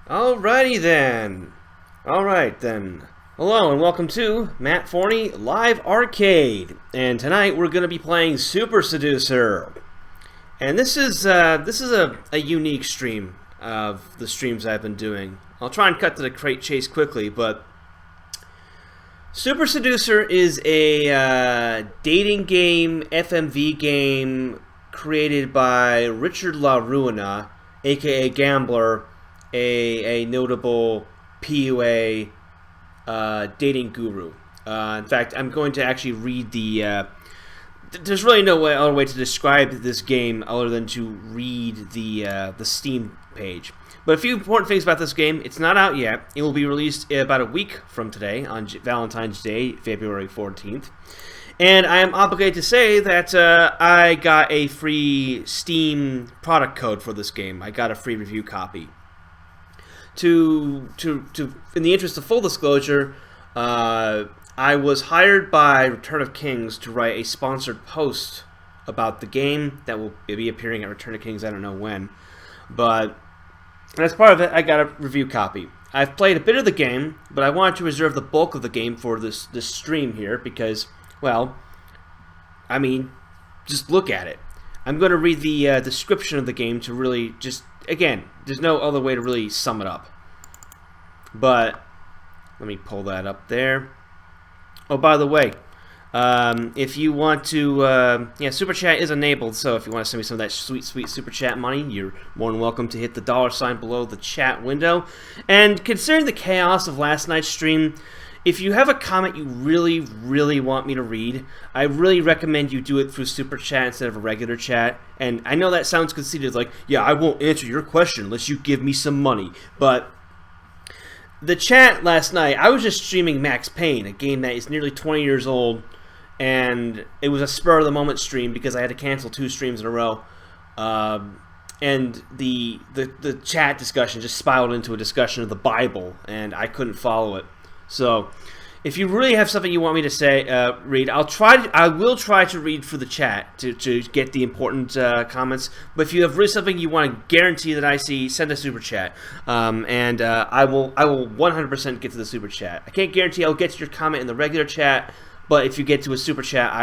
Alrighty then. Alright then. Hello and welcome to Matt Forney Live Arcade. And tonight we're going to be playing Super Seducer. And this is a unique stream of the streams I've been doing. I'll try and cut to the chase quickly, but Super Seducer is a dating game, FMV game created by Richard LaRuina, aka Gambler, a notable PUA dating guru. In fact, I'm going to actually read the. There's really no other way to describe this game other than to read the Steam page. But a few important things about this game: it's not out yet. It will be released about a week from today, on Valentine's Day, February 14th. And I am obligated to say that I got a free Steam product code for this game. I got a free review copy. In the interest of full disclosure, I was hired by Return of Kings to write a sponsored post about the game that will be appearing at Return of Kings. I don't know when, but as part of it, I got a review copy. I've played a bit of the game, but I wanted to reserve the bulk of the game for this stream here because, well, I mean, just look at it. I'm going to read the description of the game to really just, again, there's no other way to really sum it up. But let me pull that up there. Oh, by the way, if you want to, Super Chat is enabled, so if you want to send me some of that sweet, sweet Super Chat money, you're more than welcome to hit the $ below the chat window. And considering the chaos of last night's stream, if you have a comment you really, really want me to read, I really recommend you do it through Super Chat instead of a regular chat. And I know that sounds conceited, like, yeah, I won't answer your question unless you give me some money. But the chat last night, I was just streaming Max Payne, a game that is nearly 20 years old, and it was a spur-of-the-moment stream because I had to cancel 2 streams in a row. And the chat discussion just spiraled into a discussion of the Bible, and I couldn't follow it. So, if you really have something you want me to say, read, I will try to read for the chat to get the important comments. But if you have really something you want to guarantee that I see, send a super chat, and I will 100% get to the super chat. I can't guarantee I'll get to your comment in the regular chat, but if you get to a super chat,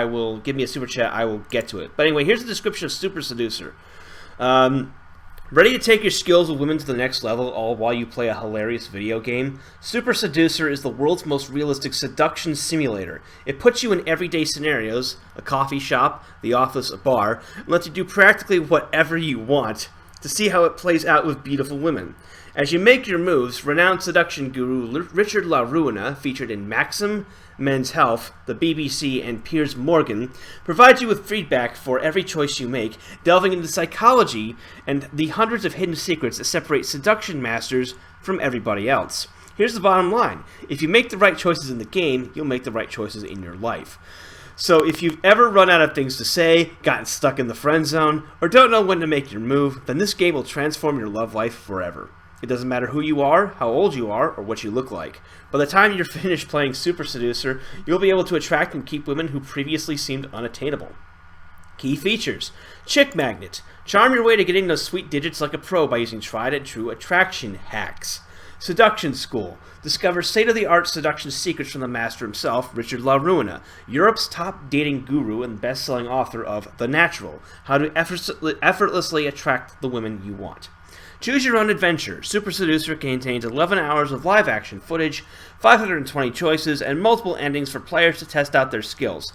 give me a super chat, I will get to it. But anyway, here's the description of Super Seducer. Ready to take your skills with women to the next level, all while you play a hilarious video game? Super Seducer is the world's most realistic seduction simulator. It puts you in everyday scenarios, a coffee shop, the office, a bar, and lets you do practically whatever you want to see how it plays out with beautiful women. As you make your moves, renowned seduction guru Richard LaRuina, featured in Maxim, Men's Health, the BBC, and Piers Morgan, provides you with feedback for every choice you make, delving into psychology and the hundreds of hidden secrets that separate seduction masters from everybody else. Here's the bottom line. If you make the right choices in the game, you'll make the right choices in your life. So if you've ever run out of things to say, gotten stuck in the friend zone, or don't know when to make your move, then this game will transform your love life forever. It doesn't matter who you are, how old you are, or what you look like. By the time you're finished playing Super Seducer, you'll be able to attract and keep women who previously seemed unattainable. Key features: Chick Magnet. Charm your way to getting those sweet digits like a pro by using tried and true attraction hacks. Seduction School. Discover state-of-the-art seduction secrets from the master himself, Richard LaRuina, Europe's top dating guru and best-selling author of The Natural, How to Effortlessly Attract the Women You Want. Choose your own adventure. Super Seducer contains 11 hours of live-action footage, 520 choices, and multiple endings for players to test out their skills.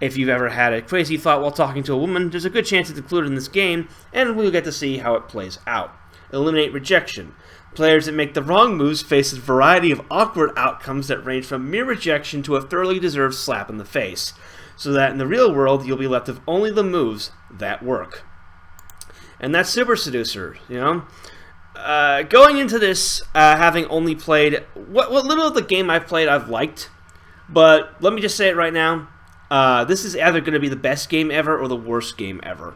If you've ever had a crazy thought while talking to a woman, there's a good chance it's included in this game, and we'll get to see how it plays out. Eliminate rejection. Players that make the wrong moves face a variety of awkward outcomes that range from mere rejection to a thoroughly deserved slap in the face, so that in the real world you'll be left with only the moves that work. And that's Super Seducer, you know? Going into this, having only played what little of the game I've played, I've liked. But let me just say it right now. This is either going to be the best game ever or the worst game ever.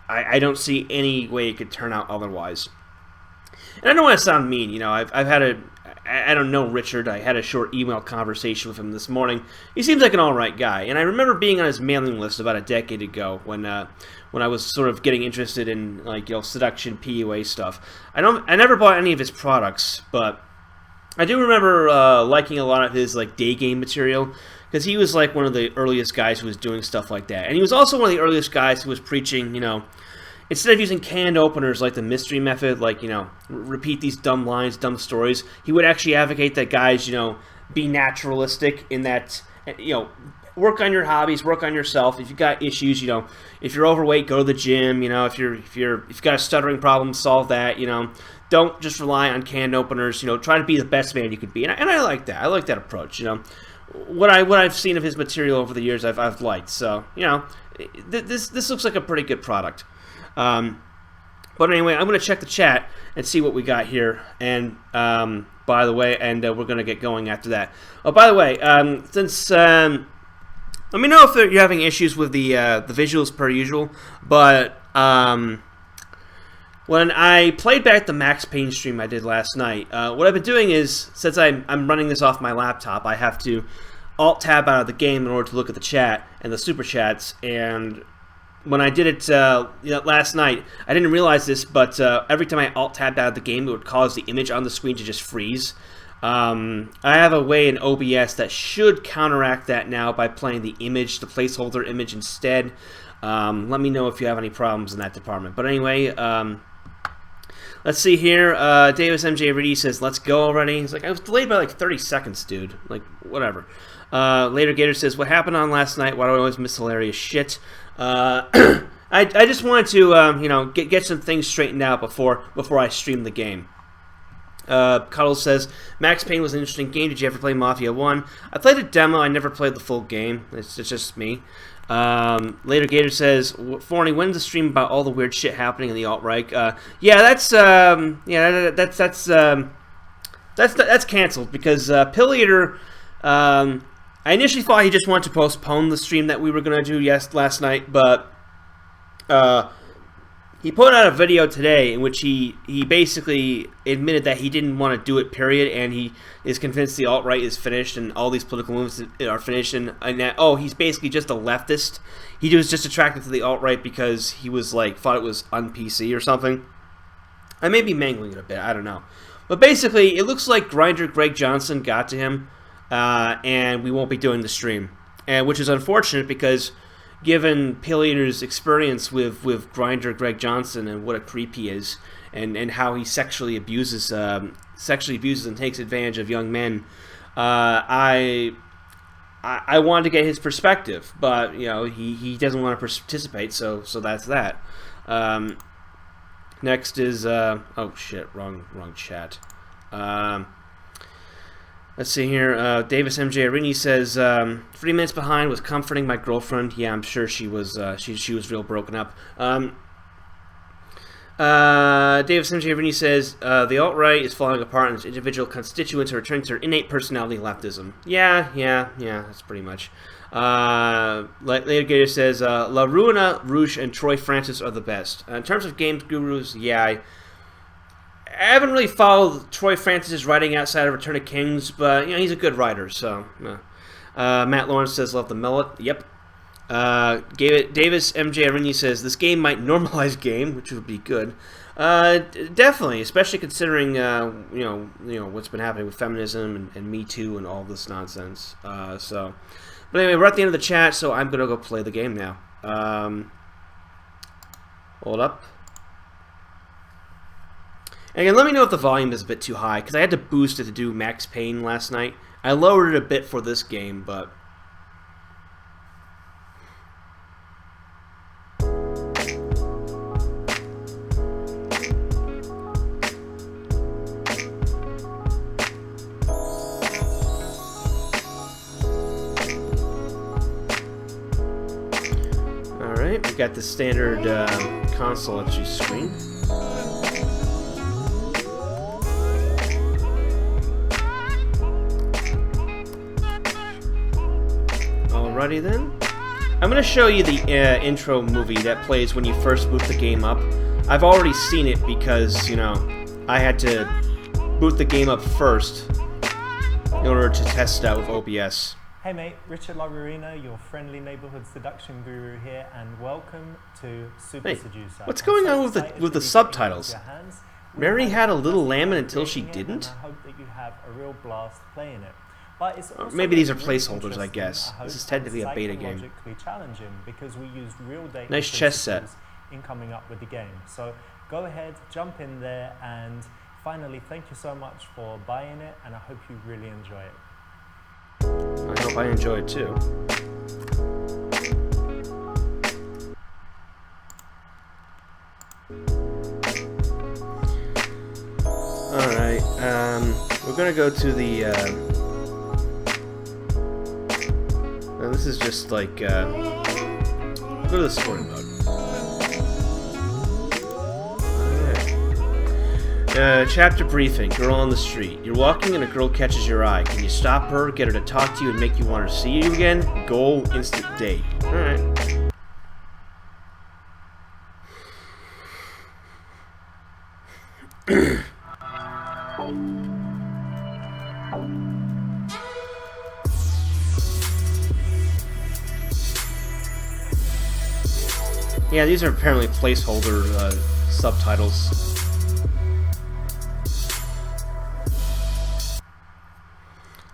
I don't see any way it could turn out otherwise. And I don't want to sound mean, you know. I've had I don't know Richard. I had a short email conversation with him this morning. He seems like an alright guy, and I remember being on his mailing list about a decade ago when I was sort of getting interested in, like, you know, seduction, PUA stuff. I never bought any of his products, but I do remember liking a lot of his, like, day game material, because he was like one of the earliest guys who was doing stuff like that. And he was also one of the earliest guys who was preaching, you know, instead of using canned openers like the mystery method, like, you know, repeat these dumb lines, dumb stories, he would actually advocate that guys, you know, be naturalistic in that, you know, work on your hobbies, work on yourself. If you've got issues, you know, if you're overweight, go to the gym, you know, if you've got a stuttering problem, solve that, you know. Don't just rely on canned openers, you know, try to be the best man you could be. And I like that. I like that approach, you know. What I've seen of his material over the years, I've liked. So, you know, this looks like a pretty good product. But anyway, I'm going to check the chat and see what we got here. And by the way, and we're going to get going after that. Oh, by the way, since let me know if you're having issues with the visuals per usual. But when I played back the Max Payne stream I did last night, what I've been doing is, since I'm running this off my laptop, I have to Alt-Tab out of the game in order to look at the chat and the Super Chats. And when I did it you know, last night, I didn't realize this, but every time I Alt-Tabbed out of the game, it would cause the image on the screen to just freeze. I have a way in OBS that should counteract that now by playing the image, the placeholder image instead. Let me know if you have any problems in that department. But anyway, let's see here. Davis MJ Reedy says, let's go already. He's like, I was delayed by like 30 seconds, dude. Like, whatever. Later Gator says, what happened on last night? Why do I always miss hilarious shit? I just wanted to, you know, get some things straightened out before I stream the game. Cuddles says, Max Payne was an interesting game. Did you ever play Mafia 1? I played a demo. I never played the full game. It's just me. Later Gator says, Forney, when's the stream about all the weird shit happening in the alt-right? Yeah, that's canceled because Pillator, I initially thought he just wanted to postpone the stream that we were going to do last night, but he put out a video today in which he basically admitted that he didn't want to do it, period, and he is convinced the alt-right is finished and all these political movements are finished, and that, oh, he's basically just a leftist. He was just attracted to the alt-right because he was like, thought it was un-PC or something. I may be mangling it a bit, I don't know. But basically, it looks like Grindr Greg Johnson got to him, and we won't be doing the stream. Which is unfortunate because given Pillator's experience with Grindr Greg Johnson and what a creep he is, and how he sexually abuses and takes advantage of young men, I wanted to get his perspective, but you know he doesn't want to participate, so that's that. Next is oh shit, wrong chat. Let's see here. Davis MJ Arini says 3 minutes behind, was comforting my girlfriend. Yeah, I'm sure she was. She was real broken up. Davis MJ Arini says the alt-right is falling apart and its individual constituents are returning to their innate personality, leftism. Yeah. That's pretty much. Later Gator says La Ruina, Rouge, and Troy Francis are the best. In terms of games gurus, yeah. I haven't really followed Troy Francis' writing outside of Return of Kings, but you know he's a good writer. So, Matt Lawrence says, "Love the mullet." Yep. Davis MJ Arini says this game might normalize game, which would be good. Definitely, especially considering you know what's been happening with feminism and Me Too and all this nonsense. But anyway, we're at the end of the chat, so I'm gonna go play the game now. Hold up. And again, let me know if the volume is a bit too high, because I had to boost it to do Max Payne last night. I lowered it a bit for this game, but... Alright, we got the standard console entry screen. Alrighty then. I'm going to show you the intro movie that plays when you first boot the game up. I've already seen it because, you know, I had to boot the game up first in order to test it out with OBS. Hey mate, Richard LaRuina, your friendly neighborhood seduction guru here, and welcome to Super Seducer. What's going on with the subtitles? Mary had a little lamb until she didn't? I hope that you have a real blast playing it. But it's maybe these are placeholders, I guess. This is technically a beta game. Challenging because we used real data nice chess set in coming up with the game. So go ahead, jump in there, and finally, thank you so much for buying it, and I hope you really enjoy it. I hope I enjoy it too. Alright, we're gonna go to the, this is just like, go to the story mode. Chapter briefing. Girl on the street. You're walking and a girl catches your eye. Can you stop her, get her to talk to you, and make you want her to see you again? Goal, instant date. Alright. Yeah, these are apparently placeholder subtitles.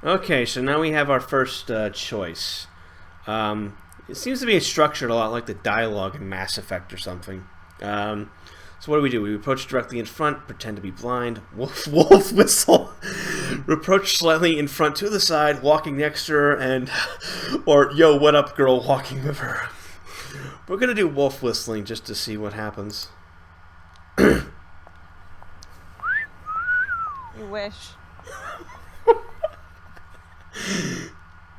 Okay, so now we have our first choice. It seems to be structured a lot like the dialogue in Mass Effect or something. So what do? We approach directly in front, pretend to be blind, wolf whistle, approach slightly in front to the side, walking next to her, and or yo, what up, girl, walking with her. We're gonna do wolf whistling just to see what happens. You wish.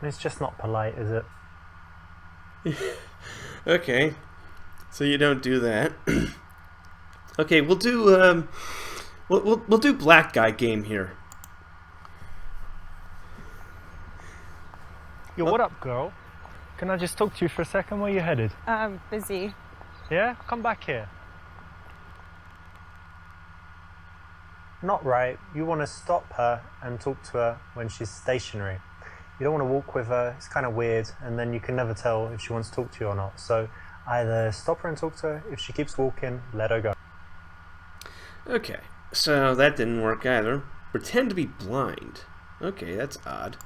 It's just not polite, is it? Okay, so you don't do that. Okay, we'll do we'll do black guy game here. Yo, what up, girl? Can I just talk to you for a second? Where you headed? Busy. Yeah? Come back here. Not right. You want to stop her and talk to her when she's stationary. You don't want to walk with her. It's kind of weird, and then you can never tell if she wants to talk to you or not. So either stop her and talk to her. If she keeps walking, let her go. Okay, so that didn't work either. Pretend to be blind. Okay, that's odd.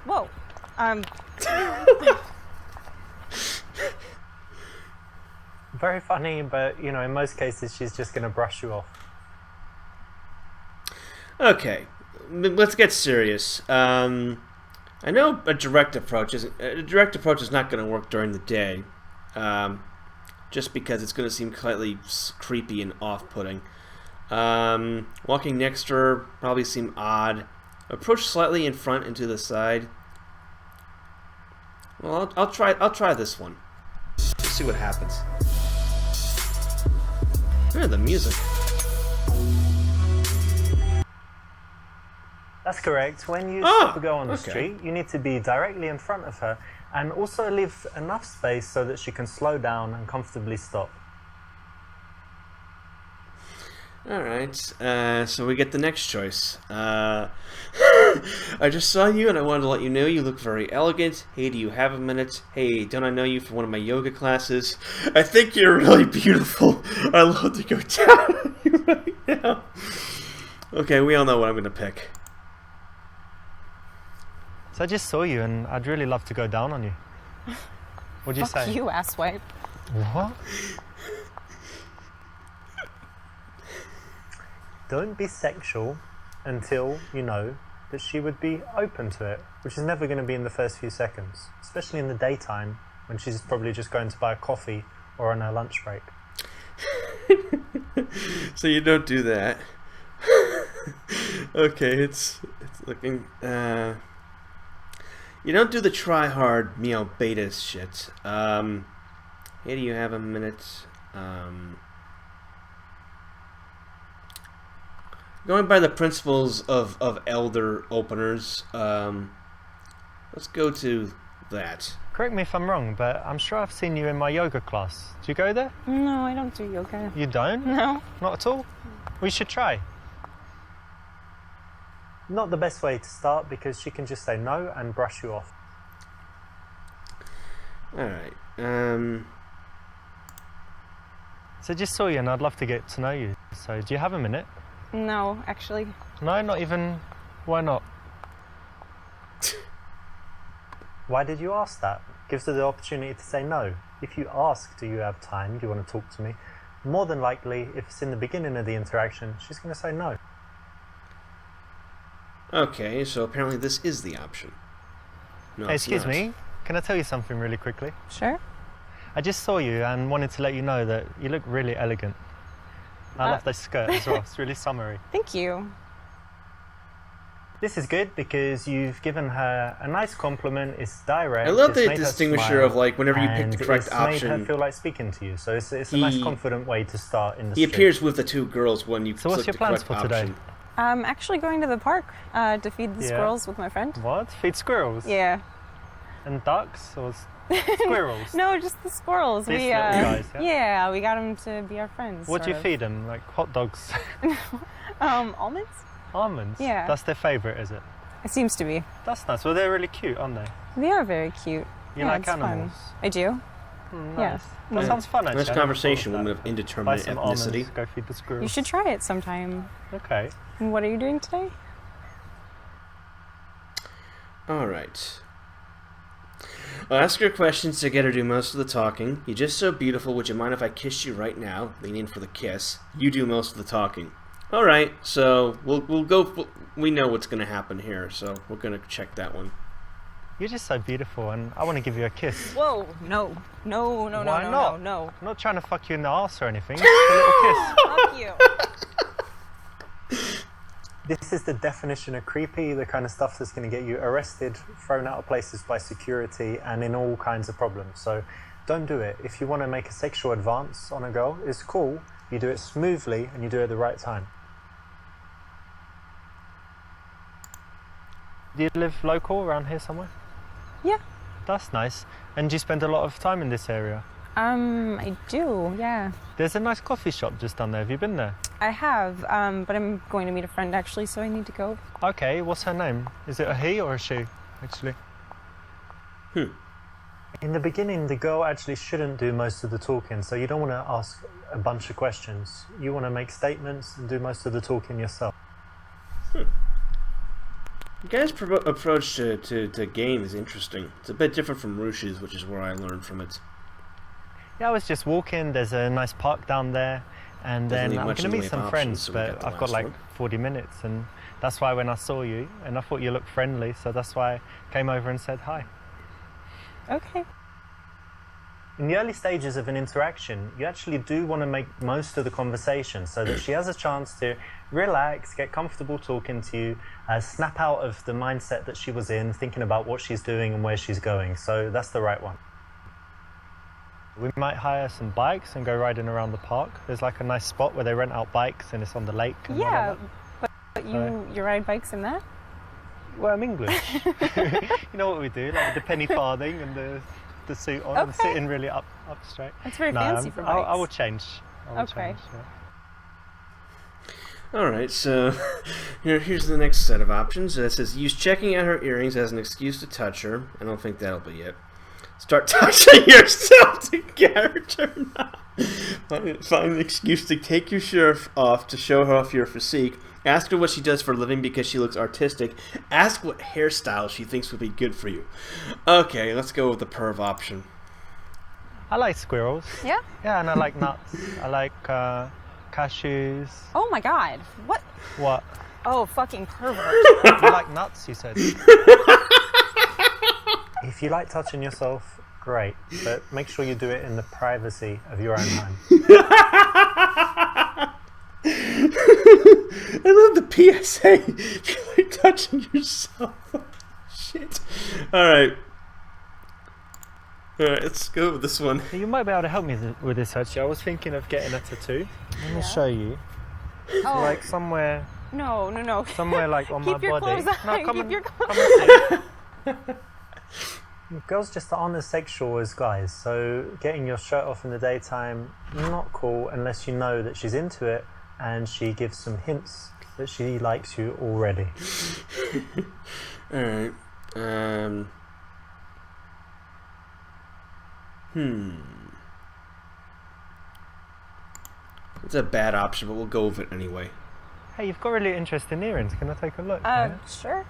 Whoa. Very funny, but you know, in most cases, she's just going to brush you off. Okay, let's get serious. I know a direct approach is not going to work during the day, just because it's going to seem slightly creepy and off-putting. Walking next to her probably seem odd. Approach slightly in front and to the side. Well, I'll try this one. Let's see what happens. Yeah, the music. That's correct. When you stop a girl on the street, you need to be directly in front of her and also leave enough space so that she can slow down and comfortably stop. Alright, so we get the next choice. I just saw you and I wanted to let you know you look very elegant. Hey, do you have a minute? Hey, don't I know you from one of my yoga classes? I think you're really beautiful. I'd love to go down on you right now. Okay, we all know what I'm going to pick. So I just saw you and I'd really love to go down on you. What'd you say? Fuck you, asswipe. What? Don't be sexual until you know that she would be open to it, which is never going to be in the first few seconds, especially in the daytime when she's probably just going to buy a coffee or on her lunch break. So you don't do that. Okay, it's looking. You don't do the try hard meow beta shit. Hey, do you have a minute? Going by the principles of elder openers, let's go to that. Correct me if I'm wrong, but I'm sure I've seen you in my yoga class. Do you go there? No, I don't do yoga. You don't? No. Not at all? We should try. Not the best way to start because she can just say no and brush you off. Alright. So just saw you and I'd love to get to know you. So do you have a minute? No, actually. No, not even. Why not? Why did you ask that? Gives her the opportunity to say no. If you ask, do you have time? Do you want to talk to me? More than likely, if it's in the beginning of the interaction, she's going to say no. Okay, so apparently this is the option. No, Hey, it's excuse not. me, can I tell you something really quickly? Sure. I just saw you and wanted to let you know that you look really elegant. I love this skirt as well, it's really summery. Thank you. This is good because you've given her a nice compliment, it's direct. I love it's the made her distinguisher smile, of like whenever you pick the and correct it's made option. her feel like speaking to you, so it's a nice confident way to start in the He street. appears with the two girls when you So what's select your the plans correct for today? option. I'm actually going to the park to feed the Yeah. squirrels with my friend. What? Feed squirrels? Yeah. And ducks or squirrels? No, just the squirrels. These little guys, yeah? Yeah, we got them to be our friends. What do you sort of. feed them? Like hot dogs? Almonds? Almonds? Yeah. That's their favourite, is it? It seems to be. That's nice. Well, they're really cute, aren't they? They are very cute. You Yeah, like it's fun. animals? I do. Nice. Yeah. That sounds fun, actually. Nice I never conversation, thought woman of of that. Buy indeterminate some ethnicity. almonds, go feed the squirrels. You should try it sometime. Okay. And what are you doing today? Alright. I'll ask her questions to get her to do most of the talking. You're just so beautiful, would you mind if I kissed you right now? Lean in for the kiss. You do most of the talking. Alright, so we'll go, we know what's going to happen here, so we're going to check that one. You're just so beautiful, and I want to give you a kiss. Whoa, no. No, no, no, Why no, not? no, I'm not trying to fuck you in the arse or anything. Just a little kiss. no. Fuck you. This is the definition of creepy, the kind of stuff that's going to get you arrested, thrown out of places by security, and in all kinds of problems. So don't do it. If you want to make a sexual advance on a girl, it's cool. You do it smoothly, and you do it at the right time. Do you live local around here somewhere? Yeah. That's nice. And do you spend a lot of time in this area? I do, yeah. There's a nice coffee shop just down there. Have you been there? I have, but I'm going to meet a friend actually, so I need to go. Okay, what's her name? Is it a he or a she, actually? In the beginning, the girl actually shouldn't do most of the talking, so you don't want to ask a bunch of questions. You want to make statements and do most of the talking yourself. You guys' approach to game is interesting. It's a bit different from Rush's, which is where I learned from it. Yeah, I was just walking. There's a nice park down there, and Doesn't then leave I'm much going to in the meet way of some options, friends, so we but got the I've got last like one. 40 minutes, and that's why when I saw you, and I thought you looked friendly, so that's why I came over and said hi. Okay. In the early stages of an interaction, you actually do want to make most of the conversation so that she has a chance to relax, get comfortable talking to you, snap out of the mindset that she was in, thinking about what she's doing and where she's going. So that's the right one. We might hire some bikes and go riding around the park. There's like a nice spot where they rent out bikes and it's on the lake. And Yeah, whatever. but you ride bikes in that? Well, I'm English. You know what we do, like the penny farthing and the suit on and Okay. sitting really up straight. That's very fancy for I will bikes. change. I will Okay. change, yeah. Alright, so here's the next set of options. It says, use checking out her earrings as an excuse to touch her. I don't think that'll be it. Start touching yourself to get her turned on. Find an excuse to take your shirt off to show her off your physique. Ask her what she does for a living because she looks artistic. Ask what hairstyle she thinks would be good for you. Okay, let's go with the perv option. I like squirrels. Yeah? Yeah, and I like nuts. I like cashews. Oh my god. What? What? Oh, fucking pervert. You like nuts, you said. If you like touching yourself, great. But make sure you do it in the privacy of your own home. I love the PSA. If you like touching yourself. Shit. Alright. Alright, let's go with this one. You might be able to help me with this actually. I was thinking of getting a tattoo. Let me show you. Oh, Like somewhere no. somewhere like on Keep my your body. clothes on. No, come Keep and your come and see. Girls just aren't as sexual as guys, so getting your shirt off in the daytime, not cool unless you know that she's into it and she gives some hints that she likes you already. Alright. It's a bad option, but we'll go with it anyway. Hey, you've got really interesting earrings. Can I take a look? Sure.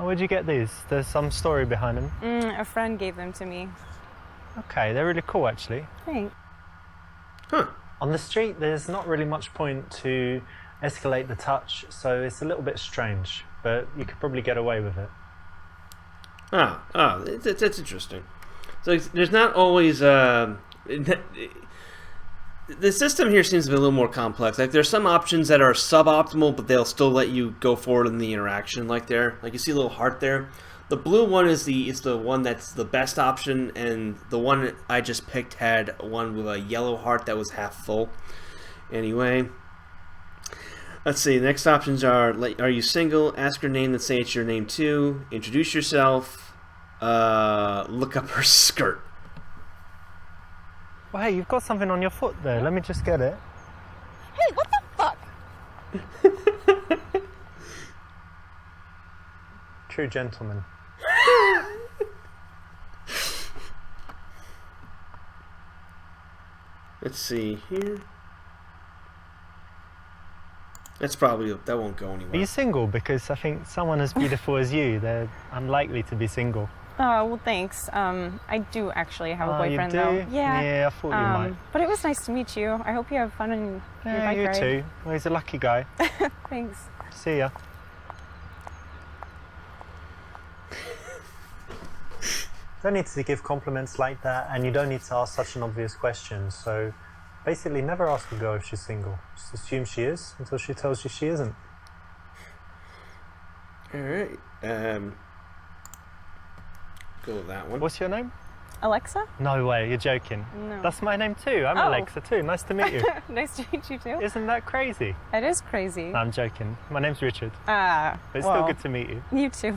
Oh, where'd you get these? There's some story behind them. A friend gave them to me. Okay, they're really cool actually. Thanks. Huh. On the street, there's not really much point to escalate the touch, so it's a little bit strange, but you could probably get away with it. That's interesting. So there's not always the system here seems to be a little more complex. Like there's some options that are suboptimal, but they'll still let you go forward in the interaction. Like you see a little heart there. The blue one is the one that's the best option, and the one I just picked had one with a yellow heart that was half full. Anyway, let's see. The next options are you single? Ask her name, then say it's your name too. Introduce yourself. Look up her skirt. Well, hey, you've got something on your foot there. Let me just get it. Hey, what the fuck? True gentleman. Let's see here. That won't go anywhere. Are you single? Because I think someone as beautiful as you, they're unlikely to be single. Oh, well, thanks. I do actually have a boyfriend, you do? though. Yeah. Yeah, I thought you might. But it was nice to meet you. I hope you have fun in your Yeah, bike you ride. too. Well, he's a lucky guy. Thanks. See ya. Don't need to give compliments like that, and you don't need to ask such an obvious question. So basically, never ask a girl if she's single. Just assume she is until she tells you she isn't. All right. Go with that one. What's your name? Alexa? No way, you're joking. No. That's my name too. I'm Oh. Alexa too. Nice to meet you. Nice to meet you, too. Isn't that crazy? It is crazy. No, I'm joking. My name's Richard. But But it's still good to meet you. You too.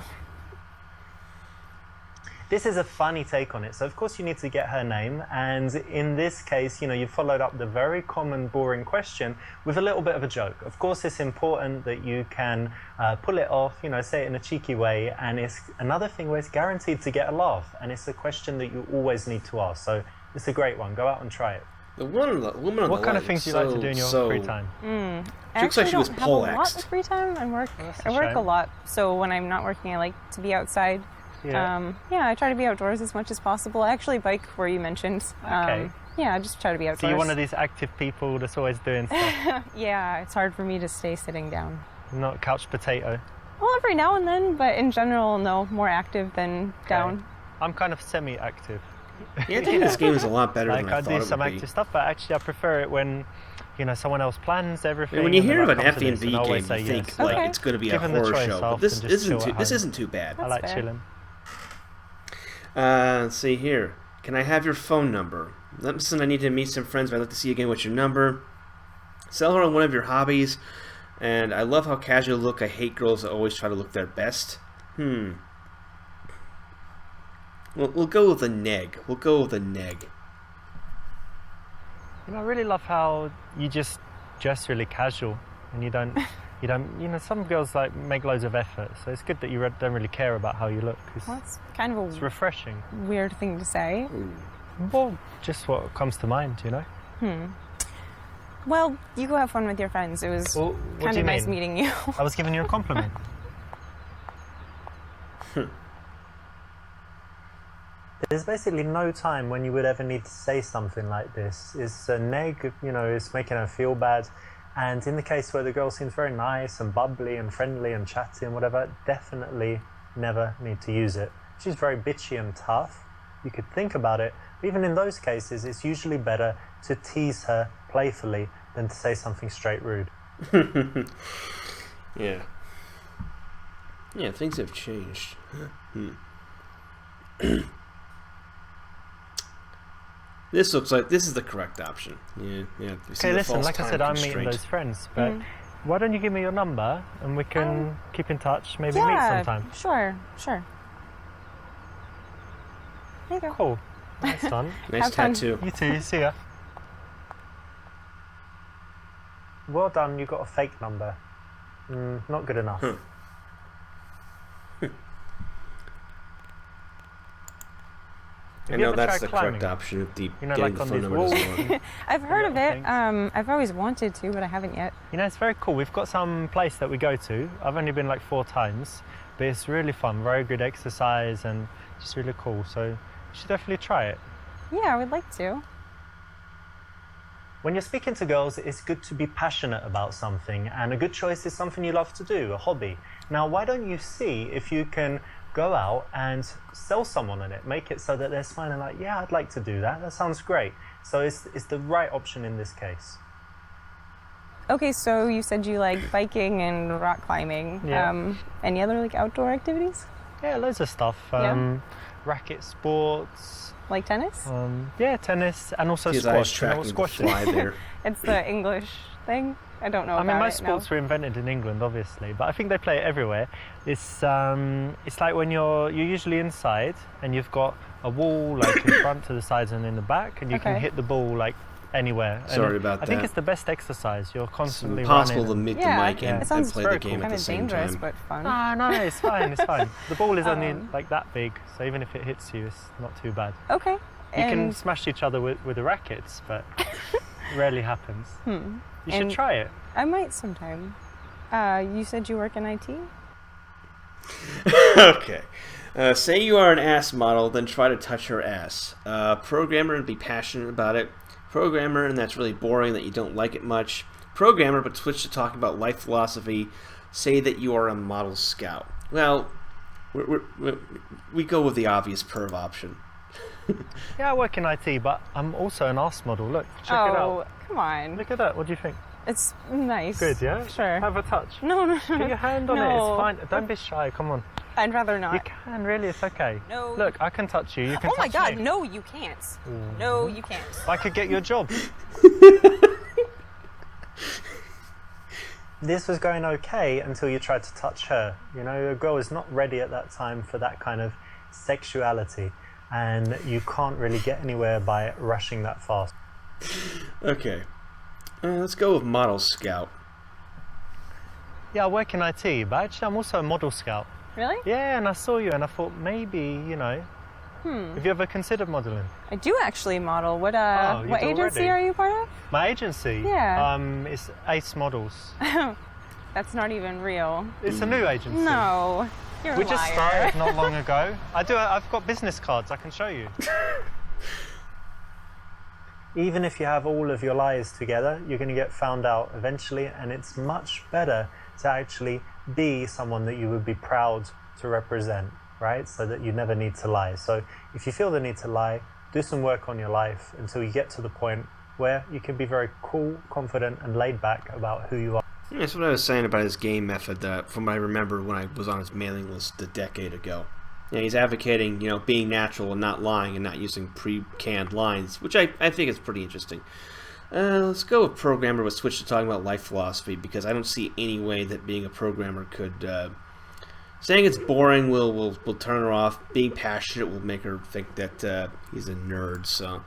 This is a funny take on it. So of course you need to get her name, and in this case, you followed up the very common, boring question with a little bit of a joke. Of course, it's important that you can pull it off, say it in a cheeky way, and it's another thing where it's guaranteed to get a laugh, and it's a question that you always need to ask. So it's a great one. Go out and try it. The woman on What the kind right of things do you like to do in your free time? I looks like she was don't have a lot poleaxed. of free time. I work that's a a shame. lot. So when I'm not working, I like to be outside. Yeah. I try to be outdoors as much as possible. I actually bike where you mentioned. Okay. I just try to be outdoors. So you're one of these active people that's always doing stuff, Yeah, it's hard for me to stay sitting down. not couch potato. Well, every now and then, but in general, no, more active than down. I'm kind of semi-active. Yeah, I think this game is a lot better Like than I I thought do it some would be. active stuff, but actually I prefer it when someone else plans everything. When you and then hear I of an come to F&B this and I game, always you say think yes. like Okay. it's going to be Given a the horror choice, show, I'll but this often just chill isn't at this home. isn't too bad. I like fair. chilling. Let's see here. Can I have your phone number? Listen, I need to meet some friends, but I'd like to see you again. What's your number? Sell her on one of your hobbies. And I love how casual you look. I hate girls that always try to look their best. We'll go with a neg. We'll go with a neg. I really love how you just dress really casual and you don't, some girls like make loads of effort. So it's good that you don't really care about how you look. Well, it's kind of It's a refreshing. weird thing to say. Well, just what comes to mind, Well, you go have fun with your friends. It was Well, what kind do you of nice mean? meeting you. I was giving you a compliment. There's basically no time when you would ever need to say something like this. It's a neg, it's making her feel bad. And in the case where the girl seems very nice and bubbly and friendly and chatty and whatever, definitely never need to use it. She's very bitchy and tough. You could think about it. But even in those cases, it's usually better to tease her playfully than to say something straight rude. Yeah. Yeah, things have changed. This looks like this is the correct option. Yeah. Okay, listen, like I said, I'm meeting those friends, but why don't you give me your number and we can keep in touch, maybe meet sometime. Sure. There you go. Cool. Nice one. Nice Have fun. tattoo. You too. See ya. Well done. You got a fake number. Not good enough. I you know ever that's tried the correct climbing? option. The You know, getting like the on phone these number walls. doesn't work. I've heard of it. things. I've always wanted to, but I haven't yet. You know, it's very cool. We've got some place that we go to. I've only been like 4 times, but it's really fun. Very good exercise and just really cool. So you should definitely try it. Yeah, I would like to. When you're speaking to girls, it's good to be passionate about something, and a good choice is something you love to do, a hobby. Now, why don't you see if you can go out and sell someone on it, make it so that they're smiling like, yeah, I'd like to do that. That sounds great. So it's the right option in this case. Okay, so you said you like biking and rock climbing. Yeah. Any other like outdoor activities? Yeah, loads of stuff. Yeah. Racket sports. Like tennis? Yeah, tennis and also His eyes squash. You know what tracking the squash fly is? there. It's the English thing. I don't know I about mean, most it, sports no. were invented in England, obviously, but I think they play it everywhere. It's like when you're usually inside and you've got a wall like in front, to the sides, and in the back, and you can Okay. hit the ball like anywhere. Sorry And about I think that. it's the best exercise. You're It's constantly impossible to running. meet Yeah, the mic it and sounds play the very game cool. at Kind the of same dangerous, time. but fun. No, it's fine, it's fine. The ball is only Um, like that big, so even if it hits you, it's not too bad. Okay. You can And smash each other with the rackets, but rarely happens. You should And- try it. I might sometime. You said you work in IT? Okay. Say you are an ass model, then try to touch her ass. Programmer and be passionate about it. Programmer and that's really boring, that you don't like it much. Programmer, but switch to talking about life philosophy. Say that you are a model scout. Well, we go with the obvious perv option. Yeah, I work in IT, but I'm also an arse model. Look, check it Oh, out. come on. Look at that. What do you think? It's nice. Good, yeah? Sure. Have a touch. No. Put your hand on it. No. It's fine. Don't be shy. Come on. I'd rather You not. can, really. It's okay. No. Look, I can touch you. You can Oh my touch god, me. no, you can't. No, you can't. I could get you a job. This was going okay until you tried to touch her. You know, a girl is not ready at that time for that kind of sexuality, and you can't really get anywhere by rushing that fast. Okay. Let's go with model scout. Yeah, I work in IT, but actually I'm also a model scout. Really? Yeah, and I saw you and I thought maybe, you know, have you ever considered modeling? I do actually model. What Oh, you what do agency already? are you part of? My agency? Yeah. It's Ace Models. That's not even real. It's a new agency. No. You're We a just liar. started not long ago. I've got business cards I can show you. Even if you have all of your lies together, you're going to get found out eventually, and it's much better to actually be someone that you would be proud to represent, right? So that you never need to lie. So if you feel the need to lie, do some work on your life until you get to the point where you can be very cool, confident, and laid back about who you are. Yeah, that's what I was saying about his game method, from what I remember when I was on his mailing list a decade ago. Yeah, he's advocating, being natural and not lying and not using pre-canned lines, which I think is pretty interesting. Let's go with programmer, but switch to talking about life philosophy, because I don't see any way that being a programmer could... saying it's boring will turn her off. Being passionate will make her think that he's a nerd, so...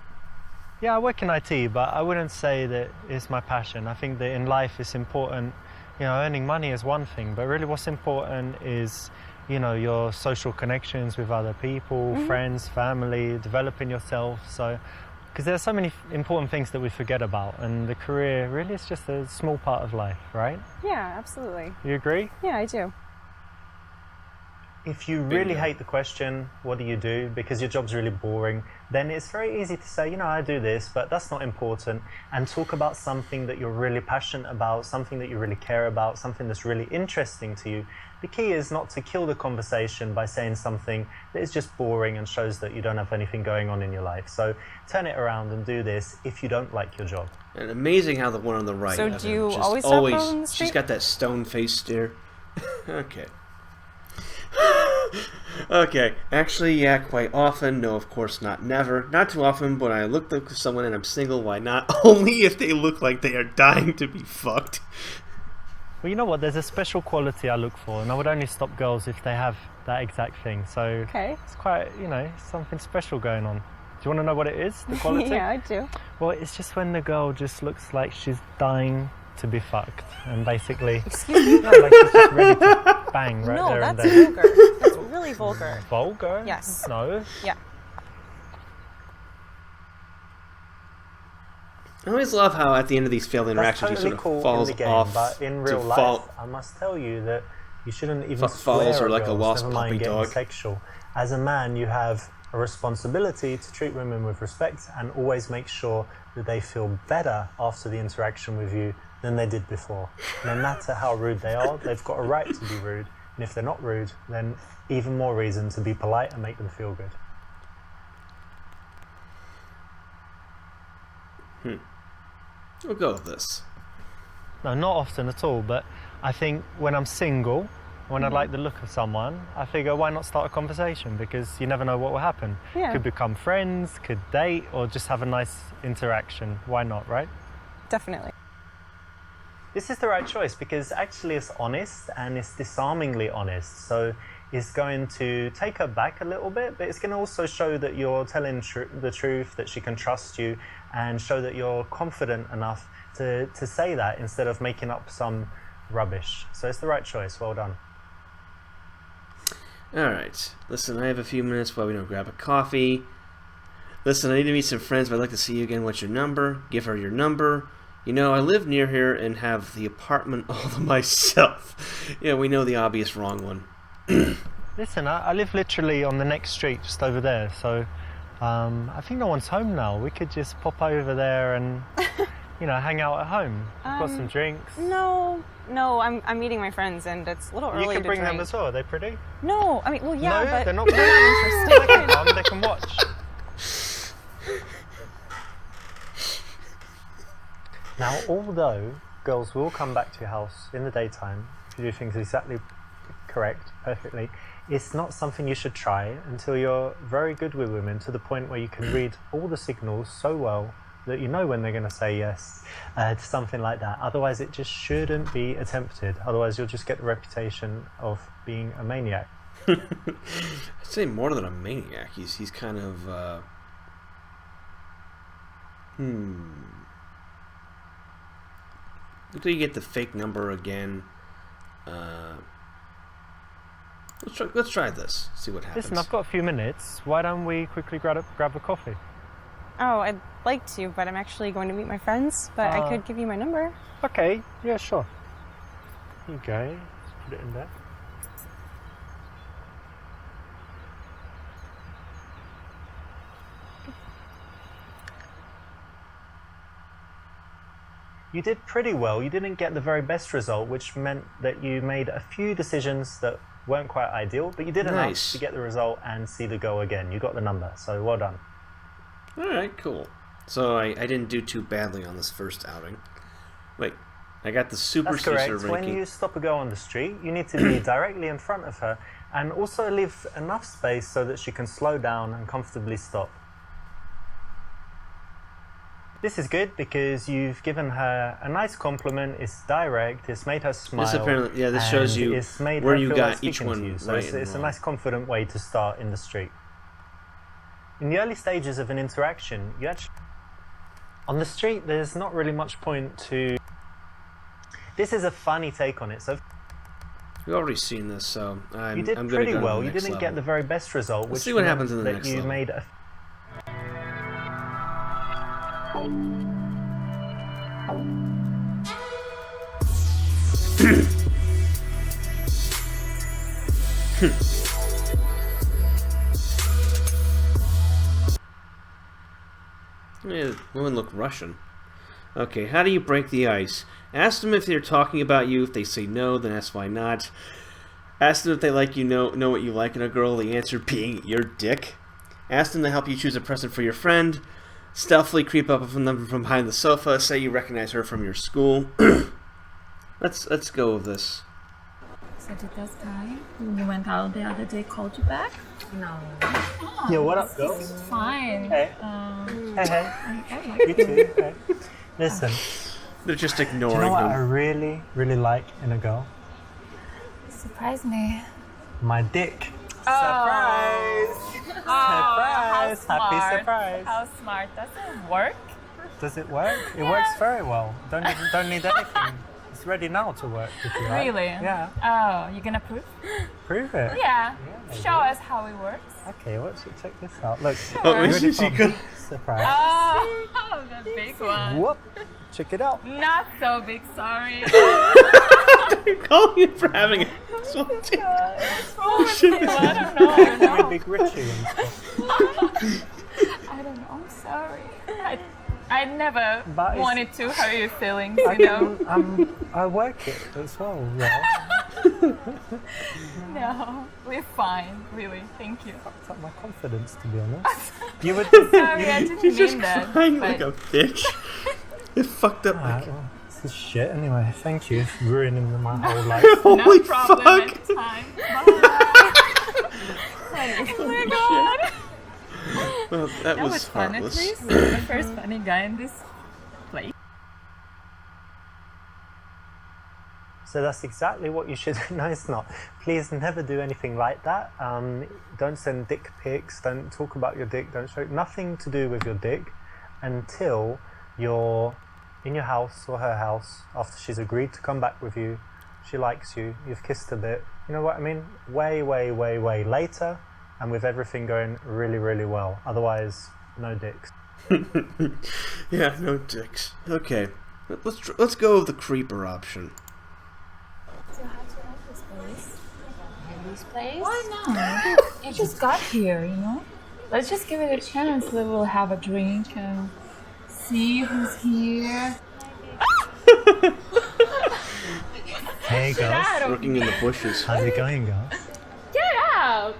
Yeah, I work in IT, but I wouldn't say that it's my passion. I think that in life it's important, earning money is one thing, but really what's important is, your social connections with other people, friends, family, developing yourself. So, because there are so many important things that we forget about, and the career really is just a small part of life, right? Yeah, absolutely. You agree? Yeah, I do. If you really Bingo. hate the question, what do you do, because your job's really boring, then it's very easy to say, I do this, but that's not important, and talk about something that you're really passionate about, something that you really care about, something that's really interesting to you. The key is not to kill the conversation by saying something that is just boring and shows that you don't have anything going on in your life. So turn it around and do this if you don't like your job. And amazing how the one on the right... So Evan, do you just always stop on the She's street? got that stone face stare. Okay. Okay, actually, yeah, quite often. No, of course not. Never. Not too often, but when I look at someone and I'm single, why not? Only if they look like they are dying to be fucked. Well, you know what? There's a special quality I look for, and I would only stop girls if they have that exact thing. So Okay. it's quite, something special going on. Do you want to know what it is, the quality? Yeah, I do. Well, it's just when the girl just looks like she's dying to be fucked, and basically, Excuse me? no, like she's just ready to bang right No, there and that's then. vulgar. That's really vulgar. Vulgar? Yes. No. Yeah. I always love how at the end of these failed interactions That's he totally sort of cool falls in the game, off but in real to life, fall. I must tell you that you shouldn't even Falls swear are at like a girls, lost never mind puppy getting dog. sexual. As a man, you have a responsibility to treat women with respect and always make sure that they feel better after the interaction with you than they did before. No matter how rude they are, they've got a right to be rude. And if they're not rude, then even more reason to be polite and make them feel good. We'll go with this. No, not often at all, but I think when I'm single, when I like the look of someone, I figure why not start a conversation, because you never know what will happen. Yeah. Could become friends, could date, or just have a nice interaction. Why not, right? Definitely. This is the right choice because actually it's honest and it's disarmingly honest. So it's going to take her back a little bit, but it's going to also show that you're telling the truth, that she can trust you, and show that you're confident enough to say that instead of making up some rubbish. So it's the right choice. Well done. Alright. Listen, I have a few minutes while we don't grab a coffee. Listen, I need to meet some friends, but I'd like to see you again. What's your number? Give her your number. You know, I live near here and have the apartment all to myself. Yeah, we know the obvious wrong one. Listen, I live literally on the next street, just over there. So I think no one's home now. We could just pop over there and, hang out at home. We've got some drinks. No, I'm meeting my friends, and it's a little early to You can bring drink. them as well. Are they pretty? No, I mean, well, yeah, No, but they're not they're not They can interested. come, they can watch. Now, although girls will come back to your house in the daytime if you do things exactly correct, perfectly, it's not something you should try until you're very good with women, to the point where you can read all the signals so well that you know when they're going to say yes to something like that. Otherwise, it just shouldn't be attempted. Otherwise, you'll just get the reputation of being a maniac. I'd say more than a maniac. He's kind of... Until you get the fake number again. Let's try this. See what happens. Listen, I've got a few minutes. Why don't we quickly grab a coffee? Oh, I'd like to, but I'm actually going to meet my friends. But I could give you my number. Okay, yeah, sure. Here you go. Let's put it in there. You did pretty well. You didn't get the very best result, which meant that you made a few decisions that weren't quite ideal, but you did enough to get the result and see the goal again. You got the number, so well done. Alright, cool. So I didn't do too badly on this first outing. Wait, I got the Super That's Seducer correct. ranking. When you stop a girl on the street, you need to be directly in front of her and also leave enough space so that she can slow down and comfortably stop. This is good because you've given her a nice compliment. It's direct. It's made her smile. This shows you it's made where her you feel got like each speaking one to you. So right it's and a wrong. nice, confident way to start in the street. In the early stages of an interaction, on the street, there's not really much point to. This is a funny take on it. So We've already seen this, so you did I'm pretty gonna go well. to You the next didn't level. get the very best result, which see what meant happens in the that next you level. made a. Yeah, women look Russian. Okay, how do you break the ice? Ask them if they're talking about you. If they say no, then ask why not. Ask them if they like you, know what you like in a girl, the answer being your dick. Ask them to help you choose a present for your friend. Stealthily creep up on them from behind the sofa. Say you recognize her from your school. Let's go with this. So did this guy when you went out the other day called you back? No. Yeah, what up, girl? Fine. Hey. Hey. I like You too. Hey. Listen, They're just do you ignoring know what I him. really, really like in a girl? Surprise me. My dick. Surprise! How Surprise! Happy smart. surprise! How smart. Does it work? Does it work? It works very well. Don't need anything. It's ready now to work if you like. Really? Yeah. Oh, you're gonna prove? Prove it. Yeah. maybe. Show us how it works. Okay, check this out. Look. Oh, ready she for could. surprise. Oh, the big one. Whoop! Check it out. Not so big, sorry. You're calling it for having it. What's wrong with you? I don't know. Very big Richie and stuff. I don't know. I'm sorry. I never But it's- wanted to hurt your feelings, I you know. I work it as well. Yeah. No, we're fine. Really, thank you. Fucked up my confidence, to be honest. You would. Sorry, I didn't She's just mean that. crying but like a bitch. It fucked up. Alright, well, this is shit anyway. Thank you for ruining my whole life. no Holy problem. fuck! Anytime. Bye. Oh my god. Well, that That was was fun, at heartless. least. The first funny guy in this place. So that's exactly what you should. No, it's not. Please never do anything like that. Don't send dick pics. Don't talk about your dick. Don't show nothing to do with your dick until you're in your house or her house after she's agreed to come back with you. She likes you. You've kissed a bit. You know what I mean? Way later, and with everything going really, really well. Otherwise, no dicks. Yeah, no dicks. Okay, let's go with the creeper option. So how do you like this place? This place? Why not? You just got here, you know? Let's just give it a chance. Then we'll have a drink and see who's here. Hey girls, Working in the bushes. how's it going, girls? Get out!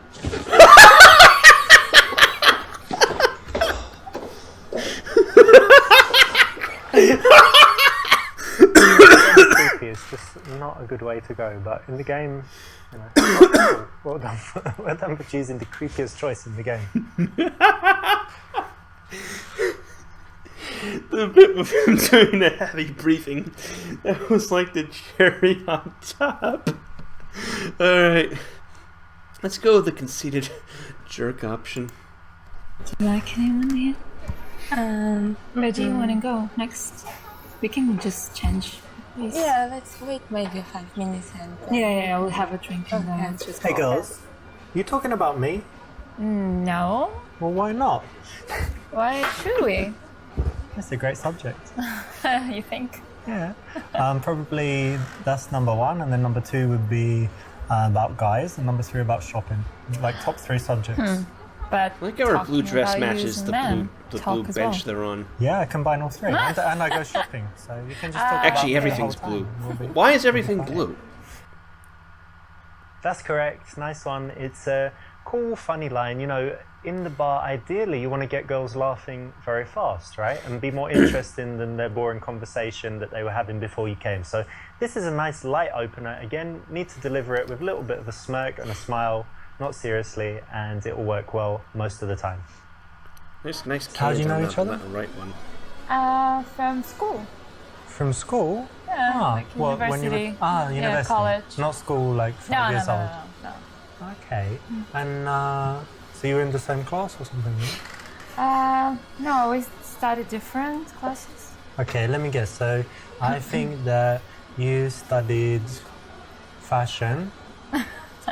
Creepy is just not a good way to go, but in the game, you know, well done, well done for choosing the creepiest choice in the game. The bit of him doing the heavy breathing, that was like the cherry on top. Alright, let's go with the conceited jerk option. Do you like anyone here? Where do you want to go next? We can just change. Please. Yeah, let's wait maybe 5 minutes and Yeah, we'll have a drink and then Okay. let's just Hey go. girls, you talking about me? No. Well, why not? Why should we? That's a great subject. You think? Yeah. Probably that's number one, and then number two would be about guys, and number three about shopping. Like top three subjects. But I like how her blue talking dress about matches using the men, blue talk as bench well. they're on. Yeah, I combine all three, and I go shopping, so you can just talk about Actually, me the whole everything's time. blue. We'll be- Why is everything blue? That's correct. Nice one. It's a cool, funny line. You know, in the bar, ideally, you want to get girls laughing very fast, right? And be more interesting than their boring conversation that they were having before you came. So this is a nice light opener. Again, need to deliver it with a little bit of a smirk and a smile, not seriously, and it will work well most of the time. Nice. How do you kids know on each that- other? that right one. From school. From school? Yeah, like well, when you were, university. university. College. Not school, like 5 No, years old. no. Okay. And so you were in the same class or something? Yeah? No, we studied different classes. Okay, let me guess. So I think that you studied fashion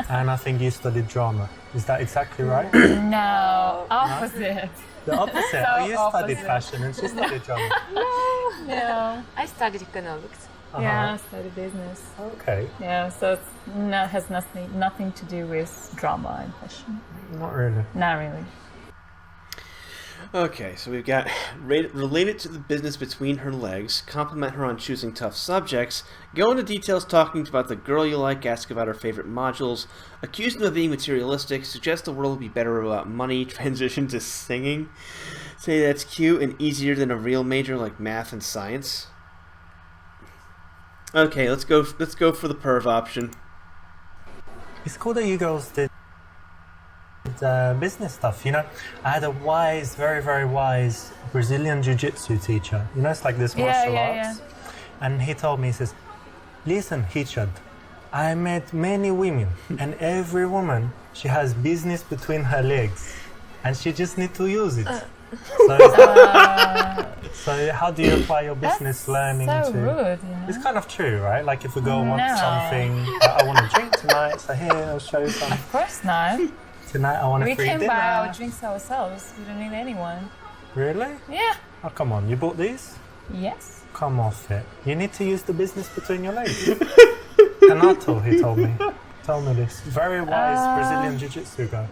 and I think you studied drama. Is that exactly right? No, opposite. The opposite. So Oh, you studied opposite. fashion and she studied drama. No. I studied economics. Yeah, I studied business. Okay, Yeah, so it's has nothing to do with drama and fashion. not really. Not really. Okay, so we've got related to the business between her legs, compliment her on choosing tough subjects, go into details talking about the girl you like, ask about her favorite modules, accuse them of being materialistic, suggest the world would be better about money, transition to singing, say that's cute and easier than a real major like math and science. Okay, let's go for the perv option. It's cool that you girls did business stuff. You know, I had a wise, very, very wise Brazilian jiu-jitsu teacher. You know, it's like this martial arts. And he told me, he says, listen, Richard, I met many women, and every woman, she has business between her legs, and she just need to use it. So how do you apply your business learning so to? rude, It's kind of true, right? Like if we go and want something, I want to drink tonight, so here, I'll show you some. Of course not. Tonight I want a We free can dinner. buy our drinks ourselves. We don't need anyone. Really? Yeah. Oh, come on, you bought these? Yes. Come off it. You need to use the business between your legs. Kanato, he told me. Told me this. Very wise Brazilian jiu-jitsu guy.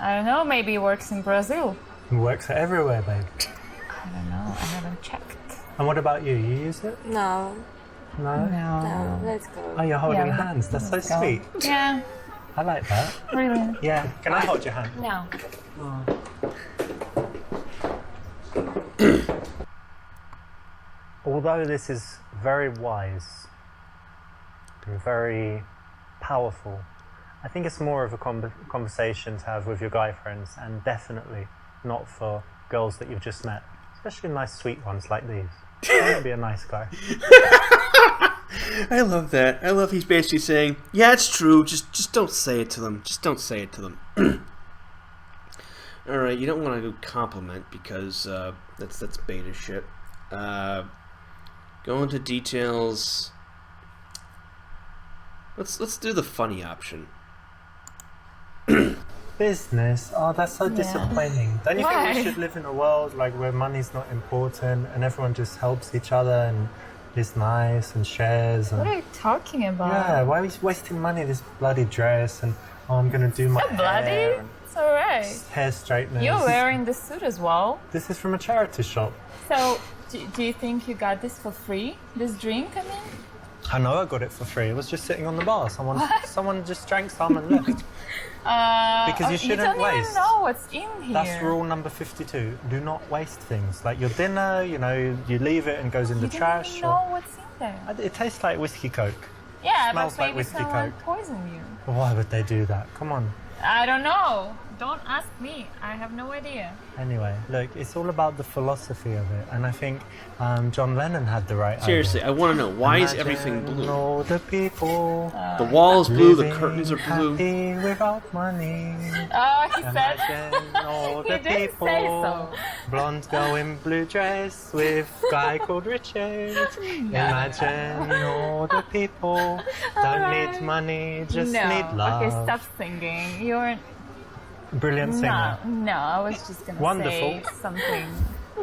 I don't know. Maybe it works in Brazil. He works everywhere, babe. I don't know. I haven't checked. And what about you? You use it? No, No? no, let's go. Oh, you're holding Yeah, hands. That's so let's go. sweet. Yeah. I like that. Really? Yeah. Can I hold your hand? No. Although this is very wise and very powerful, I think it's more of a conversation to have with your guy friends, and definitely not for girls that you've just met, especially nice sweet ones like these. You be a nice guy. I love that. I love he's basically saying, yeah, it's true. Just don't say it to them. Just don't say it to them. All right, you don't want to go compliment because that's beta shit. Go into details. Let's do the funny option. Business? Oh, that's so disappointing. Don't you Why? think we should live in a world like where money's not important and everyone just helps each other and is nice and shares? And What are you talking about? yeah, why are we wasting money this bloody dress and oh, I'm gonna do my So bloody. hair and It's alright. hair straighteners. You're wearing the suit as well. This is from a charity shop. So, do you think you got this for free? This drink, I mean? I know I got it for free. It was just sitting on the bar. Someone just drank some and left. Because you shouldn't don't even waste. know what's in here. That's rule number 52. Do not waste things. Like your dinner, you leave it and goes in the You don't trash. even know what's in there. It tastes like whiskey coke. Yeah, smells but like maybe whiskey someone coke. poisoned you. Why would they do that? Come on. I don't know. Don't ask me. I have no idea. Anyway, look, it's all about the philosophy of it. And I think John Lennon had the right Seriously, idea. I want to know, why is Imagine everything blue? all the people The wall is blue, the living curtains are blue. happy without money. Oh, he said. Imagine all He the did say people. so. Blonde girl in blue dress with guy called Richard. Imagine all the people don't need money, just No. need love. Okay, stop singing. You're Brilliant singer. no. I was just gonna Wonderful. say something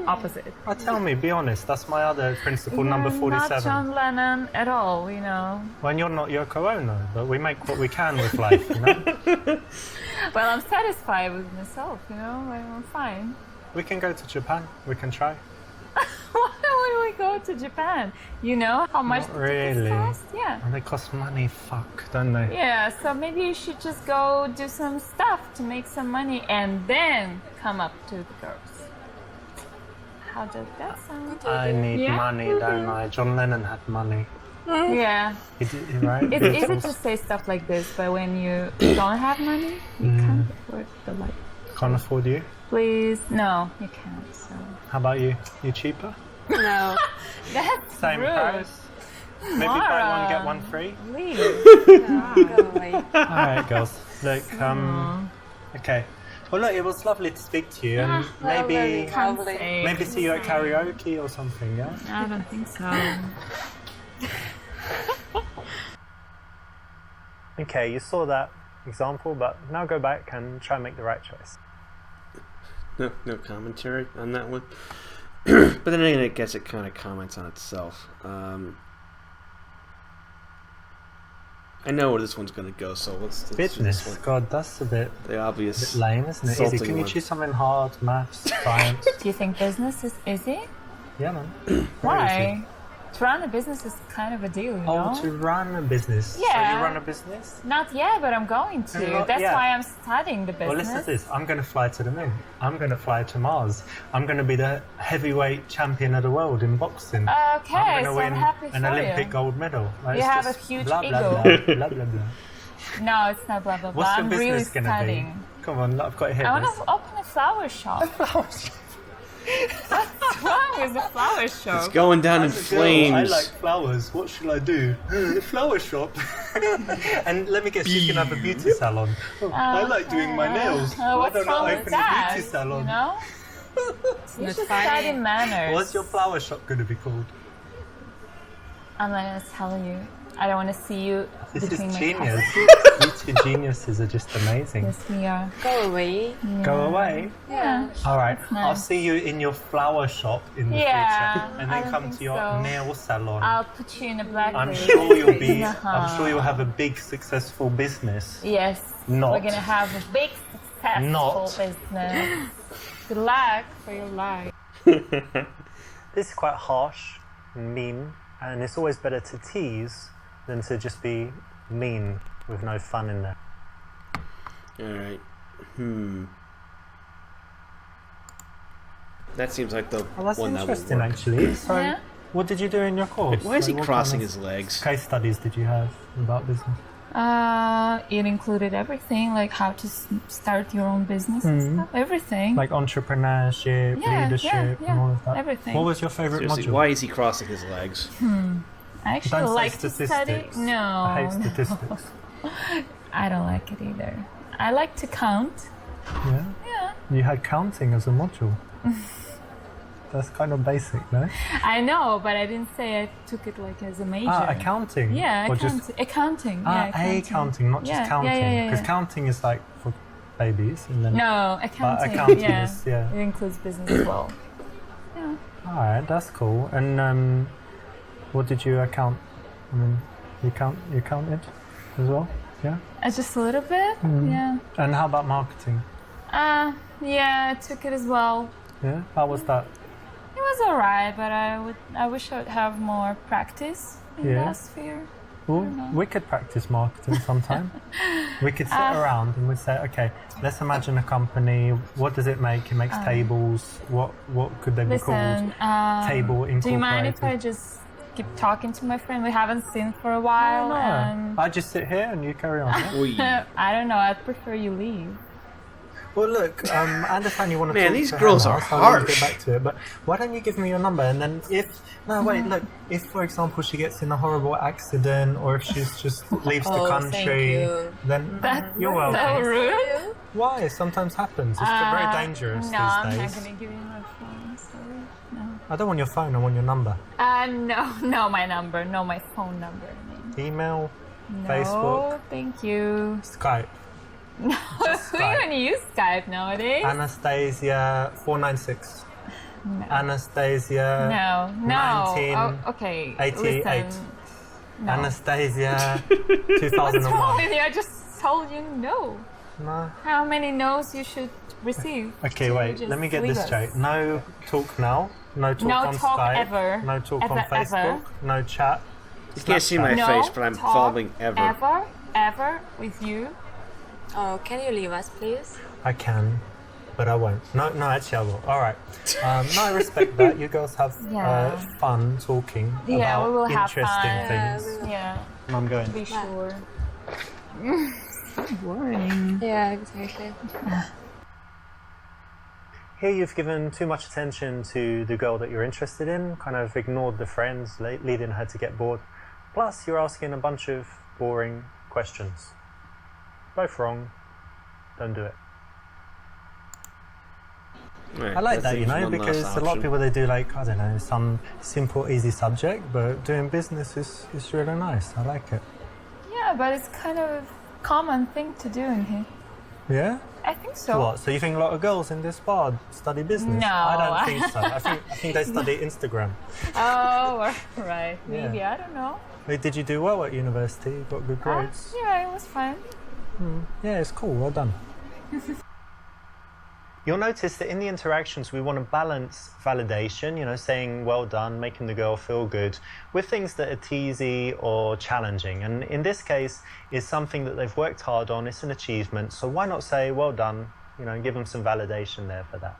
opposite. Tell me, be honest. That's my other principle, number You're 47. not John Lennon at all, you know. When you're not Yoko Ono, but we make what we can with life, you know? Well, I'm satisfied with myself, you know. I'm fine. We can go to Japan. We can try. Why would we go to Japan? You know how much Not the tickets really. cost? Yeah. And they cost money, don't they? Yeah, so maybe you should just go do some stuff to make some money and then come up to the girls. How does that sound? I need Yeah. money, don't I? John Lennon had money. Yeah. He did, right? It's easy to say stuff like this, but when you don't have money, you can't afford the life. Can't afford you. Please, no, you can't. So How about you? You cheaper? No. that's Same rude. price? Maybe buy one, get one free? Please. Go away. Alright, girls. Look, okay. Well, look, it was lovely to speak to you, and maybe Lovely. see you at karaoke or something, yeah? I don't think so. Okay, you saw that example, but now go back and try and make the right choice. No commentary on that one. But then again, I guess it kind of comments on itself. I know where this one's going to go, so let's do this Business. one. God, that's a bit The obvious. lame, isn't it? Easy. Insulting Can you one. choose something hard? Maths, science? Do you think business is easy? Yeah, man. Why? To run a business is kind of a deal, you know? Oh, to run a business. So Yeah. you run a business? Not yet, but I'm going to. Not That's yet. why I'm studying the business. Well, listen to this. I'm going to fly to the moon. I'm going to fly to Mars. I'm going to be the heavyweight champion of the world in boxing. Okay, I'm so going I'm to happy win an for Olympic you. gold medal. Like, You it's have a just huge blah, blah, ego. Blah, blah, blah, blah. No, it's not blah blah blah. What's your I'm really business going to studying. be? Come on, I've got to hear I want this. to open a flower shop. What's wrong with the flower shop? It's going down in As a girl, flames. I like flowers. What should I do? Flower shop. And let me guess, she's gonna have a beauty salon. Oh, I like doing my nails. Why What's don't wrong I with open that? a beauty salon? You know? You should study manners. What's your flower shop gonna be called? I'm not gonna tell you. I don't want to see you This between is my genius. cousins. You two geniuses are just amazing. Yes, we are. Go away. Go away. Yeah. All right, nice. I'll see you in your flower shop in the Yeah, future, and I then don't come think to your so. nail salon. I'll put you in a black I'm list. sure you'll be. Uh-huh. I'm sure you'll have a big successful business. Yes. Not. We're gonna have a big successful Not. business. Good luck for your life. This is quite harsh and mean, and it's always better to tease than to just be mean with no fun in there. Alright. That seems like the Well, that's one that would interesting, work. actually. So, Yeah. what did you do in your course? Why is he Like, what crossing kind his legs? of case studies did you have about business? It included everything, like how to start your own business and stuff. Everything. Like entrepreneurship, Yeah, leadership, yeah, and all of that. everything. What was your favorite Seriously, module? why is he crossing his legs? I actually Don't say like to study. statistics. No, I hate statistics. I don't like it either. I like to count. Yeah. Yeah. You had counting as a module. That's kind of basic, no? I know, but I didn't say I took it like as a major. Accounting. Yeah, Or accounting. just Accounting. Yeah, accounting, not just Yeah, counting. yeah. Because counting is like for babies, and then No, accounting. accounting yeah. is- yeah. It includes business as well. Yeah. all right, that's cool. And what did you account? I mean, you counted as well, yeah. Just a little bit. Yeah. And how about marketing? Yeah, I took it as well. Yeah, how was that? It was alright, but I wish I would have more practice in Yeah. that sphere. Well, we could practice marketing sometime. We could sit around and we'd say, okay, let's imagine a company. What does it make? It makes tables. What could they be Listen, called? Table incorporated. do you mind if I just keep talking to my friend? We haven't seen for a while. No, And I just sit here and you carry on. yeah? Oi. I don't know. I'd prefer you leave. Well, look, I understand you want to Man, talk these to girls Hannah, are so I want to harsh. get back to it, but why don't you give me your number and then if, for example, she gets in a horrible accident or if she's just leaves the Oh, country, thank you. then That's you're so welcome. rude. Why? It sometimes happens. It's very dangerous No, these I'm not days. gonna give you my phone. Sorry. No. I don't want your phone, I want your number. No, my number. No, my phone number. I mean. Email, No, Facebook, thank you. Skype. No, who Skype. even use Skype nowadays? Anastasia 496. No. Anastasia No. 1988. Oh, okay. Listen. No. Anastasia What's wrong 2001. with you? I just told you no. No. How many no's you should receive? Okay, to wait. just Let me get leave this us? straight. No talk now. No talk No on talk Skype. ever. No talk on Ever, Facebook. ever. No chat. You can't see my No face, but I'm talk following ever. Ever with you. Oh, can you leave us, please? I can, but I won't. No, actually I will. All right. No, I respect that. You girls have Yeah. fun talking Yeah, about we will have interesting fun. things. Yeah, I'm going. be sure. Yeah, exactly. Here you've given too much attention to the girl that you're interested in, kind of ignored the friends, leading her to get bored. Plus, you're asking a bunch of boring questions. Both wrong. Don't do it. Right, I like that's that, you know, one last because a lot of option. people, they do like, I don't know, some simple, easy subject, but doing business is really nice. I like it. Yeah, but it's kind of a common thing to do in here. Yeah? I think so. What? So you think a lot of girls in this bar study business? No. I don't think so. I think they study Instagram. Oh, right. Maybe, Yeah. I don't know. Wait, did you do well at university? You got good grades? Yeah, it was fine. Yeah, it's cool. Well done. You'll notice that in the interactions, we want to balance validation, you know, saying well done, making the girl feel good, with things that are teasy or challenging. And in this case, it's something that they've worked hard on, it's an achievement. So why not say well done, you know, and give them some validation there for that.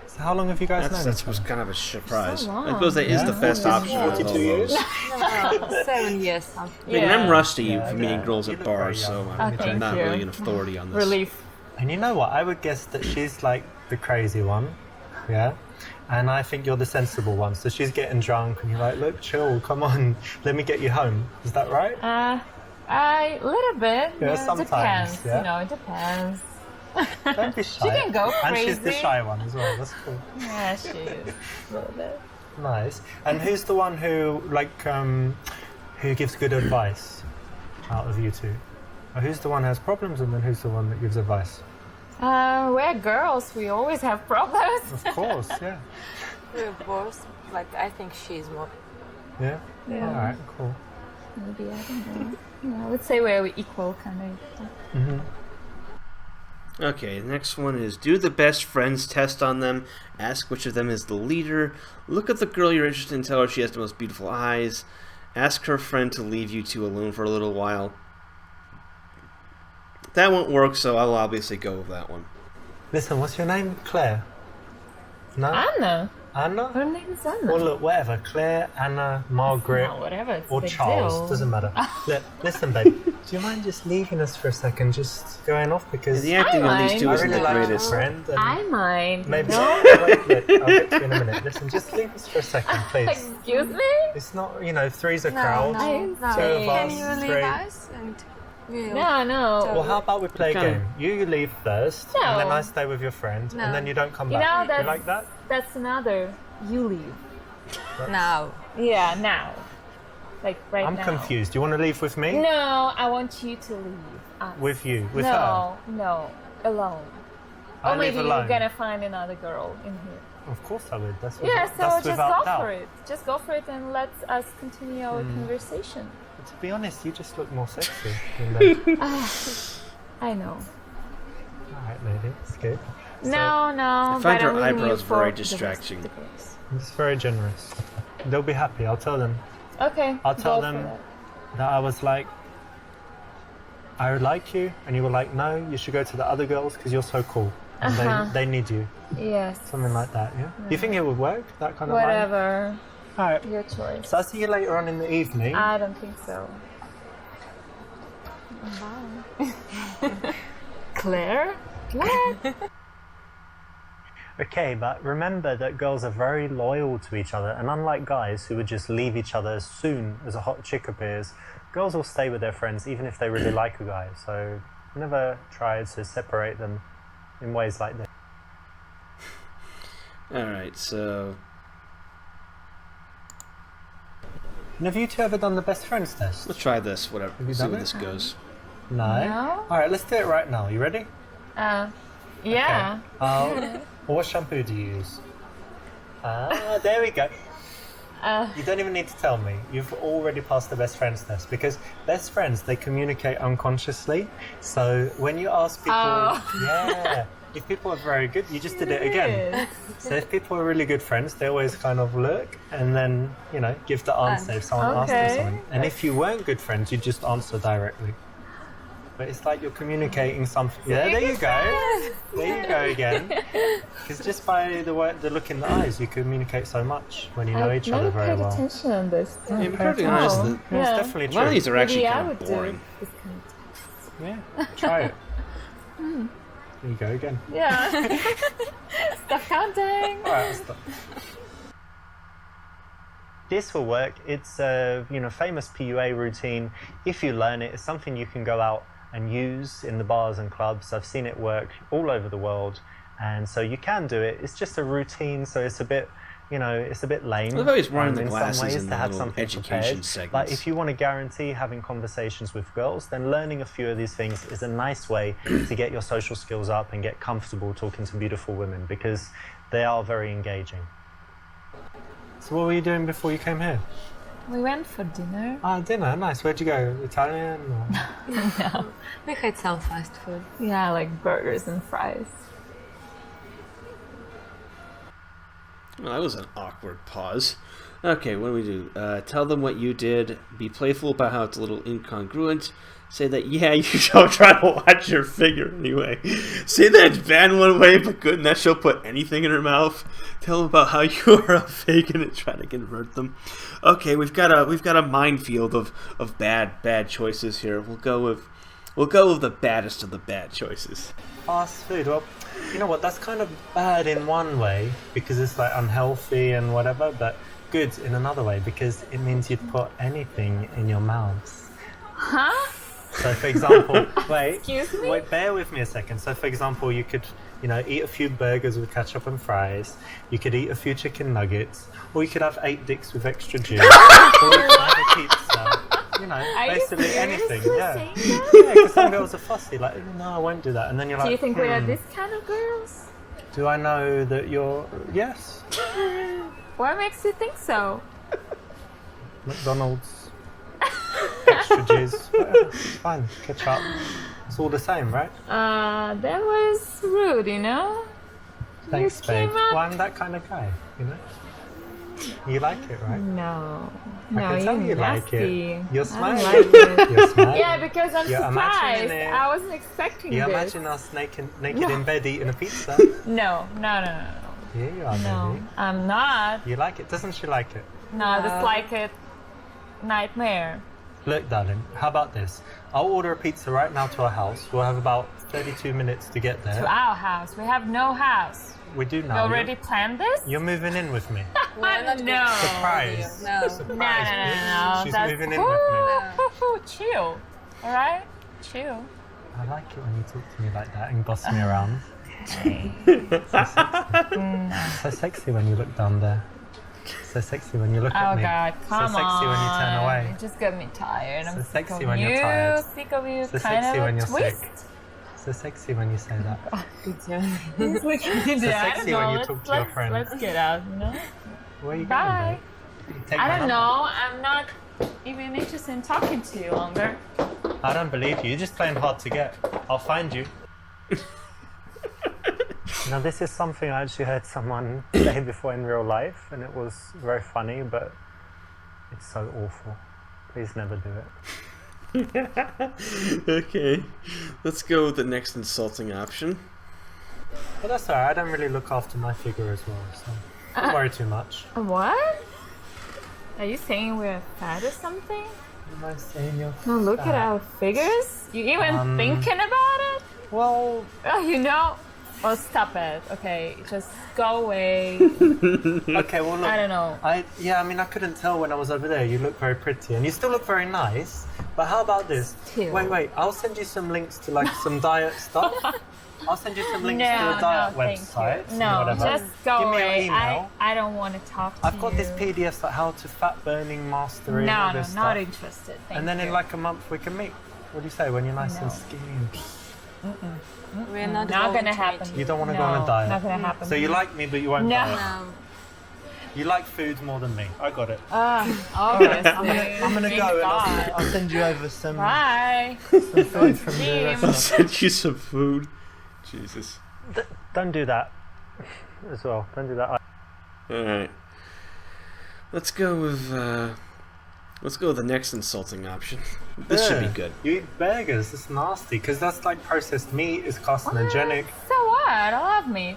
So how long have you guys known That each was other? kind of a surprise. So long. I suppose that is the best option. out of all 42 years? those. 7 years something. I mean, I'm rusty Yeah, for meeting yeah. girls You at look very bars, so young. I'm, Oh, thank not you. really an authority on this. Relief. And you know what? I would guess that she's like the crazy one. yeah? And I think you're the sensible one. So she's getting drunk and you're like, look, chill, come on, let me get you home. Is that right? A little bit. Yeah, It sometimes, depends. yeah. It depends. Don't be shy. She can go And crazy. she's the shy one as well, that's cool. Yeah, she is. A little bit. Nice. And who's the one who, like, who gives good advice out of you two? Or who's the one who has problems and then who's the one that gives advice? We're girls. We always have problems. Of course, yeah. We're both. Like, I think she's more. Yeah? Yeah. Alright, cool. Maybe, I don't know. Yeah, let's say we're equal, kind of. Okay, the next one is do the best friends test on them. Ask which of them is the leader. Look at the girl you're interested in, tell her she has the most beautiful eyes. Ask her friend to leave you two alone for a little while. That won't work, so I'll obviously go with that one. Listen, what's your name? Claire? No? Anna. Anna? Her name is Anna. Well, look, whatever. Claire, Anna, Margaret, No, whatever. It's or a big Charles. deal. Doesn't matter. Look, listen, babe. Do you mind just leaving us for a second? Just going off because The acting on these two I isn't really the like your greatest. friend. And I mind. maybe. No. Wait, look, I'll get to you in a minute. Listen, just leave us for a second, please. Excuse me? It's not, you know, three's a No, crowd. no, no. Two of Can us, you three. leave us? And we'll... No. Well, how about we play a Kind of- game? You leave first, No. and then I stay with your friend, No. and then you don't come You back. know, You like that? that's another. You leave. Now. Yeah, now. Like right I'm now. confused. Do you want to leave with me? No, I want you to leave. Us. With you? With her? No, alone. I Or leave maybe alone. you're gonna find another girl in here. Of course I would. That's Yeah, so that's just without go doubt. for it. Just go for it and let us continue our Hmm. conversation. To be honest, you just look more sexy than them. I know. Alright, maybe. It's good. No. I find but your I'm leaving you eyebrows for very the rest of distracting. the girls. It's very generous. They'll be happy. I'll tell them Okay. I'll tell go them- for that. that I was like, I like you, and you were like, no, you should go to the other girls because you're so cool. And they need you. Yes. Something like that, yeah? Do you think it would work? That kind of line? Whatever. Alright. Your choice. So I'll see you later on in the evening. I don't think so. Claire? Claire? Okay, but remember that girls are very loyal to each other, and unlike guys who would just leave each other as soon as a hot chick appears, girls will stay with their friends even if they really like a guy. So never try to separate them in ways like this. Alright, so... And have you two ever done the best friends test? let's try this, whatever. you See done where it? this goes. No. No? Alright, let's do it right now. You ready? Yeah. Okay. What shampoo do you use? There we go. You don't even need to tell me. You've already passed the best friends test because best friends, they communicate unconsciously. So when you ask people, yeah, if people are very good, you just did it again. So if people are really good friends, they always kind of look and then, you know, give the answer if someone asks them Okay. something. And if you weren't good friends, you just answer directly. But it's like you're communicating something. Yeah, there you go. There you go again. Because just by the look in the eyes, you communicate so much when you know each other very paid well. attention on this. To be perfectly honest, Oh. the- Yeah, it's Yeah. definitely a lot of true. these are actually Maybe I kind would of do boring. this kind of Yeah, try it. There you go again. Yeah. Stop counting. All right, I'll stop. This will work. It's a famous PUA routine. If you learn it, it's something you can go out and use in the bars and clubs. I've seen it work all over the world, and so you can do it. It's just a routine, so it's a bit, it's a bit lame. I've always worn the in some glasses ways in to the have little something education prepared. But segments. if you want to guarantee having conversations with girls, then learning a few of these things is a nice way to get your social skills up and get comfortable talking to beautiful women because they are very engaging. So what were you doing before you came here? We went for dinner. Ah, dinner, nice. Where'd you go? Italian? Or... We had some fast food. Yeah, like burgers and fries. Well, that was an awkward pause. Okay, what do we do? Tell them what you did. Be playful about how it's a little incongruent. Say that, yeah, you don't try to watch your figure anyway. Say that it's bad one way, but good, and that she'll put anything in her mouth. Tell them about how you are a fake and try to convert them. Okay, we've got a minefield of bad choices here. We'll go We'll go with the baddest of the bad choices. Fast food. Well, you know what? That's kind of bad in one way because it's like unhealthy and whatever, but good in another way because it means you'd put anything in your mouth. Huh? So, for example, Excuse me? wait, bear with me a second. So, for example, you could, eat a few burgers with ketchup and fries. You could eat a few chicken nuggets, or you could have 8 dicks with extra juice, or you could have a pizza. Basically anything. Yeah. Yeah, because some girls are fussy. Like, no, I won't do that. And then you're like, Do you think we are this kind of girls? do I know that you're? Yes. What makes you think so? McDonald's. Extra juice. Whatever. It's fine. Ketchup. It's all the same, right? That was rude, you know? Thanks, You babe. came up- Well, I'm that kind of guy, You like it, right? No. I No, can tell you're you like nasty. it. You're I smiling. don't like it. You're smiling. Yeah, because I'm You're imagining surprised. it. I wasn't expecting You this. imagine us naked in bed eating a pizza? No. Yeah, you are, No, baby. I'm not. You like it? Doesn't she like it? No, just like a nightmare. Look, darling, how about this? I'll order a pizza right now to our house. We'll have about 32 minutes to get To there. our house. We have no house. We do You now. already planned this? You're moving in with me. We're not No. Surprise. No. Surprise. No. She's That's moving in with me. Chill. All right? Chill. I like it when you talk to me like that and boss me around. So sexy when you look down there. So sexy when you look at Oh me. God, come on. So sexy when you turn away. You just got me tired. I'm So sick sexy of when you're you. tired. Sick of you. So kind sexy of when a you're twist. sick. So sexy when you say that. It's like, I sexy don't when know. you talk to your friend. Let's get out, you know? Where are you Bye. going, babe? Take I my don't number. know. I'm not even interested in talking to you longer. I don't believe you. You're just playing hard to get. I'll find you. Now, this is something I actually heard someone say before in real life, and it was very funny, but it's so awful. Please never do it. Okay, let's go with the next insulting option. But that's alright. I don't really look after my figure as well, so don't worry too much. What? Are you saying we're fat or something? Am I saying you're No, look at fat? our figures. You even thinking about it? Well, Oh, you know? Oh, stop it. Okay, just go away. okay, well, look. I don't know. I couldn't tell when I was over there. You look very pretty, and you still look very nice. But how about this? Still. Wait. I'll send you some links to like some diet stuff. I'll send you some links to No, a diet thank website. you. No, whatever. just go Give me your away. email. I don't want to talk to you. I've got this PDF like how to fat burning mastery. and all No, this not stuff. interested. Thank And then you. in like a month we can meet. What do you say when you're nice and No. skinny? We're not, Not going gonna to happen. You don't want to no, go on a diet. Not gonna happen. So you like me, but you won't No. diet. No. You like food more than me. I got it. Obviously. I'm gonna Thank go and God. I'll send you over some Bye. food from the Dream. I'll restaurant. send you some food. Jesus. Don't do that as well. Don't do that. Alright. Let's go with the next insulting option. This should be Yeah. good. You eat burgers. It's nasty because that's like processed meat. It's carcinogenic. So what? I love meat.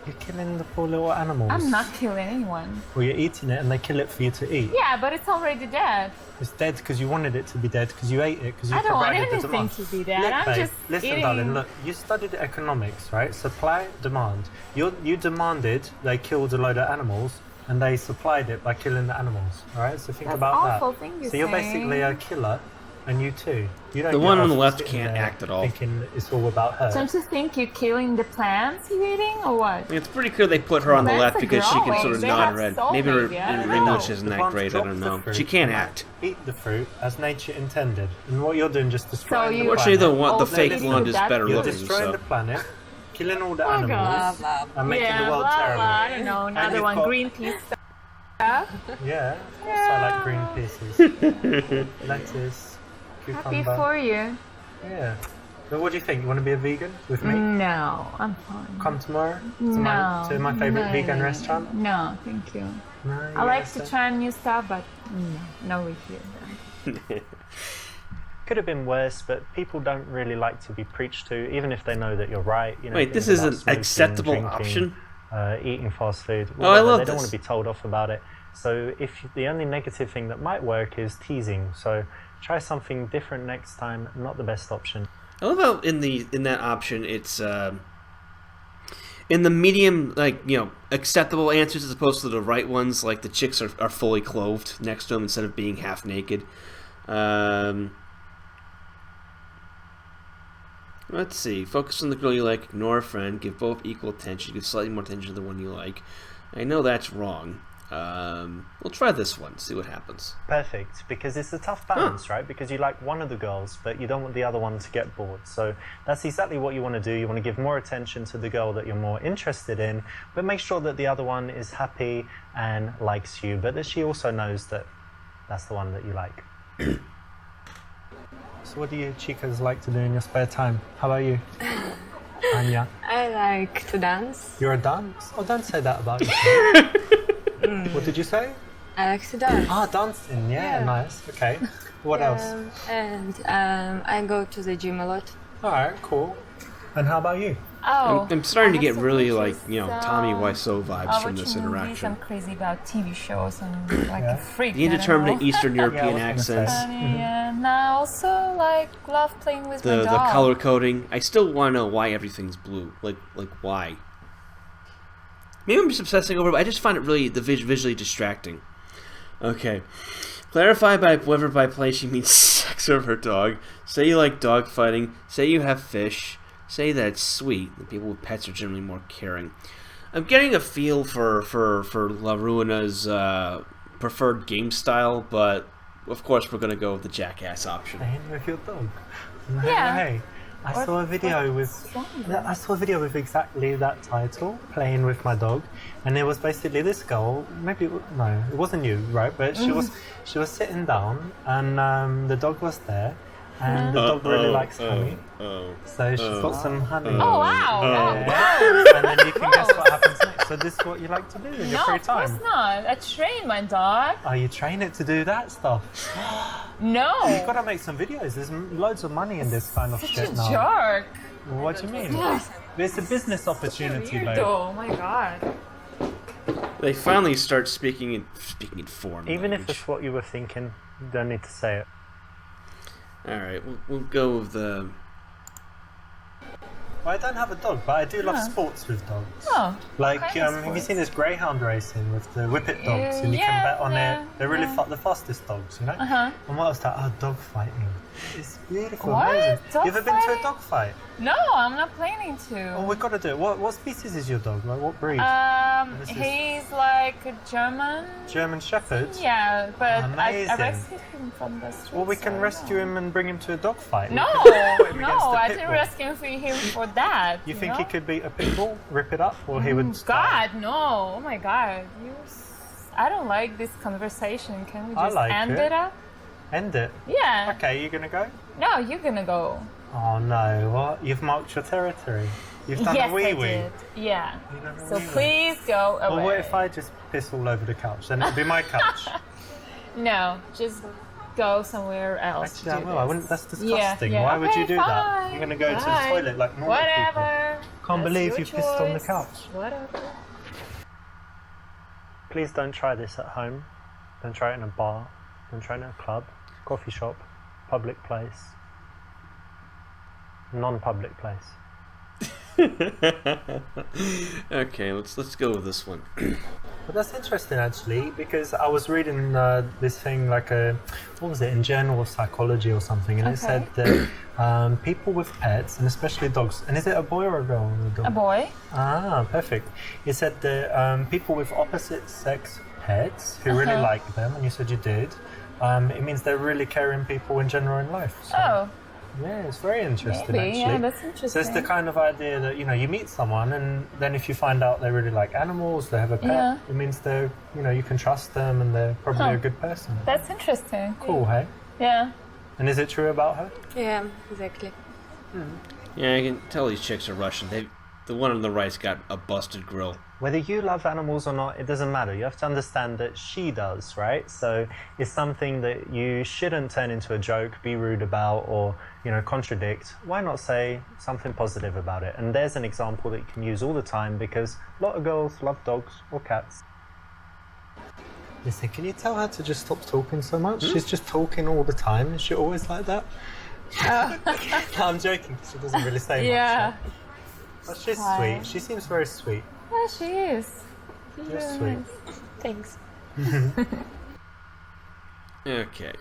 You're killing the poor little animals. I'm not killing anyone. Well, you're eating it and they kill it for you to eat. Yeah, but it's already dead. It's dead because you wanted it to be dead because you ate it because you I don't want provided the anything demand. to be dead. Look, I'm babe, just listen, eating. darling. Look, you studied economics, right? Supply, demand. You demanded they killed a load of animals, and they supplied it by killing the animals. All right. So think That's about awful that. thing you're So you're saying. basically a killer, and you too. You don't. The get one on off the left sitting can't there act at all. Thinking it's all about her. Don't you think you're killing the plants you're eating, or what? I mean, it's pretty clear they put her on the Plants left are because she can growing. sort of They nod have and read. soul, Maybe her maybe. I don't English know. isn't The that plants great. I drop don't the know. fruit She can't and act. Eat the fruit as nature intended, and what you're doing just destroying you- the Unfortunately, the planet. one, the Oh, fake listen, blonde is that's better You're looking. destroying So the planet, killing all the Oh, animals, God. Blah, blah. and making Yeah, the world blah, terrible. blah. I don't know. Another you've one. got- Greenpeace stuff. Yeah, of course I like green pieces. Lettuce, Happy cucumber. for you. Yeah. So what do you think? You want to be a vegan with me? No, I'm fine. Come tomorrow to No. my favourite No, vegan no, restaurant? No, thank you. No, I like yes, to try new stuff, but no with you. Could have been worse, but people don't really like to be preached to, even if they know that you're right. You know, wait, this things is about an smoking, acceptable drinking, option? Eating fast food. Oh, I love They don't this. want to be told off about it. So if the only negative thing that might work is teasing. So Try something different next time. Not the best option. I love how in that option it's in the medium, like, you know, acceptable answers as opposed to the right ones. Like the chicks are fully clothed next to them instead of being half naked. Let's see. Focus on the girl you like. Ignore a friend. Give both equal attention. Give slightly more attention to the one you like. I know that's wrong. We'll try this one. See what happens. Perfect, because it's a tough balance, right? Because you like one of the girls, but you don't want the other one to get bored. So that's exactly what you want to do. You want to give more attention to the girl that you're more interested in, but make sure that the other one is happy and likes you, but that she also knows that that's the one that you like. So what do you chicas like to do in your spare time? How about you, Anya? I like to dance. You're a dance? Oh, don't say that about yourself. What did you say? I like to dance. Ah, dancing. Yeah, nice. Okay. What else? And I go to the gym a lot. All right, cool. And how about you? Oh, I'm starting to I get have really, some like, you know, Tommy interests, Wiseau vibes from watching this movies. interaction. I'm crazy about TV shows and like a freak. The indeterminate Eastern European Yeah, I was gonna accents. say. And I also like love playing with my The dog. color coding. I still want to know why everything's blue. Like why? Maybe I'm just obsessing over it, but I just find it really visually distracting. Okay. Clarify whether by play she means sex of her dog. Say you like dog fighting. Say you have fish. Say that it's sweet. The people with pets are generally more caring. I'm getting a feel for La Ruina's preferred game style, but of course we're going to go with the jackass option. Playing with your dog. Yeah. Hey, I saw a video with exactly that title, Playing with My Dog, and there was basically this girl. Maybe no, it wasn't you, right? But she was sitting down, and the dog was there, and the dog really likes honey. So she's got some honey. Oh wow! Yeah. And then you can guess what happens next. So this is what you like to do in your No, free of course time. not. I train my dog. Oh, you train it to do that stuff. No. You've got to make some videos. There's loads of money in this kind of Such shit a now. jerk. What do you mean? It's a business opportunity, babe. Weirdo. Oh my god. They finally start speaking in foreign Even if language. it's what you were thinking, you don't need to say it. All right, we'll go with the. Well, I don't have a dog, but I do love sports with dogs. Oh. Like, kind of have you sports? seen this greyhound racing with the whippet dogs, and you Yeah, can bet on yeah, it? They're really yeah. the fastest dogs, you know. Uh-huh. And what else? That dog fighting. It's beautiful, What? amazing. Dog You ever been to a fighting? dog fight? No, I'm not planning to. Oh, we've got to do it. What species is your dog? Like, what breed? This is- He's like a German. German Shepherd. Yeah, but I Amazing. rescued him from the street. Well, we can rescue him and bring him to a dog fight. No, We can put him against no, the I pit didn't bull. rescue him for that. You think know? he could beat a pit bull, rip it up, or he would? God, no! Oh my God, I don't like this conversation. Can we I just like end it. it up? End it. Yeah. Okay, you gonna go? No, you're gonna go. Oh no! What? You've marked your territory. You've done Yes, a wee I wee. did. Yeah. You've done a So wee wee. please go away. Well, what if I just piss all over the couch? Then it'd be my couch. No, just go somewhere else. Actually, to I do will. I this. wouldn't. That's Yeah, disgusting. yeah. Why would you Okay, do that? fine. You're gonna go to the Fine. toilet like normal people. Whatever. Can't That's believe your you pissed on the choice. couch. Whatever. Please don't try this at home. Don't try it in a bar. Don't try it in a club, coffee shop, public place, non-public place. Okay, let's go with this one. But that's interesting actually, because I was reading this thing like what was it, in Journal of Psychology or something, and it said that people with pets, and especially dogs, and is it a boy or a girl? A boy. Ah, perfect. It said that people with opposite sex pets who really like them, and you said you did, it means they're really caring people in general in life. So, Oh, yeah, it's very interesting maybe. actually. Yeah, that's interesting. So it's the kind of idea that, you meet someone, and then if you find out they really like animals, they have a pet, Yeah. it means they're, you can trust them and they're probably a good person. That's interesting. Cool, hey? Yeah. And is it true about her? Yeah, exactly. Yeah, I can tell these chicks are Russian. The one on the right's got a busted grill. Whether you love animals or not, it doesn't matter. You have to understand that she does, right? So it's something that you shouldn't turn into a joke, be rude about, or, contradict. Why not say something positive about it? And there's an example that you can use all the time, because a lot of girls love dogs or cats. Listen, can you tell her to just stop talking so much? She's just talking all the time. Is she always like that? No, I'm joking. She doesn't really say much. Yeah. Right? But she's Hi. sweet. She seems very sweet. Yeah, she is. She's You're really sweet. nice. Thanks. Okay.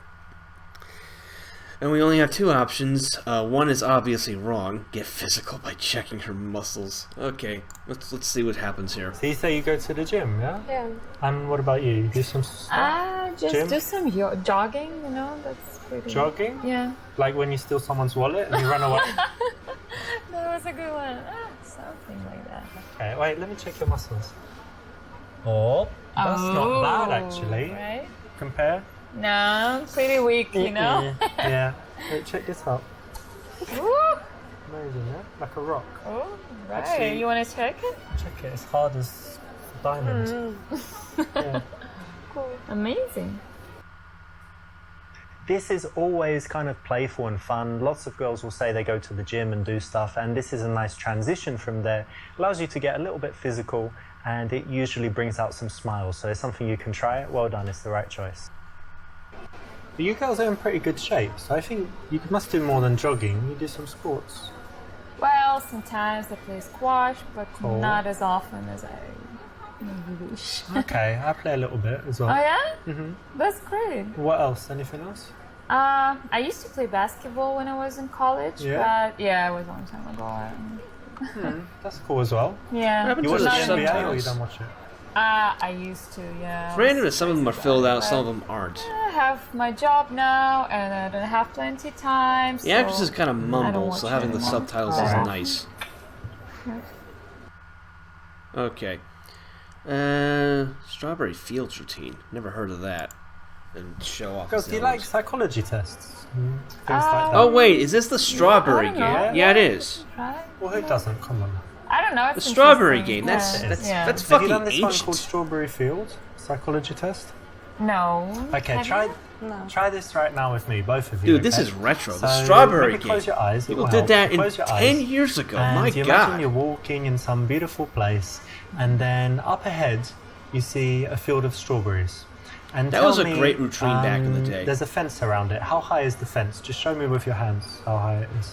And we only have two options. One is obviously wrong. Get physical by checking her muscles. Okay, let's see what happens here. So you say you go to the gym, yeah? Yeah. And what about you? You do some Just Gym? do some jogging, you know, that's pretty... jogging? Yeah. Like when you steal someone's wallet and you run away? That was a good one. Something like that. Okay, wait, let me check your muscles. Oh, that's not bad actually. Right? Compare. No, I'm pretty weak, you know? Yeah. Wait, check this out. Woo! Amazing, yeah? Like a rock. Oh, right. Actually- You want to check it? Check it, it's hard as diamonds. Yeah. Amazing. This is always kind of playful and fun. Lots of girls will say they go to the gym and do stuff, and this is a nice transition from there. Allows you to get a little bit physical, and it usually brings out some smiles. So it's something you can try. Well done, it's the right choice. But you girls are in pretty good shape, so I think you must do more than jogging. You do some sports. Well, sometimes I play squash, but Cool. not as often as I maybe wish. Okay, I play a little bit as well. Oh yeah? That's great. What else? Anything else? I used to play basketball when I was in college, Yeah? but yeah, it was a long time ago. That's cool as well. Yeah. happened You to watch the the NBA or you subtitles? don't watch it? I used to, yeah. Random, some of them are filled out, some of them aren't. I have my job now, and I don't have plenty time. The actresses kind of I don't mumble, watch so having the anymore. subtitles is nice. Okay. Strawberry Fields routine. Never heard of that. And show off. Girls, his do you like nose. psychology tests? Things like that. Oh wait, is this the strawberry I don't game? know. Yeah, it is. Right? Well, who doesn't? Come on. I don't know. The It's strawberry interesting. game. That's Yeah. that's Yeah. that's Have fucking you done this one called ancient. Strawberry Field psychology test? No. Okay, Have try you? No. try this right now with me, both of you. Dude, this okay? is retro. The So, strawberry maybe game. close your eyes. it People will did help. that in Close your 10 eyes. years ago. And My you imagine god. you're walking in some beautiful place, and then up ahead you see a field of strawberries. And That tell was a me, great routine back in the day. There's a fence around it. How high is the fence? Just show me with your hands how high it is.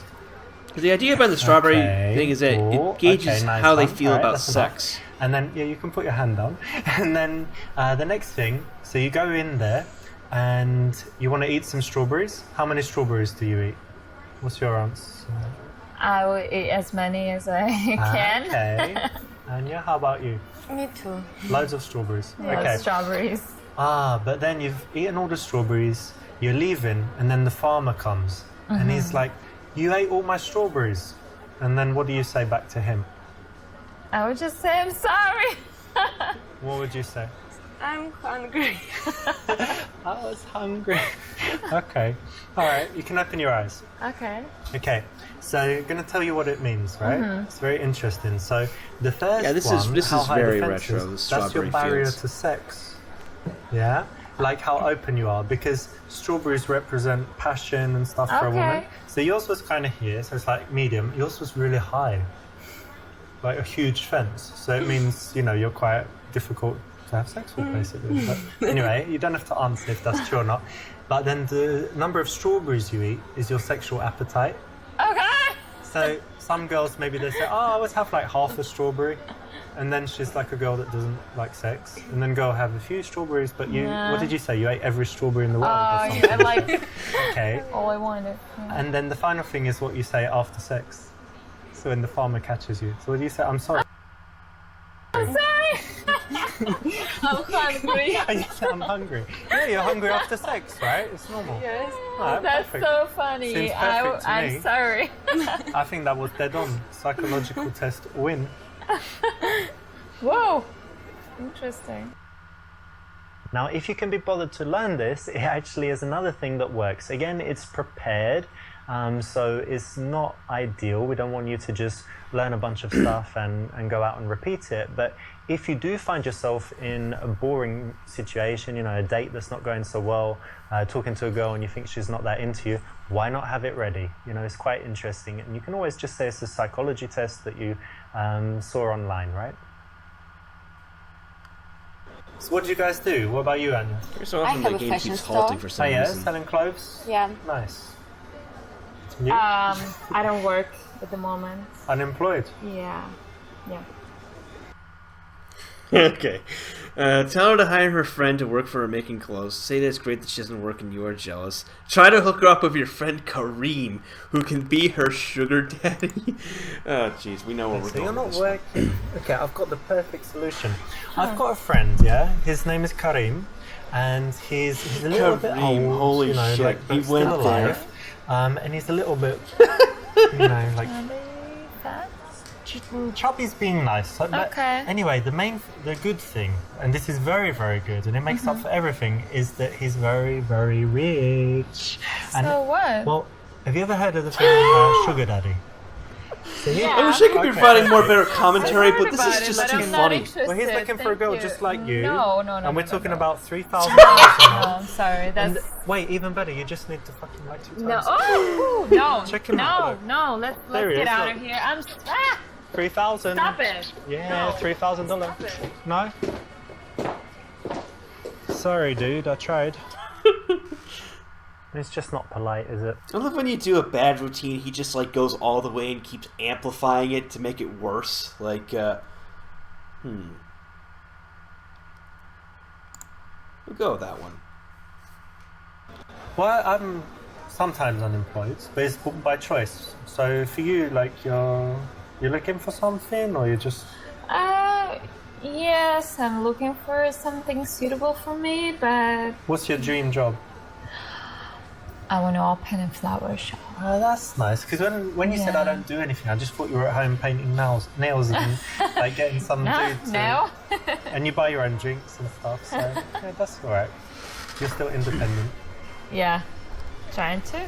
The idea about the strawberry Okay, thing is that cool. it gauges Okay, nice how they one. feel Alright, about that's enough. sex. And then, yeah, you can put your hand down. And then the next thing, so you go in there and you want to eat some strawberries. How many strawberries do you eat? What's your answer? I will eat as many as I can. Okay. And yeah, how about you? Me too. Loads of strawberries. Yeah, Okay. strawberries. But then you've eaten all the strawberries, you're leaving, and then the farmer comes. And he's like, you ate all my strawberries. And then what do you say back to him? I would just say I'm sorry. What would you say? I'm hungry. I was hungry. Okay. All right, you can open your eyes. Okay. Okay, so I'm going to tell you what it means, right? It's very interesting. So the first Yeah, this one, is how high the very fence retro, is, the that's your strawberry barrier fields. to sex. Yeah, like how open you are, because strawberries represent passion and stuff for a woman. Okay. So yours was kind of here, so it's like medium. Yours was really high, like a huge fence. So it means you're quite difficult to have sex with, basically. But anyway, you don't have to answer if that's true or not. But then the number of strawberries you eat is your sexual appetite. Okay. So some girls, maybe they say, I always have like half a strawberry. And then she's like a girl that doesn't like sex. And then go have a few strawberries, but you, Nah. what did you say? You ate every strawberry in the world or Oh, something. yeah, like Okay. all I wanted. Yeah. And then the final thing is what you say after sex. So when the farmer catches you. So what do you say? I'm sorry. I'm sorry. I'm hungry. And you say, I'm hungry. Yeah, you're hungry after sex, right? It's normal. Yes. Alright, That's perfect. so funny. Seems perfect to me. I'm sorry. I think that was dead on. Psychological test win. Whoa. Interesting. Now, if you can be bothered to learn this, it actually is another thing that works. Again, it's prepared, so it's not ideal. We don't want you to just learn a bunch of stuff and go out and repeat it. But if you do find yourself in a boring situation, a date that's not going so well, talking to a girl and you think she's not that into you, why not have it ready? It's quite interesting. And you can always just say it's a psychology test that you saw online, right? So what do you guys do? What about you, Anya? Every so often I have the a game fashion keeps store. halting for Oh some yeah, reason. selling clothes? Yeah. Nice. You? I don't work at the moment. Unemployed? Yeah. Yeah. Okay. Tell her to hire her friend to work for her making clothes. Say that it's great that she doesn't work and you are jealous. Try to hook her up with your friend Kareem, who can be her sugar daddy. Oh, jeez, we know where we're So going you're not with this one. working. Okay, I've got the perfect solution. I've got a friend, yeah? His name is Karim, and he's a little bit Kareem, old, holy you know, shit, like, he but went still there. alive. And he's a little bit, you know, like... Chubby's being nice. But Okay. Anyway, the good thing, and this is very, very good, and it makes up for everything, is that he's very, very rich. And, So what? well, have you ever heard of the thing Sugar Daddy? I wish I could be Okay. providing more better commentary, I've but heard this about is it, just but too I'm not funny. interested. Well, he's looking for a Thank girl you. just like you. No. And we're talking no. about $3,000 a No, month. I'm sorry. And That's wait, even better, you just need to fucking like 2 times. no. Oh no! Check him out, look. No! Let's There he get is, out look. of here. I'm. 3,000. Stop it! Yeah, No. $3,000. Stop it. No. Sorry, dude. I tried. It's just not polite, is it? I love when you do a bad routine, he just like goes all the way and keeps amplifying it to make it worse. Like, We'll go with that one. Well, I'm sometimes unemployed, but it's by choice. So for you, like you're looking for something, or you're just Yes, I'm looking for something suitable for me, but what's your dream job? I want to open a flower shop. Oh, that's nice. Because when you said I Yeah. don't do anything, I just thought you were at home painting nails and like getting some dude to, No. and you buy your own drinks and stuff. So yeah, that's all right. You're still independent. Yeah, trying to.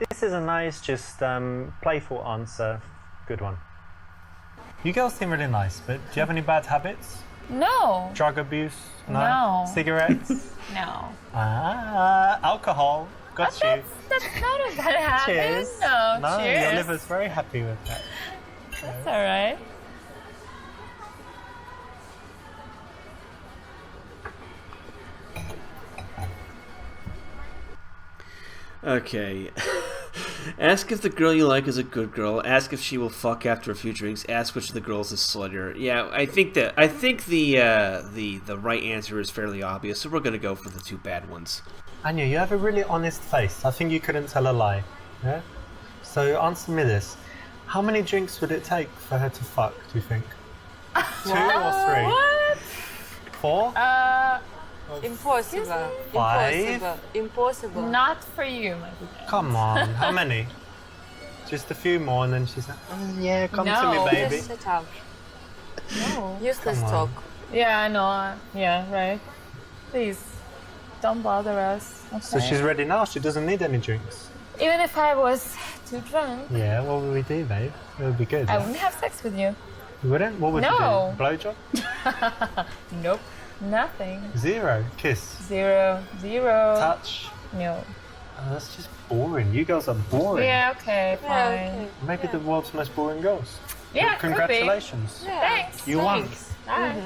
This is a nice, just playful answer. Good one. You girls seem really nice, but do you have any bad habits? No. Drug abuse? No. Cigarettes? No. Alcohol. Got you. That's not a bad habit. Cheers. No, No, cheers. your liver's very happy with that. That's all right. Okay. Ask if the girl you like is a good girl. Ask if she will fuck after a few drinks. Ask which of the girls is sluttier. Yeah, I think the right answer is fairly obvious, so we're gonna go for the two bad ones. Anya, you have a really honest face. I think you couldn't tell a lie. Yeah? So answer me this. How many drinks would it take for her to fuck, do you think? 2 or 3? What? 4? Impossible. 5? Impossible. Not for you, my good. Come on, how many? Just a few more and then she's like, oh, yeah, come to No. me, baby. Just shut up. No. Useless Come on. talk. Yeah, I know. Yeah, right. Please, don't bother us. Okay? So she's ready now, she doesn't need any drinks. Even if I was too drunk, Yeah, what would we do, babe? It would be good. I yeah? wouldn't have sex with you. You wouldn't? What would No. you do? Blowjob? Nope. Nothing. 0. Kiss. 0. Touch. No. Oh, that's just boring. You girls are boring. Yeah, okay, fine. Yeah, okay. Maybe the world's most boring girls. Yeah, Congratulations. Yeah. Thanks. You won. Thanks. Bye.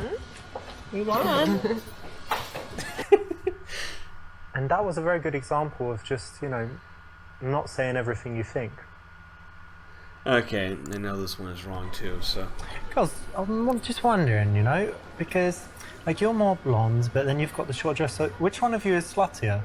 You won. And that was a very good example of just, you know, not saying everything you think. Okay, I know this one is wrong too, so... Because I'm just wondering, you know, because, like, you're more blonde, but then you've got the short dress, so which one of you is sluttier?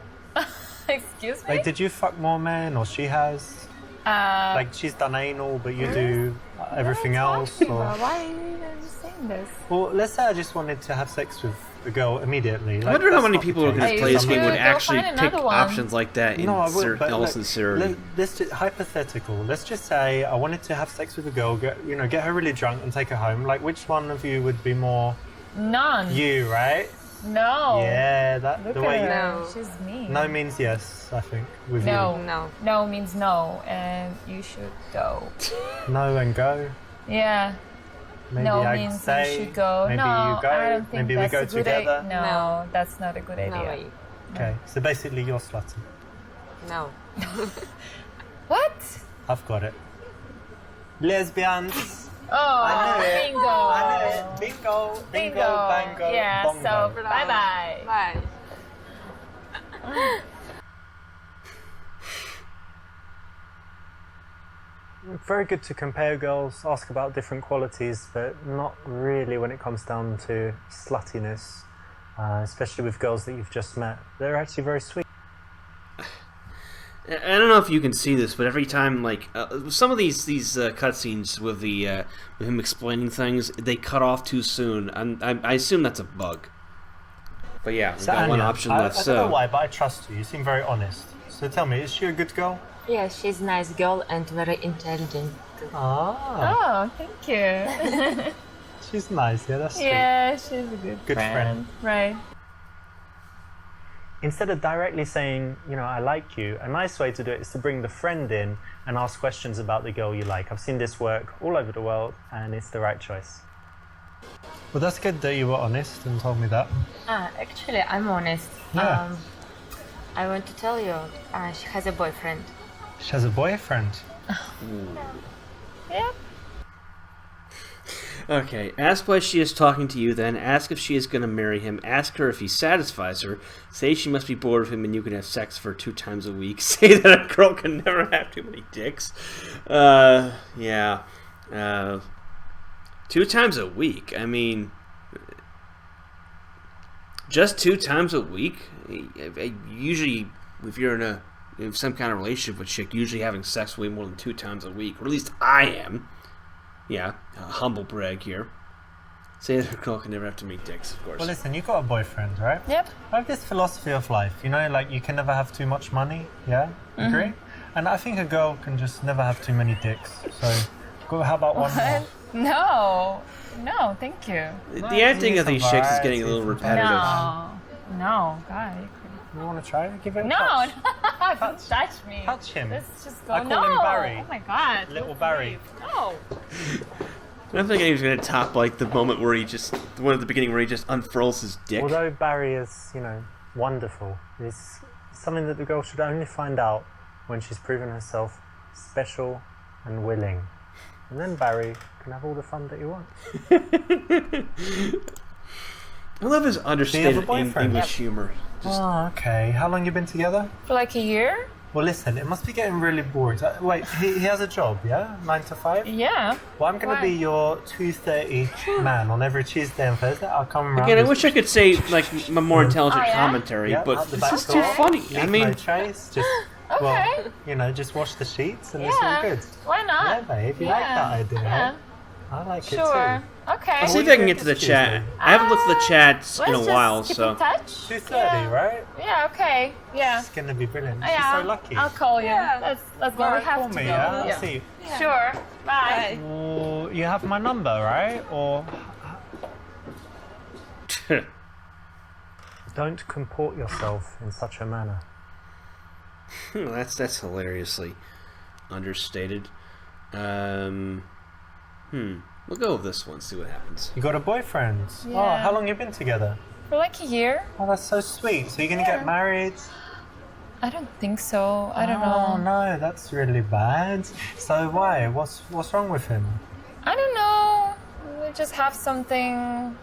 Excuse me? Like, did you fuck more men, or she has? Like, she's done anal, but you do everything else, or... Why are you saying this? Well, let's say I just wanted to have sex with a girl immediately. I wonder how many people who are going Hey, to play this you game would go actually find pick another one. options like that in No, I would, but all look, sincerity. let's just hypothetical. Let's just say I wanted to have sex with a girl, get her really drunk and take her home. Like, which one of you would be more None. you, right? No. Yeah, that Look the at way. her. No. She's mean. No means yes, I think. With No. No. No means no, and you should go. you. No and go. Yeah. Maybe no I means say. you should go. Maybe no, you go. I don't think Maybe we that's go a good together. No, No. that's not a good idea. No way. Okay, so basically you're slutty. No. What? I've got it. Lesbians. Oh, bingo. I knew it. Bingo, bango, Yeah, bongo. so bye-bye. Bye. Very good to compare girls, ask about different qualities, but not really when it comes down to sluttiness, especially with girls that you've just met. They're actually very sweet. I don't know if you can see this, but every time, like some of these cutscenes with with him explaining things, they cut off too soon. I assume that's a bug. But yeah, we've got one option left. I don't know why, but I trust you. You seem very honest. So tell me, is she a good girl? Yeah, she's a nice girl and very intelligent. Ah, Oh, thank you. she's nice. Yeah, that's sweet. Yeah, she's a good friend. Right. Instead of directly saying, I like you, a nice way to do it is to bring the friend in and ask questions about the girl you like. I've seen this work all over the world, and it's the right choice. Well, that's good that you were honest and told me that. Actually, I'm honest. Yeah. I want to tell you, she has a boyfriend. She has a boyfriend. Yeah. Okay, ask why she is talking to you then, ask if she is going to marry him, ask her if he satisfies her, say she must be bored of him and you can have sex for 2 times a week, say that a girl can never have too many dicks. 2 times a week, I mean, just 2 times a week? Usually, if you're in some kind of relationship with a chick, usually having sex way more than 2 times a week, or at least I am. Yeah, humble brag here. Say that a girl can never have too many dicks, of course. Well, listen, you got a boyfriend, right? Yep. I have this philosophy of life, like you can never have too much money, yeah? Agree? And I think a girl can just never have too many dicks. So, how about one more? No, thank you. The acting of these chicks is getting a little repetitive. No, God. You want to try it? Give it a No, touch. don't touch me. Touch him. Let's just go. I call him Barry. Oh my God. Little Barry. No. I don't think anyone's going to top the moment where the one at the beginning where he just unfurls his dick. Although Barry is, wonderful, it's something that the girl should only find out when she's proven herself special and willing. And then Barry can have all the fun that he wants. I love his understated boyfriend? English humor. Oh, okay. How long you been together? For like a year? Well, listen, it must be getting really bored. Wait, he has a job, yeah? 9 to 5? Yeah. Well, I'm going to be your 2:30 man on every Tuesday and Thursday. I'll come around. Again, I wish I could say a more intelligent commentary, Yeah, but out the this back is too door. funny. Leave I mean, no trace. Just, just wash the sheets and it's all good. Why not? Yeah, babe, you like that idea? Yeah. I like it Sure. too. Okay. I'll see if I can get to the chat. I haven't looked at the chat in a while, keep so. in touch. 2:30, right? Yeah. Okay. Yeah. It's gonna be brilliant. She's Yeah. so lucky. I'll call you. Yeah. Let's go. Alright, We have call to me, go. yeah? I'll see you. Sure. Bye. Well, you have my number, right? Or don't comport yourself in such a manner. That's hilariously understated. We'll go with this one, see what happens. You got a boyfriend? Oh, Yeah. how long you been together? For like a year. Oh, that's so sweet. So you're gonna get married? I don't think so. I don't Oh know. no, that's really bad. So why? What's wrong with him? I don't know. We just have something.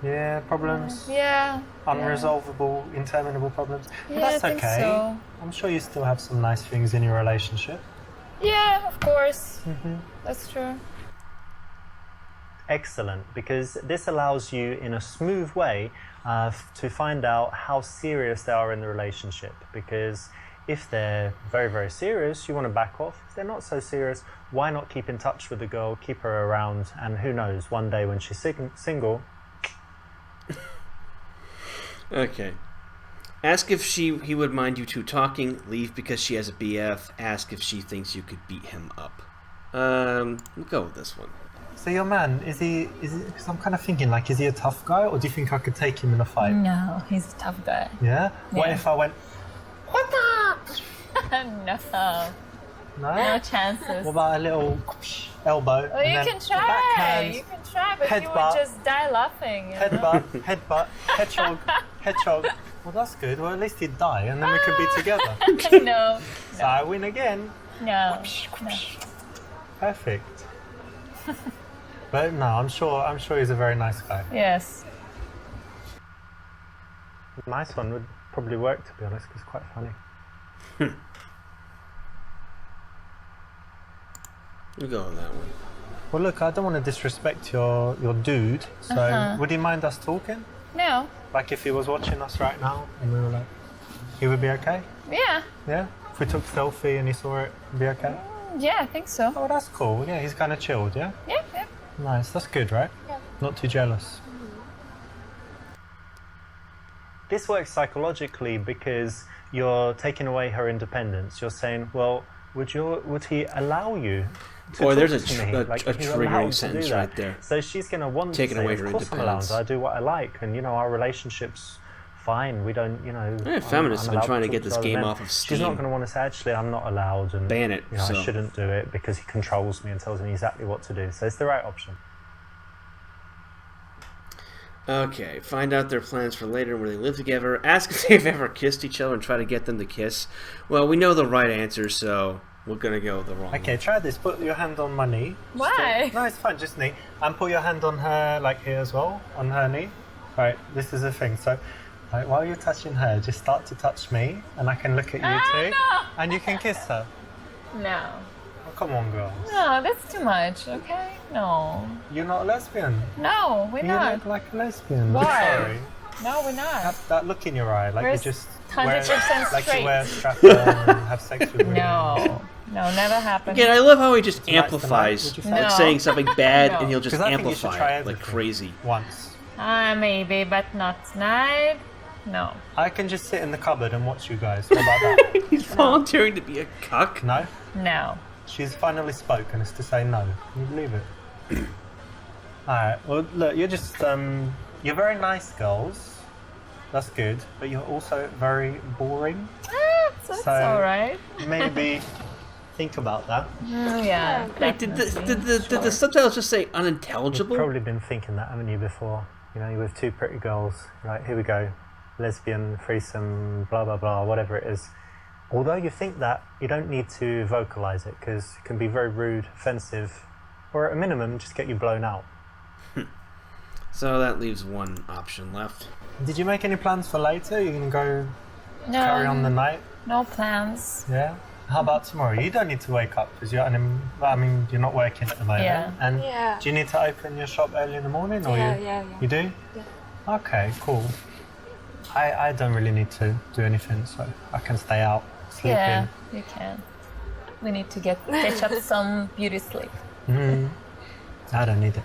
Yeah, problems, Yeah. unresolvable, interminable problems. But Yeah, that's I think okay. so. I'm sure you still have some nice things in your relationship. Yeah, of course. That's true. Excellent, because this allows you in a smooth way to find out how serious they are in the relationship. Because if they're very, very serious, you want to back off. If they're not so serious, why not keep in touch with the girl, keep her around, and who knows, one day when she's single. Okay. Ask if he would mind you two talking. Leave because she has a BF. Ask if she thinks you could beat him up. We'll go with this one. So your man, is he, because I'm kind of thinking, like, is he a tough guy, or do you think I could take him in a fight? No, he's a tough guy. Yeah? What Yeah. if I went, No. no? No chances. What about a little elbow? Well, you and can then try. backhand, You can try, but you headbutt, would just die laughing. You know? headbutt, hedgehog. Well, that's good. Well, at least he'd die, and then we could be together. No. So I win again. No. Perfect. But no, I'm sure he's a very nice guy. Yes. Nice one would probably work, to be honest, because it's quite funny. We'll go with that one. Well, look, I don't want to disrespect your dude, so would he mind us talking? No. Like if he was watching us right now and we were like, he would be okay? Yeah. Yeah? If we took selfie and he saw it, it'd be okay? Yeah, I think so. Oh, that's cool. Yeah, he's kind of chilled, yeah? Yeah, yeah. Nice, that's good, right? Yeah. Not too jealous. This works psychologically because you're taking away her independence. You're saying, well, would he allow you to Or talk there's a to me? a Like, a he's allowed triggering to sentence do that. right there. So she's going to want Taking to say, away of her course I'm allowed. independence. I do what I like, and our relationship's fine. We don't, Yeah, feminists have been allowed trying to talk get this other game men. off of She's not Steam. going to want to say, actually, I'm not allowed, and Ban it, I so. shouldn't do it because he controls me and tells me exactly what to do. So it's the right option. Okay, find out their plans for later where they live together. Ask if they've ever kissed each other and try to get them to kiss. Well, we know the right answer, so we're going to go with the wrong Okay, one. try this. Put your hand on my knee. Why? No, it's fine, just knee. And put your hand on her, like here as well, on her knee. Right, this is the thing. So, like, while you're touching her, just start to touch me, and I can look at you too. No. And you can kiss her. No. Oh, come on, girls. No, that's too much, okay? No. You're not a lesbian. No, we're You not. look like a lesbian. Why? Sorry. No, we're not. That look in your eye, like We're you just 100% like straight. you wear a strap on and have sex with women. No. No, never happened. Again, I love how he just Tonight's amplifies. the night, would you Like say? saying something bad, No. and he'll just 'Cause I think you should amplify try it like everything. crazy. Once. Maybe, but not tonight. No. I can just sit in the cupboard and watch you guys. What about that? He's volunteering to be a cuck. No? No. She's finally spoken as to say no. Can you believe it? Alright, well, look, you're just, you're very nice girls. That's good. But you're also very boring. That's So- alright. Maybe think about that. Yeah. Wait, did definitely. the Sure. subtitles just say You've unintelligible? probably been thinking that, haven't you, before? You know, you're with two pretty girls. Right, here we go. Lesbian, threesome, blah, blah, blah, whatever it is. Although you think that, you don't need to vocalize it because it can be very rude, offensive, or at a minimum, just get you blown out. So that leaves one option left. Did you make any plans for later? You can go No. carry on the night? No plans. Yeah. How about tomorrow? You don't need to wake up because you're you're not working at the moment. Yeah. And Yeah. do you need to open your shop early in the morning, or Yeah. you do? Yeah. Okay, cool. I don't really need to do anything, so I can stay out, sleep Yeah, you can. We need to catch up some beauty sleep. in. I don't need it.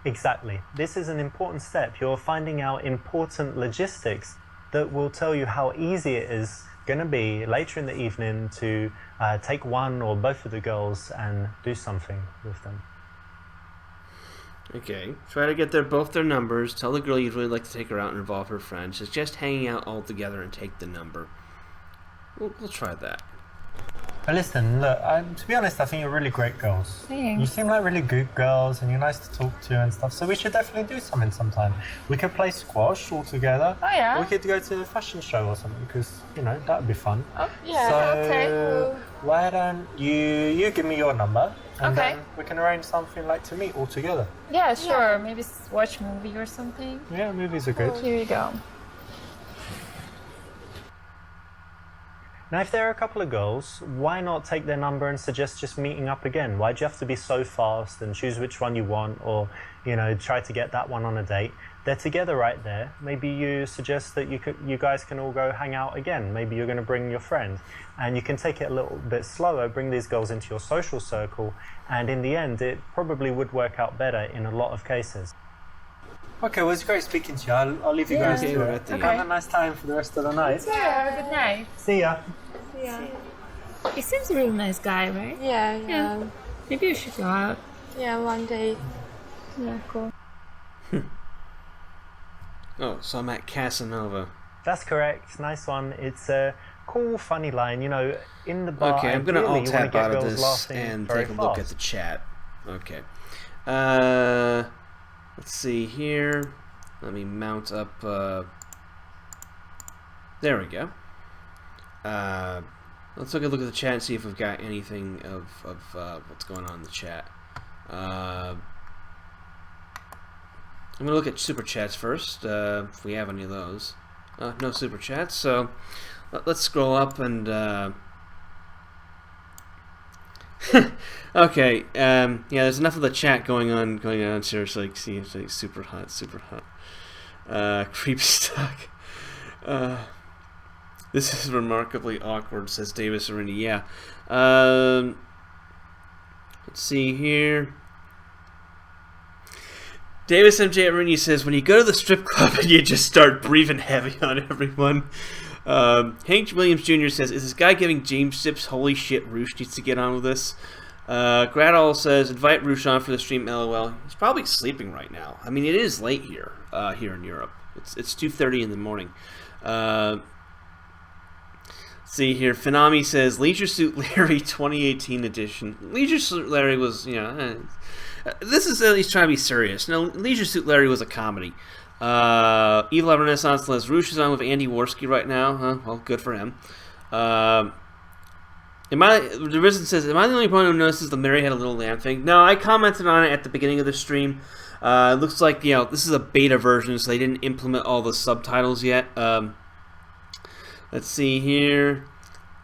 Exactly. This is an important step. You're finding out important logistics that will tell you how easy it is going to be later in the evening to take one or both of the girls and do something with them. Okay. Try to get both their numbers. Tell the girl you'd really like to take her out and involve her friends. Suggest hanging out all together and take the number. We'll try that. But listen, look, to be honest, I think you're really great girls. Thanks. You seem like really good girls and you're nice to talk to and stuff, so we should definitely do something sometime. We could play squash all together. Oh, yeah? Or we could go to a fashion show or something, because, that would be fun. Oh, yeah, So, okay. why don't you give me your number, and Okay. then we can arrange something like to meet all together. Yeah, sure. Maybe watch a movie or something. Yeah, movies are good. Here you go. Now, if there are a couple of girls, why not take their number and suggest just meeting up again? Why do you have to be so fast and choose which one you want, or, try to get that one on a date? They're together right there. Maybe you suggest that you guys can all go hang out again. Maybe you're going to bring your friend, and you can take it a little bit slower, bring these girls into your social circle, and in the end, it probably would work out better in a lot of cases. Okay, well, it's great speaking to you. I'll leave you guys Okay, to we're it. at the Have a nice time for the rest of the night. Yeah, have a good night. See ya. He seems a real nice guy, right? Yeah. Maybe you should go out. Yeah, one day. Yeah, cool. Oh, so I'm at Casanova. That's correct. Nice one. It's a cool, funny line. In the bar, Okay, I'm gonna ideally, alt you wanna tab get out of girls this laughing and very take a look at fast. the chat. Okay. Let's see here. Let me mount up. There we go. Let's take a look at the chat and see if we've got anything of what's going on in the chat. I'm going to look at super chats first, if we have any of those. No super chats, so let's scroll up and... okay, yeah, there's enough of the chat going on, seriously. See, it's like super hot. Creep stuck. This is remarkably awkward, says Davis Arini. Yeah. Let's see here. Davis MJ Arini says, when you go to the strip club and you just start breathing heavy on everyone. Hank Williams Jr. says, is this guy giving James tips? Holy shit, Roosh needs to get on with this. Gradall says, invite Roosh on for the stream, LOL. He's probably sleeping right now. I mean, it is late here, here in Europe. It's 2:30 in the morning. See here, Finami says, Leisure Suit Larry 2018 edition. Leisure Suit Larry was, you know, this is at least trying to be serious. No, Leisure Suit Larry was a comedy. Evil Renaissance Les Roosh is on with Andy Worski right now. Huh? Well, good for him. The Risen says, am I the only one who notices the Mary Had a Little Lamb thing? No, I commented on it at the beginning of the stream. It looks like, you know, this is a beta version, so they didn't implement all the subtitles yet. Let's see here.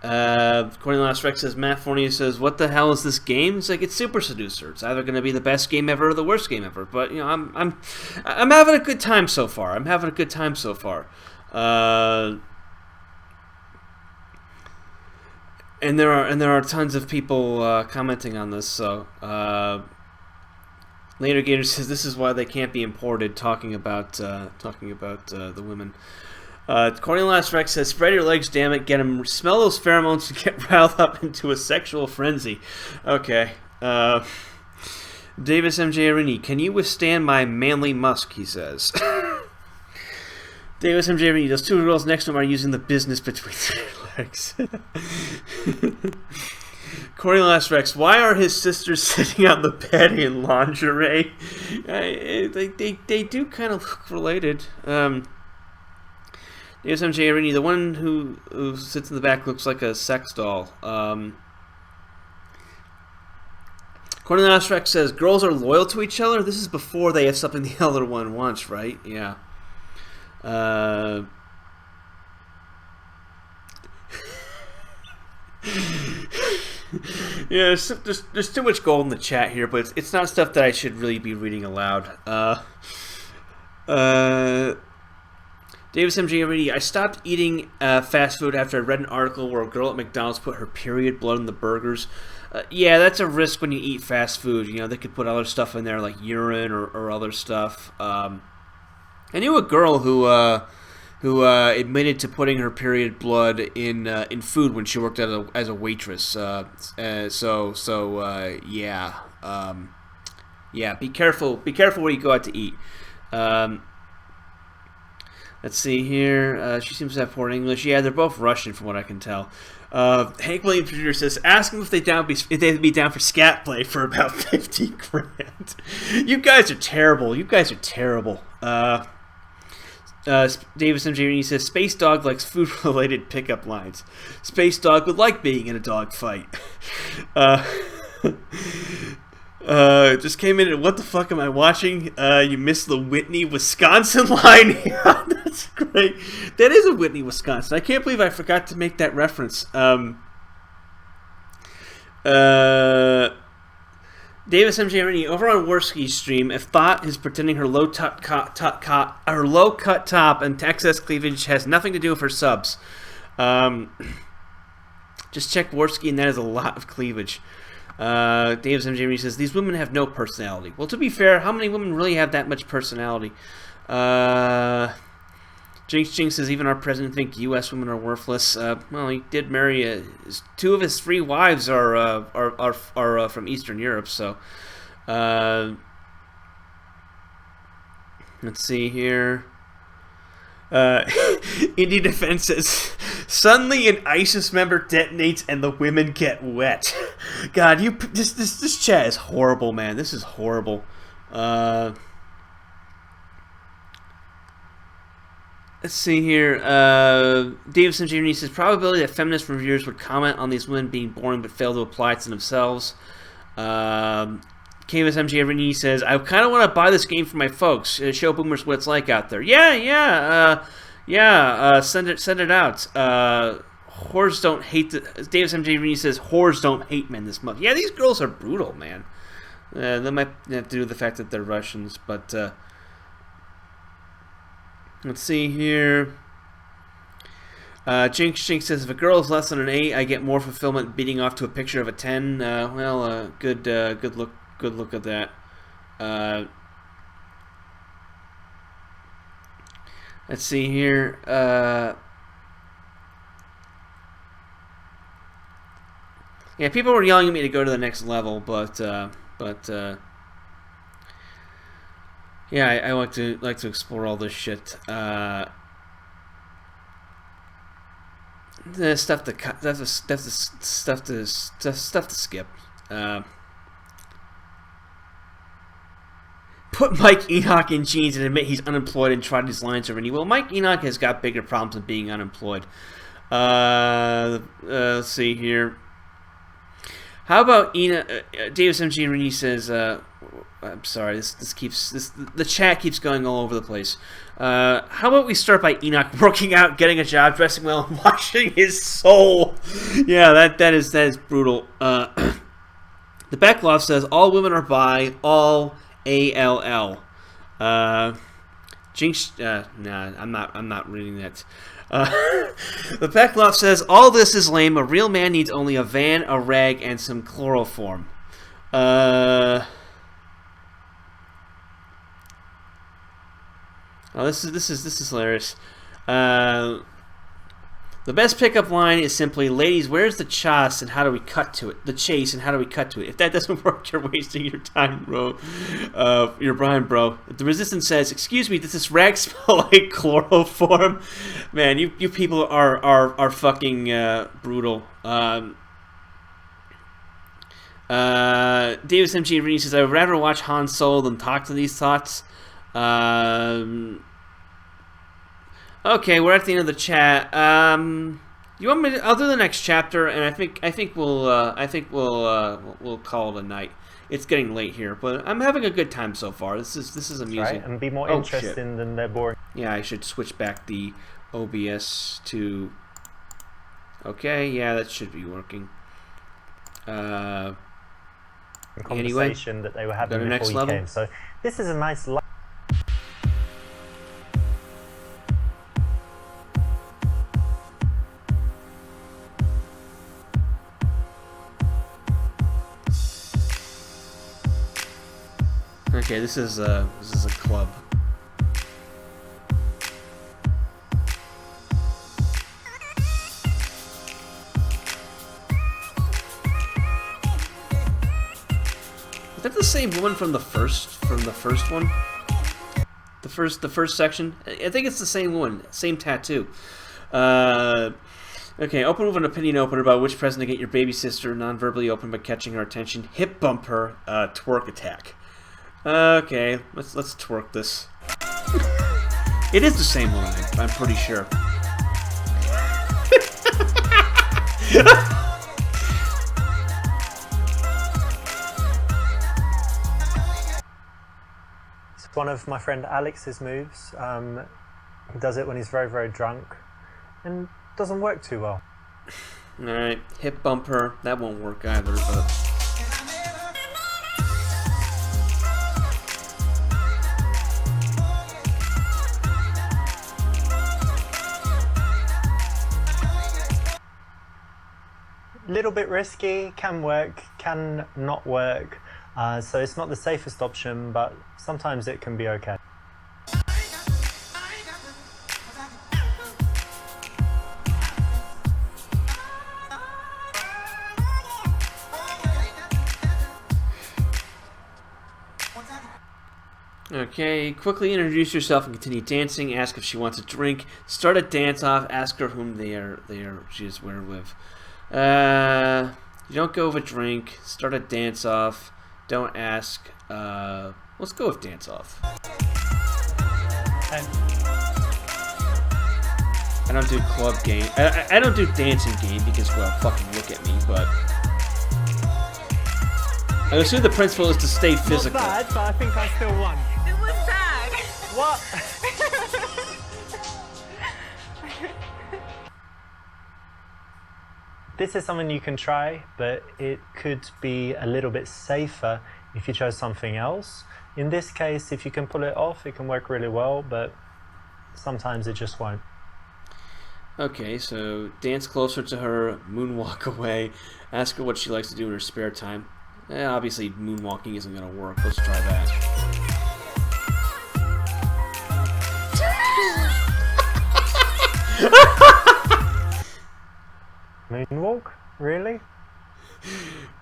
Cornelius Rex says, Matt Forney says, what the hell is this game? It's like, it's Super Seducer. It's either going to be the best game ever or the worst game ever. But, you know, I'm having a good time so far. And there are tons of people commenting on this. So Later Gator says this is why they can't be imported. Talking about the women. Cornelius Rex says, spread your legs, damn it. Get him, smell those pheromones and get riled up into a sexual frenzy. Okay. Davis MJ Arini, can you withstand my manly musk, he says. Davis MJ Arini, those two girls next to him are using the business between their legs. Cornelius Rex, why are his sisters sitting on the bed in lingerie? They do kind of look related. Davis MJ Arini, the one who sits in the back looks like a sex doll. Cornelius Rex says, girls are loyal to each other? This is before they have something the other one wants, right? Yeah. Yeah, there's too much gold in the chat here, but it's not stuff that I should really be reading aloud. Davis MJ Arini, I stopped eating fast food after I read an article where a girl at McDonald's put her period blood in the burgers. Yeah, that's a risk when you eat fast food. You know, they could put other stuff in there like urine or other stuff. I knew a girl who admitted to putting her period blood in food when she worked as a waitress. Yeah. Yeah, be careful where you go out to eat. Let's see here. She seems to have poor English. Yeah, they're both Russian from what I can tell. Hank Williams Jr. says, ask them if they'd be down for scat play for about 50 grand. You guys are terrible. Davis MJ says, Space Dog likes food-related pickup lines. Space Dog would like being in a dog fight. Just came in and what the fuck am I watching? You missed the Whitney, Wisconsin line. Yeah, that's great. That is a Whitney, Wisconsin. I can't believe I forgot to make that reference. Davis MJ Arini, over on Worski's stream, if Thought is pretending her low cut top and excess cleavage has nothing to do with her subs. Just check Worski and that is a lot of cleavage. Davis MJ Arini says, these women have no personality. Well, to be fair, how many women really have that much personality? Jinx says, even our president think U.S. women are worthless. Well, he did marry two of his three wives are from Eastern Europe. So, let's see here. Indie Defense says, suddenly an ISIS member detonates and the women get wet. God, this chat is horrible, man. This is horrible. Let's see here. Davis MJ says probability that feminist reviewers would comment on these women being boring but fail to apply it to themselves. Canvas MJ Renee says I kind of want to buy this game for my folks. Show boomers what it's like out there. Yeah. Send it out. Whores don't hate Davis MJ Renee says whores don't hate men this much. Yeah, these girls are brutal, man. That might have to do with the fact that they're Russians, but. Let's see here. Jinx says, if a girl is less than an 8, I get more fulfillment beating off to a picture of a 10. Good look at that. Let's see here. Yeah, people were yelling at me to go to the next level, but yeah, I like to explore all this shit. The stuff to cut. That's stuff to skip. Put Mike Enoch in jeans and admit he's unemployed and tried his lines already. Well, Mike Enoch has got bigger problems than being unemployed. Let's see here. How about Davis MG Renee says. I'm sorry. The chat keeps going all over the place. How about we start by Enoch working out, getting a job, dressing well, and washing his soul? Yeah, that is brutal. The Beckloff says all women are bi, all ALL. Jinx. Nah, I'm not reading that. The Beckloff says all this is lame. A real man needs only a van, a rag, and some chloroform. Oh, this is hilarious. The best pickup line is simply, "Ladies, where's the chase and how do we cut to it? The chase and how do we cut to it? If that doesn't work, you're wasting your time, bro. You're Brian, bro." The Resistance says, "Excuse me, does this rag smell like chloroform?" Man, you people are fucking brutal. Davis MG Reed says, "I would rather watch Han Solo than talk to these thoughts." Okay, we're at the end of the chat. You want me to? I'll do the next chapter, and I think we'll call it a night. It's getting late here, but I'm having a good time so far. This is amusing. Right, and be more interesting than they're boring. Yeah, I should switch back the OBS to. Okay, yeah, that should be working. The conversation that they were having before you came. So this is a nice. Okay, this is a club. Is that the same woman from the first one? The first section? I think it's the same one, same tattoo. Okay, open with an opinion opener about which present to get your baby sister, non-verbally open by catching her attention. Hip bump her, twerk attack. Okay, let's twerk this. It is the same one, I'm pretty sure. It's one of my friend Alex's moves. He does it when he's very, very drunk, and doesn't work too well. Alright, hip bump her. That won't work either, but... Little bit risky, can work, can not work. So it's not the safest option, but sometimes it can be okay. Okay, quickly introduce yourself and continue dancing. Ask if she wants a drink. Start a dance off. Ask her whom she is where with. You don't go with a drink. Start a dance off. Don't ask. Let's go with dance off. Okay. I don't do club game. I don't do dancing game because, well, fucking look at me, but... I assume the principle is to stay physical. Not bad, but I think I still won. It was sad. What? This is something you can try, but it could be a little bit safer if you chose something else. In this case, if you can pull it off, it can work really well, but sometimes it just won't. Okay, so dance closer to her, moonwalk away, ask her what she likes to do in her spare time. Obviously, moonwalking isn't going to work. Let's try that. Moonwalk? Really?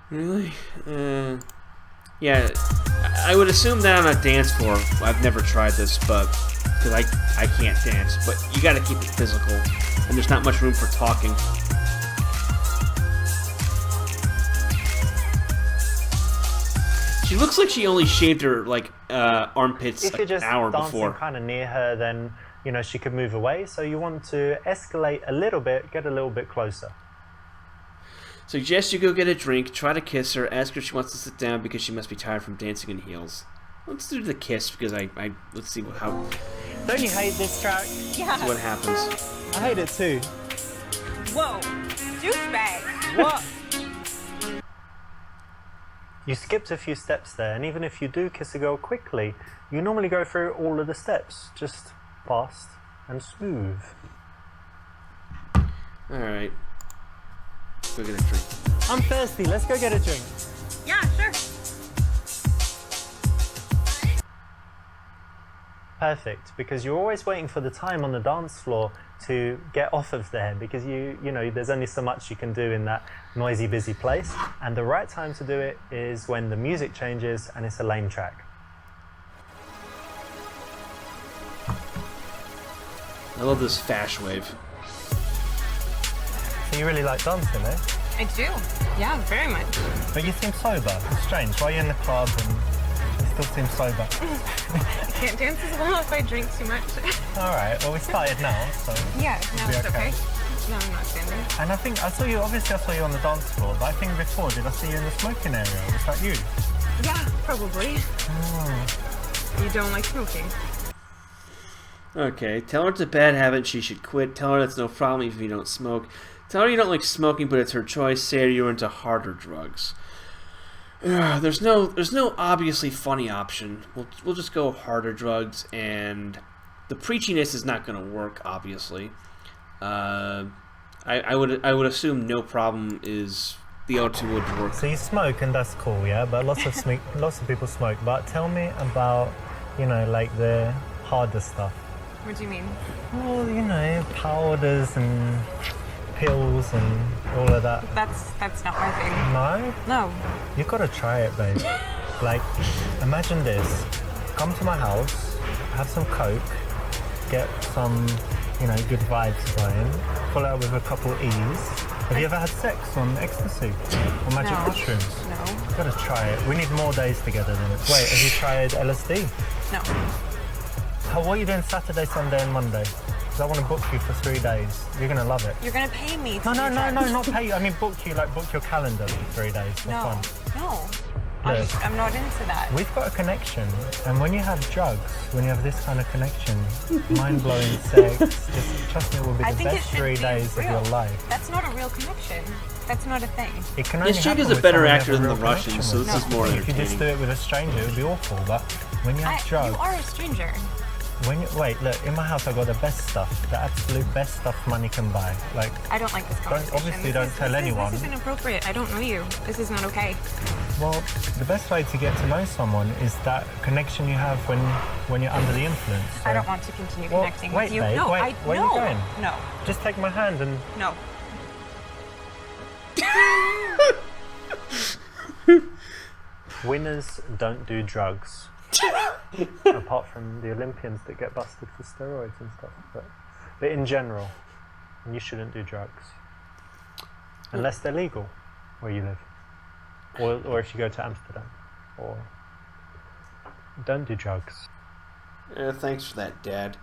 Really? Yeah, I would assume that on a dance floor. I've never tried this, but because I can't dance. But you got to keep it physical, and there's not much room for talking. She looks like she only shaved her armpits If you're an just hour dancing before. kind of near her, then you know she could move away. So you want to escalate a little bit, get a little bit closer. Suggest you go get a drink, try to kiss her, ask her if she wants to sit down because she must be tired from dancing in heels. Let's do the kiss because let's see how Don't you hate this track? Yeah. what happens. I hate it too. Whoa. Douchebag. What? You skipped a few steps there, and even if you do kiss a girl quickly, you normally go through all of the steps, just fast and smooth. Alright. Go get a drink. I'm thirsty, let's go get a drink. Yeah, sure. Perfect, because you're always waiting for the time on the dance floor to get off of there, because you know there's only so much you can do in that noisy, busy place, and the right time to do it is when the music changes and it's a lame track. I love this fash wave. So you really like dancing, eh? I do. Yeah, very much. But you seem sober. It's strange. Why are you in the club and you still seem sober? I can't dance as well if I drink too much. All right. Well, we started now, so Yeah, it'll no, be it's okay. No, I'm not standing. And I think I saw you. Obviously, I saw you on the dance floor. But I think before, did I see you in the smoking area? Was that you? Yeah, probably. You don't like smoking. Okay, tell her it's a bad habit, she should quit. Tell her that's no problem if you don't smoke. Tell her you don't like smoking, but it's her choice. Say you're into harder drugs. There's no obviously funny option. We'll just go harder drugs, and the preachiness is not going to work. Obviously, I would assume no problem is the O2 would work. So you smoke, and that's cool, yeah. But lots of people smoke. But tell me about, like the harder stuff. What do you mean? Well, powders and pills and all of that. That's not my thing. No? No. You've got to try it, babe. Like, imagine this. Come to my house, have some Coke, get some, good vibes going, follow it up with a couple E's. Have you ever had sex on ecstasy or magic No. mushrooms? No. You've got to try it. We need more days together then. Wait, have you tried LSD? No. What are you doing Saturday, Sunday and Monday? Because I want to book you for 3 days. You're going to love it. You're gonna pay me. No, not pay you. I mean book you, book your calendar for 3 days. For No. fun. No. Look. I'm not into that. We've got a connection, and when you have drugs, when you have this kind of connection, mind-blowing sex, just trust me, it will be I the think it best should 3 be days real. of your life. That's not a real connection. That's not a thing. It can only This chick happen is a with better someone you actor have a than the real Russians, connection so with. this is more If you just do entertaining. it with a stranger, it would be awful. But when you have drugs, You are a stranger. wait, look, in my house I got the best stuff, the absolute best stuff money can buy. Like, I don't like this conversation. obviously don't tell anyone. This is inappropriate. I don't know you. This is not okay. well, the best way to get to know someone is that connection you have when you're under the influence. I So don't want to continue Well, connecting wait, with you. babe, No, wait, where are you going? No. just take my hand and No. winners don't do drugs. Apart from the Olympians that get busted for steroids and stuff. But in general, you shouldn't do drugs. Unless they're legal where you live. Or if you go to Amsterdam. Or don't do drugs. Thanks for that, Dad.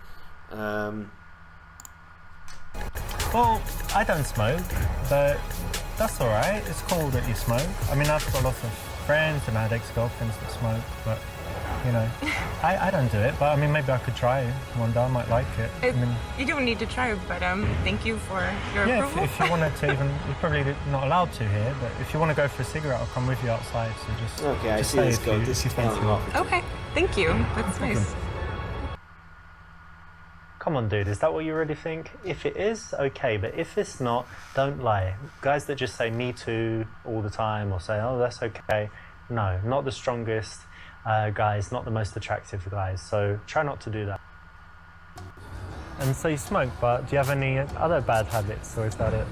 Well, I don't smoke, but that's all right. It's cool that you smoke. I mean, I've got lots of friends and I had ex-girlfriends that smoke, but you know, I don't do it. But I mean, maybe I could try one day. I might like it. I mean, You don't need to try, but thank you for your yeah, approval. if you wanted to even, you're probably not allowed to here, but if you want to go for a cigarette, I'll come with you outside. So just Okay, I just see say this if go. you- This if you is fancy going one. off. Okay, thank you. That's nice. Come on, dude, is that what you really think? If it is, okay, but if it's not, don't lie. Guys that just say me too all the time or say, oh, that's okay. No, not the strongest guys, not the most attractive guys. So try not to do that. And so you smoke, but do you have any other bad habits or is that it?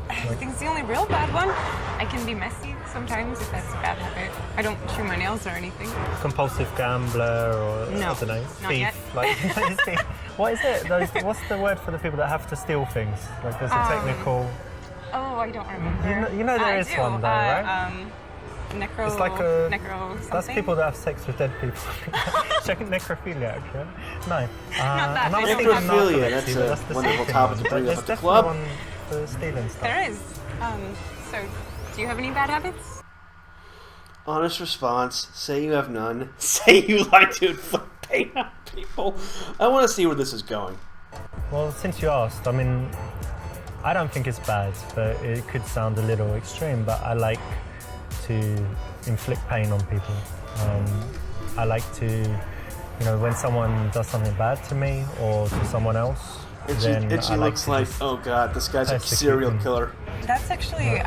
I think it's the only real bad one. I can be messy sometimes if that's a bad habit. I don't chew my nails or anything. Compulsive gambler or No, I don't know, not thief. yet. Like, what is it? What's the word for the people that have to steal things? Like there's a technical. Oh, I don't remember. You know there I is do. one though, right? Necro. It's like a. necro something. That's people that have sex with dead people. Checking necrophiliac, yeah? No. Not that, and I was I don't thinking have Necrophilia, narcolepsy, that's but a that's the wonderful second topic one. to bring But up there's at the definitely club. one for stealing stuff. There is. So, do you have any bad habits? Honest response. Say you have none. Say you like to inflict pain on people. I want to see where this is going. Well, since you asked, I mean, I don't think it's bad, but it could sound a little extreme, but I like to inflict pain on people. I like to, you know, when someone does something bad to me or to someone else, then It I like looks to like, just oh god, this guy's a persecute serial them. killer. That's actually very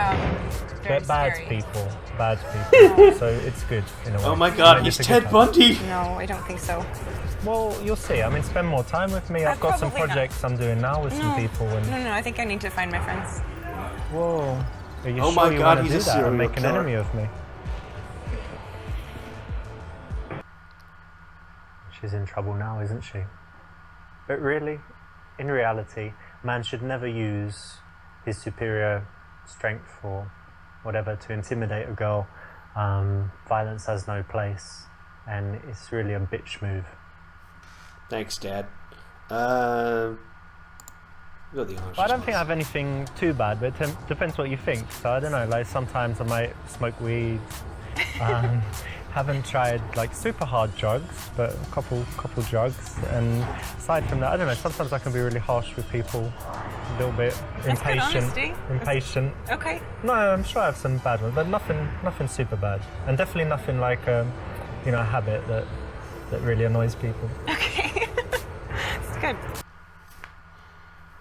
They're bad scary. people, bad people. So it's good in a way. Oh my I god, mean, he's it's a good Ted time. Bundy! No, I don't think so. Well, you'll see. I mean, spend more time with me. I've got some probably not. projects I'm doing now with some people. And No, I think I need to find my friends. whoa, are you Oh sure my you God, want to he's do a that and serial make an killer. enemy of me? She's in trouble now, isn't she? But really, in reality, man should never use his superior strength or whatever to intimidate a girl. Violence has no place, and it's really a bitch move. Thanks, Dad. Go the honest But I don't think I response. have anything too bad, but it depends what you think. So I don't know, like sometimes I might smoke weed. Haven't tried like super hard drugs, but a couple drugs. And aside from that, I don't know, sometimes I can be really harsh with people, a little bit That's good impatient. honesty. Impatient. Okay. No, I'm sure I have some bad ones, but nothing super bad. And definitely nothing like a habit that really annoys people. Okay. It's good.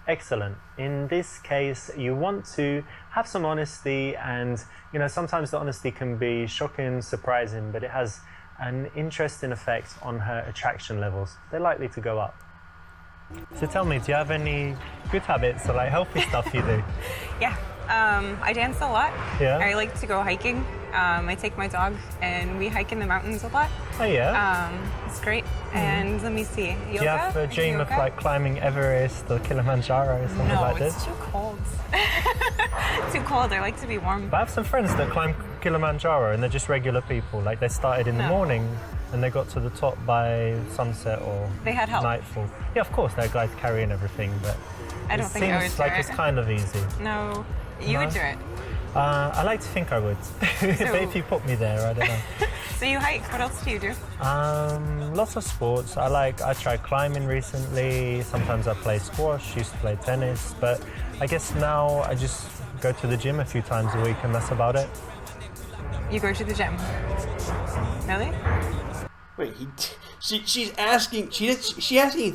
Excellent. In this case, you want to have some honesty, and sometimes the honesty can be shocking, surprising, but it has an interesting effect on her attraction levels. They're likely to go up. So tell me, do you have any good habits or like healthy stuff you do? Yeah. I dance a lot. Yeah? I like to go hiking. I take my dog and we hike in the mountains a lot. Oh yeah? It's great. And let me see. Yoga? Do you have a dream of Yoga? like climbing Everest or Kilimanjaro or something No, like it's this? too cold. Too cold. I like to be warm. But I have some friends that climb Kilimanjaro and they're just regular people. Like they started in the No. morning and they got to the top by sunset or They had help. nightfall. Yeah, of course, they're guys carrying everything, but I don't it think I would seems do like it. it's kind of easy. No, you No? would do it. I like to think I would, but if you put me there, I don't know. So you hike. What else do you do? Lots of sports. I tried climbing recently. Sometimes I play squash. Used to play tennis, but I guess now I just go to the gym a few times a week, and that's about it. You go to the gym. Really? Wait, she's asking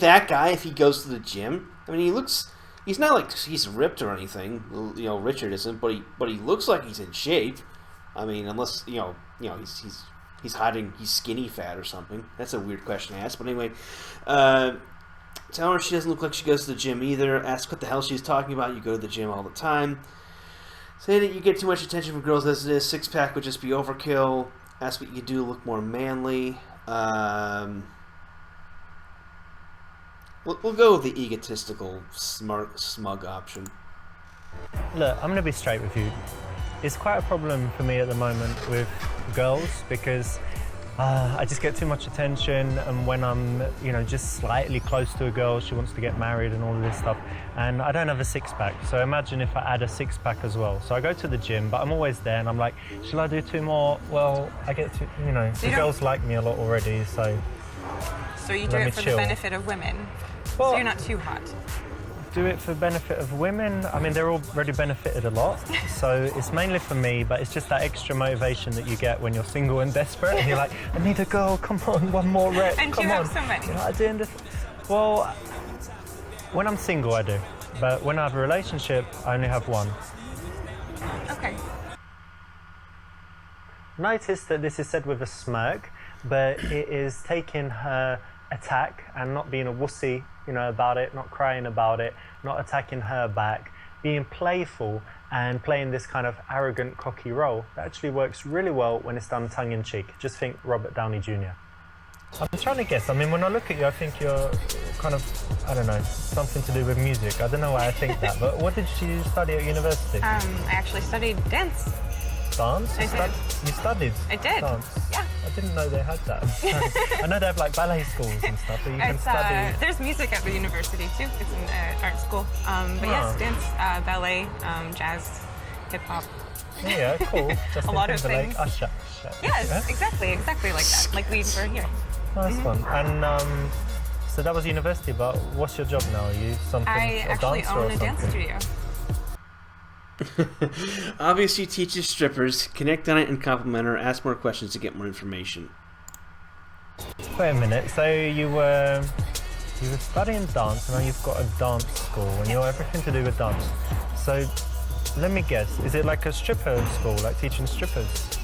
that guy if he goes to the gym. I mean, he's not like he's ripped or anything. Richard isn't, but he looks like he's in shape. I mean, unless he's hiding, he's skinny fat or something. That's a weird question to ask. But anyway, tell her she doesn't look like she goes to the gym either. Ask what the hell she's talking about. You go to the gym all the time. Say that you get too much attention from girls as it is. Six-pack would just be overkill. Ask what you can do to look more manly. We'll go with the egotistical, smug option. Look, I'm going to be straight with you. It's quite a problem for me at the moment with girls because I just get too much attention, and when I'm, just slightly close to a girl, she wants to get married and all of this stuff, and I don't have a six-pack. So imagine if I add a six-pack as well. So I go to the gym, but I'm always there, and I'm like, shall I do 2 more? Well, I get to, the girls like me a lot already, so. So you do it for the benefit of women. Well, so you're not too hot. Do it for benefit of women. I mean, they're already benefited a lot, so it's mainly for me, but it's just that extra motivation that you get when you're single and desperate, and you're like, I need a girl, come on, 1 more rep, and come you on. have so many. I do. Well, when I'm single, I do, but when I have a relationship, I only have 1. Okay. Notice that this is said with a smirk, but it is taking her attack and not being a wussy, about it, not crying about it, not attacking her back, being playful and playing this kind of arrogant, cocky role. That actually works really well when it's done tongue-in-cheek. Just think Robert Downey Jr. I'm trying to guess. I mean, when I look at you, I think you're kind of, I don't know, something to do with music. I don't know why I think that, but what did you study at university? I actually studied dance. Dance? You studied? I did. Dance? Yeah. I didn't know they had that. I know they have like ballet schools and stuff, but you can study. There's music at the university too. It's an art school. But yes, dance, ballet, jazz, hip hop. Yeah, cool. Just a lot of things. Usher. Yes, exactly like that. Like we were here. Nice one. And so that was university, but what's your job now? Are you something? I actually own a dance studio. Obviously teaches strippers, connect on it and compliment her, ask more questions to get more information. Wait a minute, so you were studying dance and now you've got a dance school and you're everything to do with dance. So let me guess, is it like a stripper school, like teaching strippers?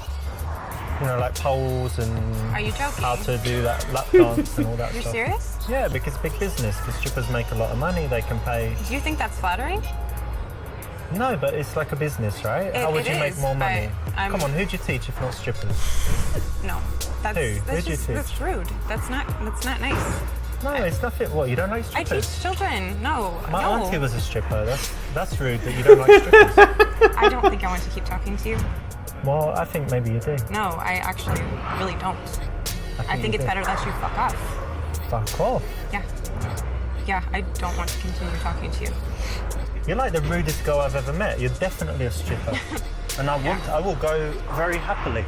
Like poles and Are you joking? how to do that lap dance and all that You're stuff. You're serious? Yeah, because it's big business, because strippers make a lot of money, they can pay. Do you think that's flattering? No, but it's like a business, right? How would you make more money? Come on, who'd you teach if not strippers? No, Who'd you teach? That's rude. That's not nice. No, it's nothing. What, you don't like I strippers? teach children. No. My no. auntie was a stripper. That's rude that you don't like strippers. I don't think I want to keep talking to you. Well, I think maybe you do. No, I actually really don't. I think it's better that you fuck off. Fuck off. Yeah. Yeah, I don't want to continue talking to you. You're like the rudest girl I've ever met. You're definitely a stripper. And I will go very happily.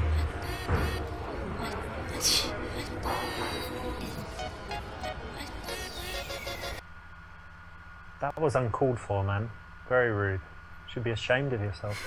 That was uncalled for, man. Very rude. Should be ashamed of yourself.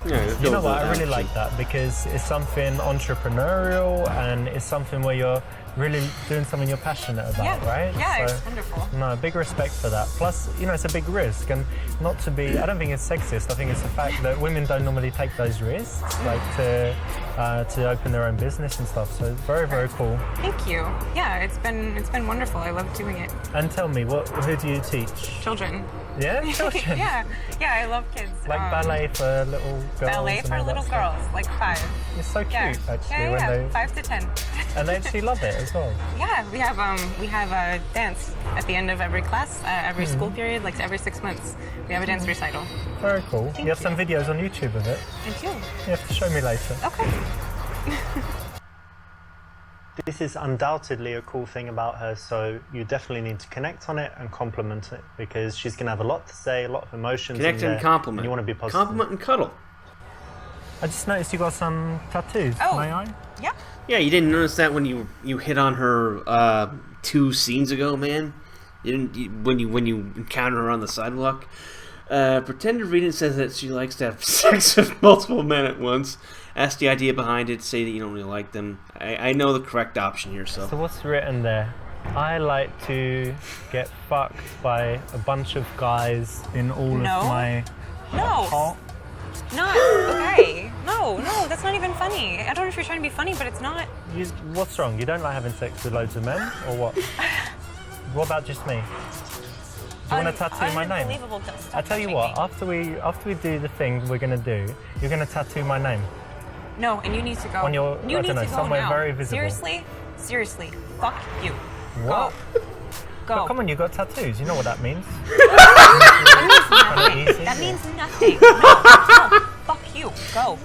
Yeah, you know what? I really like that because it's something entrepreneurial and it's something where you're really doing something you're passionate about, right? Yeah, so, it's wonderful. No, big respect for that. Plus, it's a big risk, and not to be. I don't think it's sexist. I think it's the fact that women don't normally take those risks, like to open their own business and stuff. So it's very, very cool. Thank you. Yeah, it's been wonderful. I love doing it. And tell me, who do you teach? Children. Yeah, children. yeah, I love kids. Like ballet for little girls. Ballet for little girls, like 5. It's so cute, actually. Yeah, when they 5 to 10. And they actually love it as well. Yeah, we have a dance at the end of every class, every school period, like every 6 months. We have a dance recital. Very cool. You have some videos on YouTube of it. Thank you. You have to show me later. Okay. This is undoubtedly a cool thing about her, so you definitely need to connect on it and compliment it because she's going to have a lot to say, a lot of emotions. Connect and compliment. And you want to be positive. Compliment and cuddle. I just noticed you got some tattoos. Oh. May I? Yeah. Yeah, you didn't notice that when you hit on her 2 scenes ago, man. You didn't when you encounter her on the sidewalk. Pretend to read it says that she likes to have sex with multiple men at once. Ask the idea behind it. Say that you don't really like them. I know the correct option here, so. So what's written there? I like to get fucked by a bunch of guys in all of my. No. Not okay. No, that's not even funny. I don't know if you're trying to be funny, but it's not. What's wrong? You don't like having sex with loads of men, or what? What about just me? Do you want to tattoo my name? I tell you what. After we do the thing we're gonna do, you're gonna tattoo my name. No, and you need to go. On your, you I need don't know, to go somewhere now. very visible. Seriously, fuck you. What? Go. But come on, you got tattoos. You know what that means. That means nothing. That means nothing. No, fuck you. Go.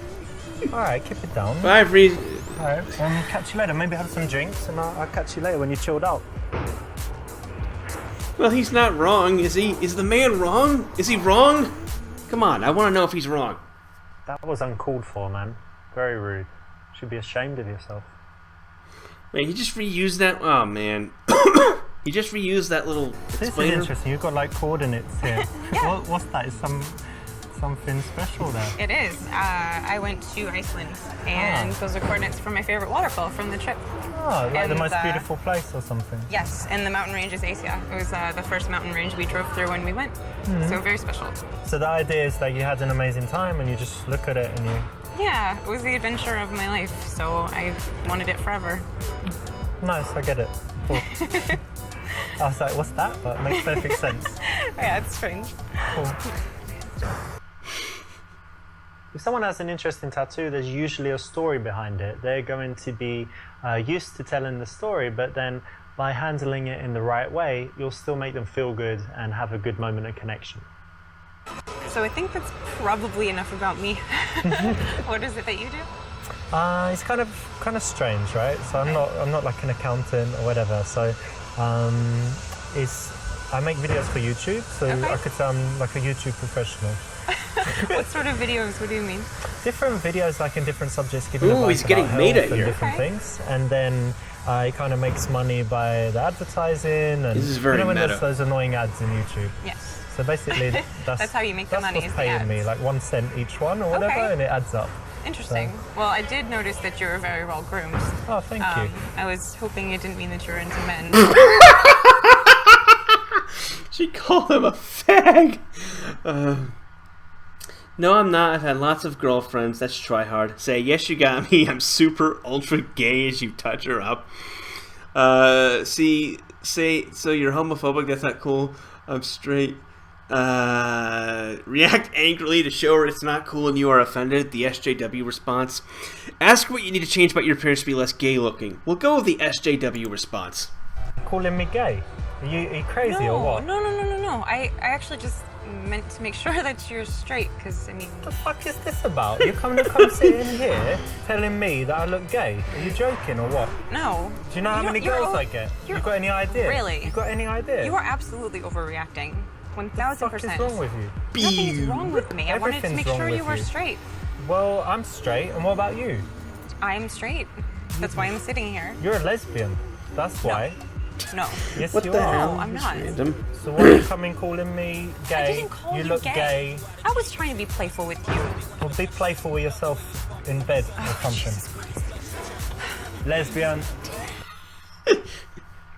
Alright, keep it down. Bye, Freeze. Alright, catch you later. Maybe have some drinks and I'll catch you later when you're chilled out. Well, he's not wrong, is he? Is the man wrong? Is he wrong? Come on, I want to know if he's wrong. That was uncalled for, man. Very rude. Should be ashamed of yourself. Man, he just reused that. Oh man, he just reused that little This explainer. is interesting. You've got like coordinates here. What's that? Is something special there? It is. I went to Iceland, and those are coordinates for my favorite waterfall from the trip. Oh, like the And, most beautiful place or something. Yes, and the mountain range is Asia. It was the first mountain range we drove through when we went. So very special. So the idea is that you had an amazing time and you just look at it and you... Yeah, it was the adventure of my life, so I wanted it forever. Nice, I get it. Cool. I was like, what's that? But it makes perfect sense. Yeah, it's strange. Cool. If someone has an interesting tattoo, there's usually a story behind it. They're going to be used to telling the story, but then by handling it in the right way, you'll still make them feel good and have a good moment of connection. So I think that's probably enough about me. What is it that you do? It's kind of strange, right? So I'm not like an accountant or whatever. So I make videos for YouTube, so Okay. I could say I'm like a YouTube professional. What sort of videos? What do you mean? Different videos, like in different subjects, giving Ooh, advice he's getting about meta health and here. different Okay. things, and then it kind of makes money by the advertising and This is very you know when meta. there's those annoying ads in YouTube. Yes. So basically, that's how you make the that's money, what's is the paying me, ads. like 1 cent each one or whatever, Okay. and it adds up. Interesting. Well, I did notice that you were very well groomed. Oh, thank you. I was hoping it didn't mean that you were into men. She called him a fag. No, I'm not. I've had lots of girlfriends. That's try hard. Say, yes, you got me. I'm super ultra gay as you touch her up. Say, so you're homophobic. That's not cool. I'm straight. React angrily to show her it's not cool and you are offended. The SJW response. Ask what you need to change about your appearance to be less gay looking. We'll go with the SJW response. Calling me gay? Are you crazy or what? No. I actually just meant to make sure that you're straight, because, I mean... What the fuck is this about? You're coming to sit in here telling me that I look gay? Are you joking or what? No. Do you know how many girls I get? You got any idea? Really? You got any idea? You are absolutely overreacting. 1,000%. What the fuck is wrong with you? Nothing's wrong with me. I wanted to Everything's make wrong sure you with were you. straight. Well, I'm straight, and what about you? I'm straight. That's why I'm sitting here. You're a lesbian. That's why. No. Yes, What you the are. hell? No, I'm That's not. random. So why are you coming calling me gay? I didn't call you look gay. I was trying to be playful with you. Well, be playful with yourself in bed or something. Lesbian.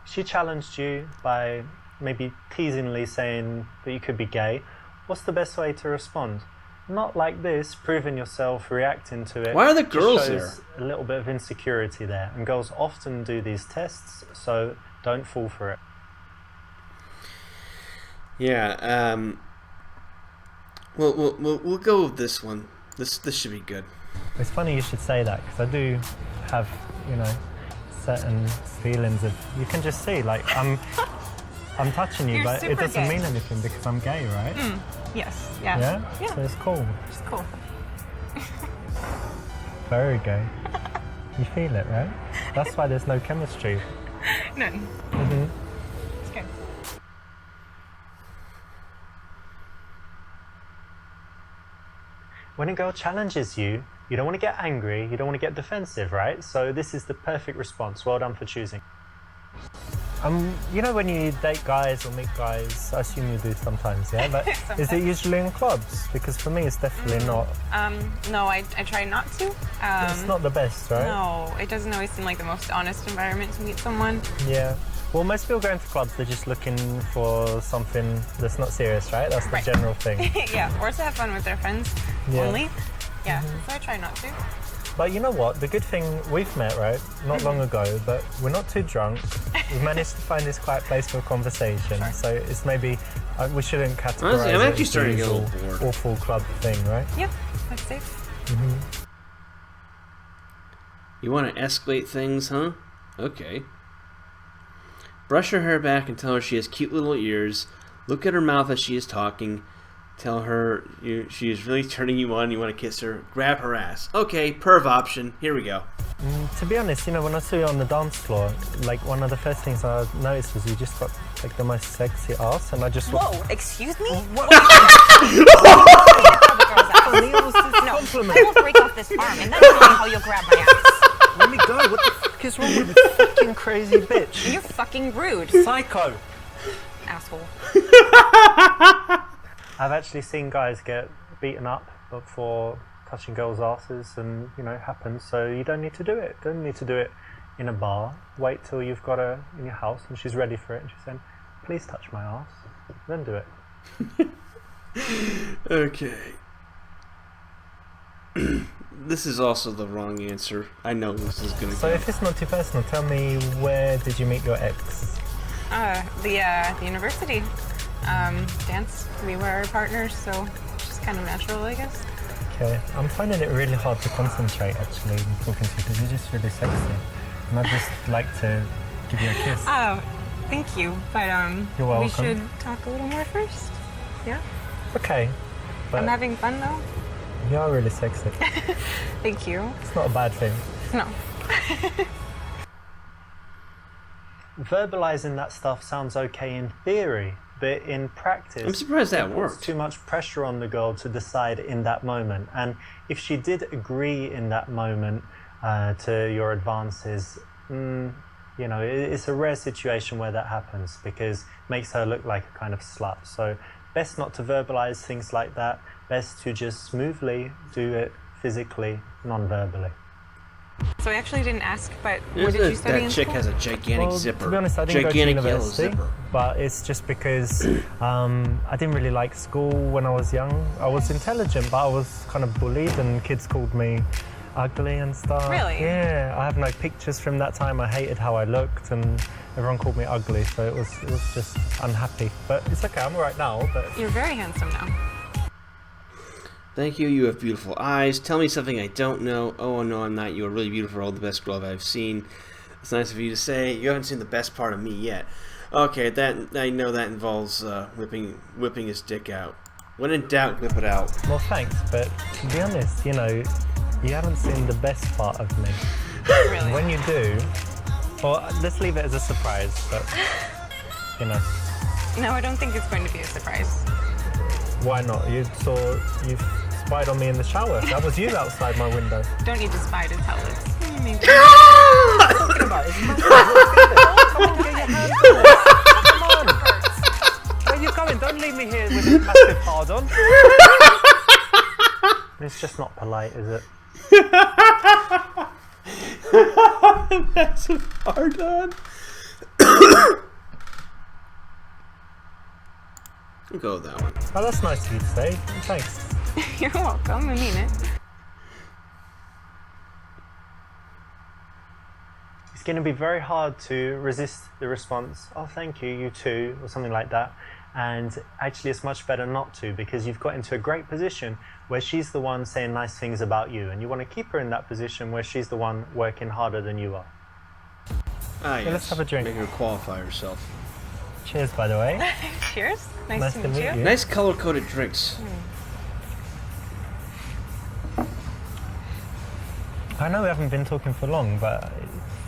She challenged you by maybe teasingly saying that you could be gay. What's the best way to respond? Not like this, proving yourself, reacting to it. Why are the Just girls shows a little bit of insecurity there, and girls often do these tests, so don't fall for it. Yeah. We'll go with this one. This should be good. It's funny you should say that, because I do have, certain feelings of, you can just see, like, I'm touching you, You're but it super doesn't gay. mean anything because I'm gay, right? Yes. Yeah. Yeah? So it's cool. It's cool. Very gay. You feel it, right? That's why there's no chemistry. None. Mm-hmm. It's good. When a girl challenges you, you don't want to get angry, you don't want to get defensive, right? So this is the perfect response. Well done for choosing. When you date guys or meet guys, I assume you do sometimes, yeah? But is it usually in clubs? Because for me, it's definitely not. No, I try not to. It's not the best, right? No, it doesn't always seem like the most honest environment to meet someone. Yeah. Well, most people go into clubs, they're just looking for something that's not serious, right? That's the Right. general thing. Yeah, or to have fun with their friends Yeah. only. Yeah, so I try not to. But you know what? The good thing, we've met, right? Not long ago, but we're not too drunk. We've managed to find this quiet place for conversation. So it's maybe, we shouldn't categorize Honestly, I'm it actually as the starting to get a usual little bored. awful club thing, right? Yep, that's safe. You want to escalate things, huh? Okay. Brush her hair back and tell her she has cute little ears. Look at her mouth as she is talking. Tell her she is really turning you on. You want to kiss her. Grab her ass. Okay, perv option. Here we go. To be honest, when I saw you on the dance floor, like one of the first things I noticed was you just got like the most sexy ass, and I just Whoa, excuse me? What? No, I won't break off this arm, and that's not how you'll grab my ass. Let me go. What the fuck is wrong with you, fucking crazy bitch? You're fucking rude. Psycho. Asshole. I've actually seen guys get beaten up for touching girls' asses, and it happens. So you don't need to do it. Don't need to do it in a bar. Wait till you've got her in your house and she's ready for it, and she's saying, "Please touch my ass." Then do it. Okay. This is also the wrong answer. I know this is gonna. So if it's not too personal, tell me, where did you meet your ex? The university. Dance. We were partners, so just kind of natural, I guess. Okay, I'm finding it really hard to concentrate actually talking to you because you're just really sexy, and I'd just like to give you a kiss. Oh, thank you. But You're welcome. we should talk a little more first. Yeah. Okay, but I'm having fun though. you are really sexy. Thank you. It's not a bad thing. No. Verbalizing that stuff sounds okay in theory, but in practice, I'm surprised that it puts worked. too much pressure on the girl to decide in that moment. And if she did agree in that moment to your advances, it's a rare situation where that happens because it makes her look like a kind of slut. So best not to verbalize things like that. Best to just smoothly do it physically, non-verbally. So I actually didn't ask, but what did you study in That chick school? has a gigantic Well, zipper. to be honest, I didn't gigantic go to yellow university, zipper. but it's just because I didn't really like school when I was young. I was intelligent, but I was kind of bullied, and kids called me ugly and stuff. Really? Yeah, I have no pictures from that time. I hated how I looked, and everyone called me ugly, so it was just unhappy. But it's okay, I'm all right now. But You're very handsome now. Thank you. You have beautiful eyes. Tell me something I don't know. Oh no, I'm not. You are really beautiful. All the best girl I've seen. It's nice of you to say. You haven't seen the best part of me yet. Okay, that I know that involves whipping his dick out. When in doubt, whip it out. well, thanks. But to be honest, you haven't seen the best part of me. Really? When you do, well, let's leave it as a surprise. But No, I don't think it's going to be a surprise. why not? You spied on me in the shower. That was you outside my window. Don't need to spy to tell us. Maybe. Talking about it. Come on, get your hands on it. Come on. Where are you going? Don't leave me here with a massive hard on. It's just not polite, is it? Massive hard on. I'll go with that one. Oh, that's nice of you to say. Thanks. You're welcome. I mean it. It's going to be very hard to resist the response, "Oh, thank you, you too," or something like that. And actually, it's much better not to, because you've got into a great position where she's the one saying nice things about you, and you want to keep her in that position where she's the one working harder than you are. Ah, yes. let's have a drink. Make her qualify herself. Cheers, by the way. Cheers. Nice to meet you. Nice color-coded drinks. I know we haven't been talking for long, but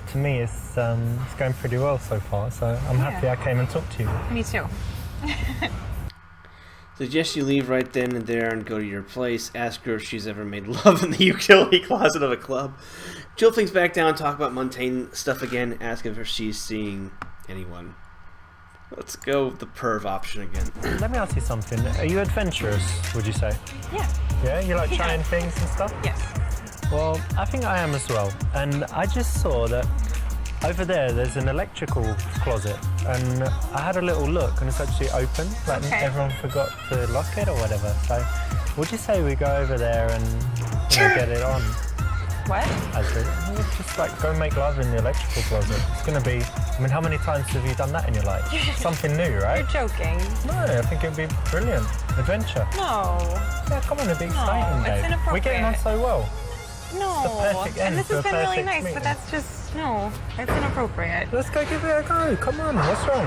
to me it's going pretty well so far, so I'm happy I came and talked to you. Me too. Suggest you leave right then and there and go to your place. Ask her if she's ever made love in the utility closet of a club. Chill things back down, talk about mundane stuff again. Ask if she's seeing anyone. Let's go with the perv option again. Let me ask you something. Are you adventurous, would you say? Yeah. Yeah? You like trying things and stuff? Yes. Well, I think I am as well. And I just saw that over there's an electrical closet, and I had a little look, and it's actually open. Like Okay. everyone forgot to lock it or whatever. So, would you say we go over there and get it on? What? We'll just like go make love in the electrical closet. It's gonna be. I mean, how many times have you done that in your life? Something new, right? You're joking. No, I think it'd be brilliant. Adventure. No. Yeah, come on, it'd be exciting, it's Dave. We're getting on inappropriate. so well. No. perfect end And this to has a been really perfect nice, meeting. but that's just, no. That's inappropriate. Let's go give it a go. Come on, what's wrong?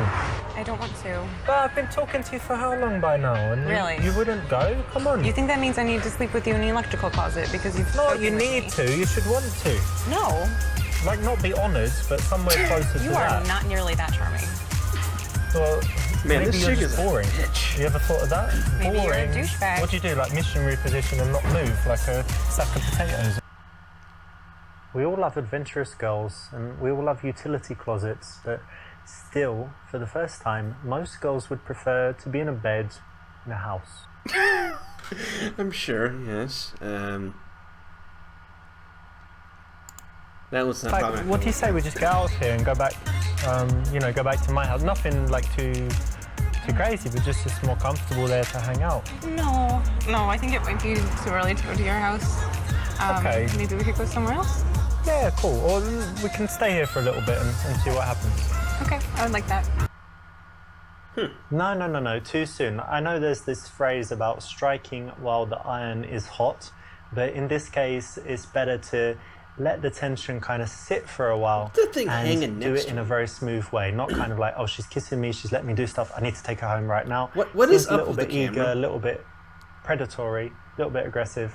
I don't want to. But I've been talking to you for how long by now? And Really? you wouldn't go? Come on. You think that means I need to sleep with you in the electrical closet because you've No, spoken you with need me? to. You should want to. No. Like, not be honoured, but somewhere closer to You that. are not nearly that charming. Well, Man, maybe this you're chick just is a boring. bitch. You ever thought of that? Maybe you're a Boring. douchebag. What do you do? Like missionary position and not move like a sack of potatoes? We all love adventurous girls and we all love utility closets, but still, for the first time, most girls would prefer to be in a bed in a house. I'm sure, yes. That was not Like, probably not what do you say we just get out of here and go back, go back to my house? Nothing like too crazy, but just more comfortable there to hang out. No. No, I think it might be too early to go to your house. Okay. Maybe we could go somewhere else? Yeah, cool. Or we can stay here for a little bit and see what happens. Okay, I would like that. No, too soon. I know there's this phrase about striking while the iron is hot, but in this case, it's better to let the tension kind of sit for a while The thing hanging and do next it to in a me. very smooth way, not kind of like, oh, she's kissing me, she's letting me do stuff, I need to take her home right now. What is Seems up a little with the bit eager, camera? a little bit predatory, a little bit aggressive.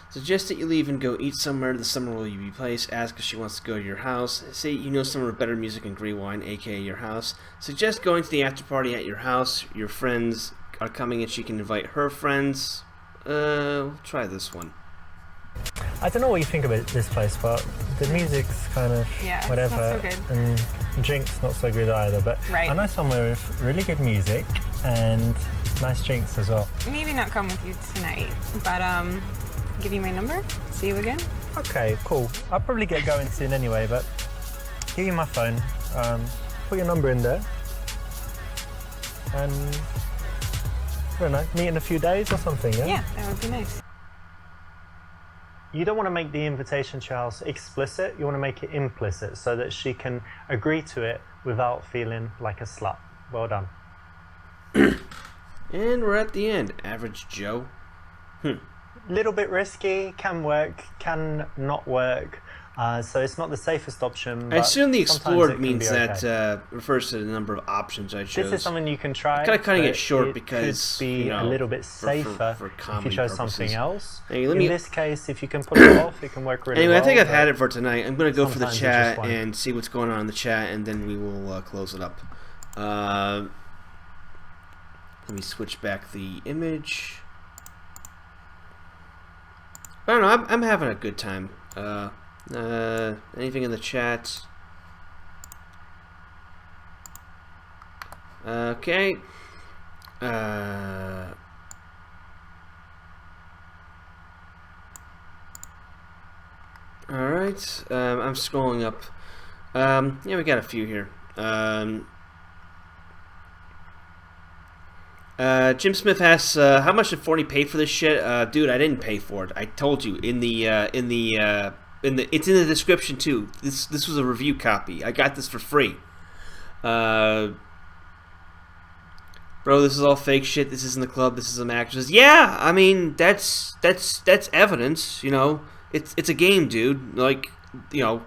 Suggest that you leave and go eat somewhere. The summer will you be placed. Ask if she wants to go to your house. Say you know somewhere with better music and great wine, aka your house. Suggest going to the after party at your house. Your friends are coming and she can invite her friends. We'll try this one. I don't know what you think about this place, but the music's kind of Yeah, it's whatever, not so good. and drinks not so good either. But Right. I know somewhere with really good music and nice drinks as well. Maybe not come with you tonight, but give you my number. See you again. Okay, cool. I'll probably get going soon anyway, but give you my phone. Put your number in there, and I don't know, meet in a few days or something. Yeah. Yeah, that would be nice. You don't want to make the invitation to your house explicit. You want to make it implicit so that she can agree to it without feeling like a slut. Well done. And we're at the end. Average Joe. Little bit risky, can work, can not work. So it's not the safest option. I but assume the sometimes explored it can means be that okay. refers to the number of options I chose. This is something you can try. Kinda cutting but it short it because, could be you know, a little bit for safer if you comedy chose purposes. something else. Hey, let In me- this case, if you can pull it off, it can work really Anyway, well. I think I've had but it for tonight. I'm going to go for the sometimes it chat just won't. and see what's going on in the chat, and then we will close it up. Let me switch back the image. I don't know. I'm having a good time. Anything in the chat? Okay. All right. I'm scrolling up. Yeah, we got a few here. Jim Smith asks, "How much did Forney pay for this shit?" Dude, I didn't pay for it. I told you in the it's in the description too. This was a review copy. I got this for free. Bro, this is all fake shit. This isn't the club. This is some actors. Yeah, I mean that's evidence. You know, it's a game, dude. Like, you know.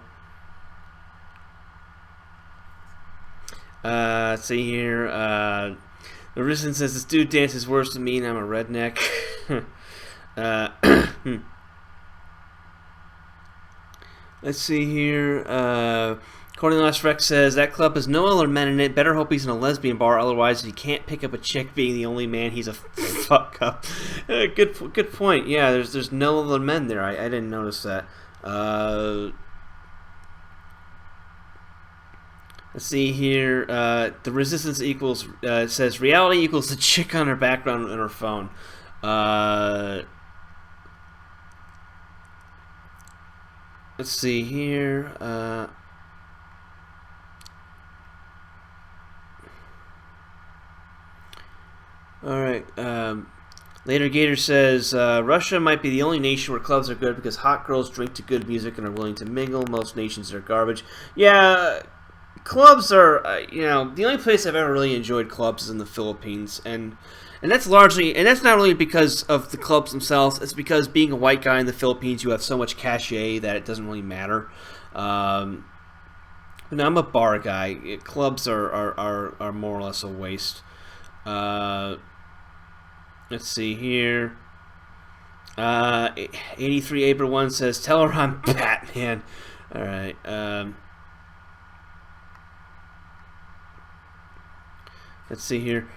Let's see here. The Resistance says this dude dances worse than me, and I'm a redneck. Let's see here. Cornelius Rex says that club has no other men in it. Better hope he's in a lesbian bar, otherwise he can't pick up a chick. Being the only man, he's a fuck up. Good point. Yeah, there's no other men there. I didn't notice that. Let's see here. The Resistance equals says reality equals the chick on her background on her phone. Let's see here. All right. Later Gator says Russia might be the only nation where clubs are good because hot girls drink to good music and are willing to mingle. Most nations are garbage. Yeah, clubs are. You know, the only place I've ever really enjoyed clubs is in the Philippines, and And that's largely, and that's not only because of the clubs themselves. It's because being a white guy in the Philippines, you have so much cachet that it doesn't really matter. But I'm a bar guy. Clubs are more or less a waste. Let's see here. 83 April 1 says, "Tell her I'm Batman." All right. Let's see here.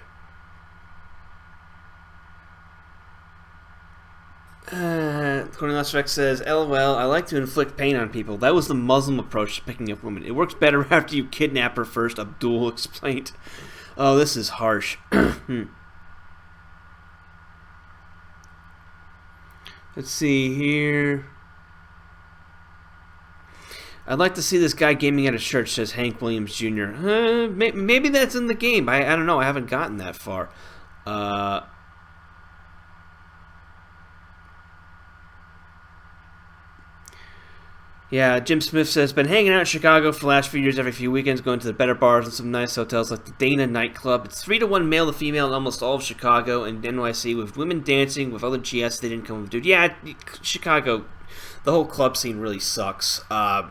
Cornelius Rex says, "LOL, I like to inflict pain on people. That was the Muslim approach to picking up women. It works better after you kidnap her first," Abdul explained. Oh, this is harsh. Let's see here. "I'd like to see this guy gaming at a church," says Hank Williams Jr. Maybe that's in the game. I don't know. I haven't gotten that far. Yeah, Jim Smith says, "Been hanging out in Chicago for the last few years, every few weekends, going to the better bars and some nice hotels like the Dana nightclub. It's 3-to-1 male to female in almost all of Chicago and NYC, with women dancing with other GS they didn't come with. Dude, yeah, Chicago, the whole club scene really sucks. I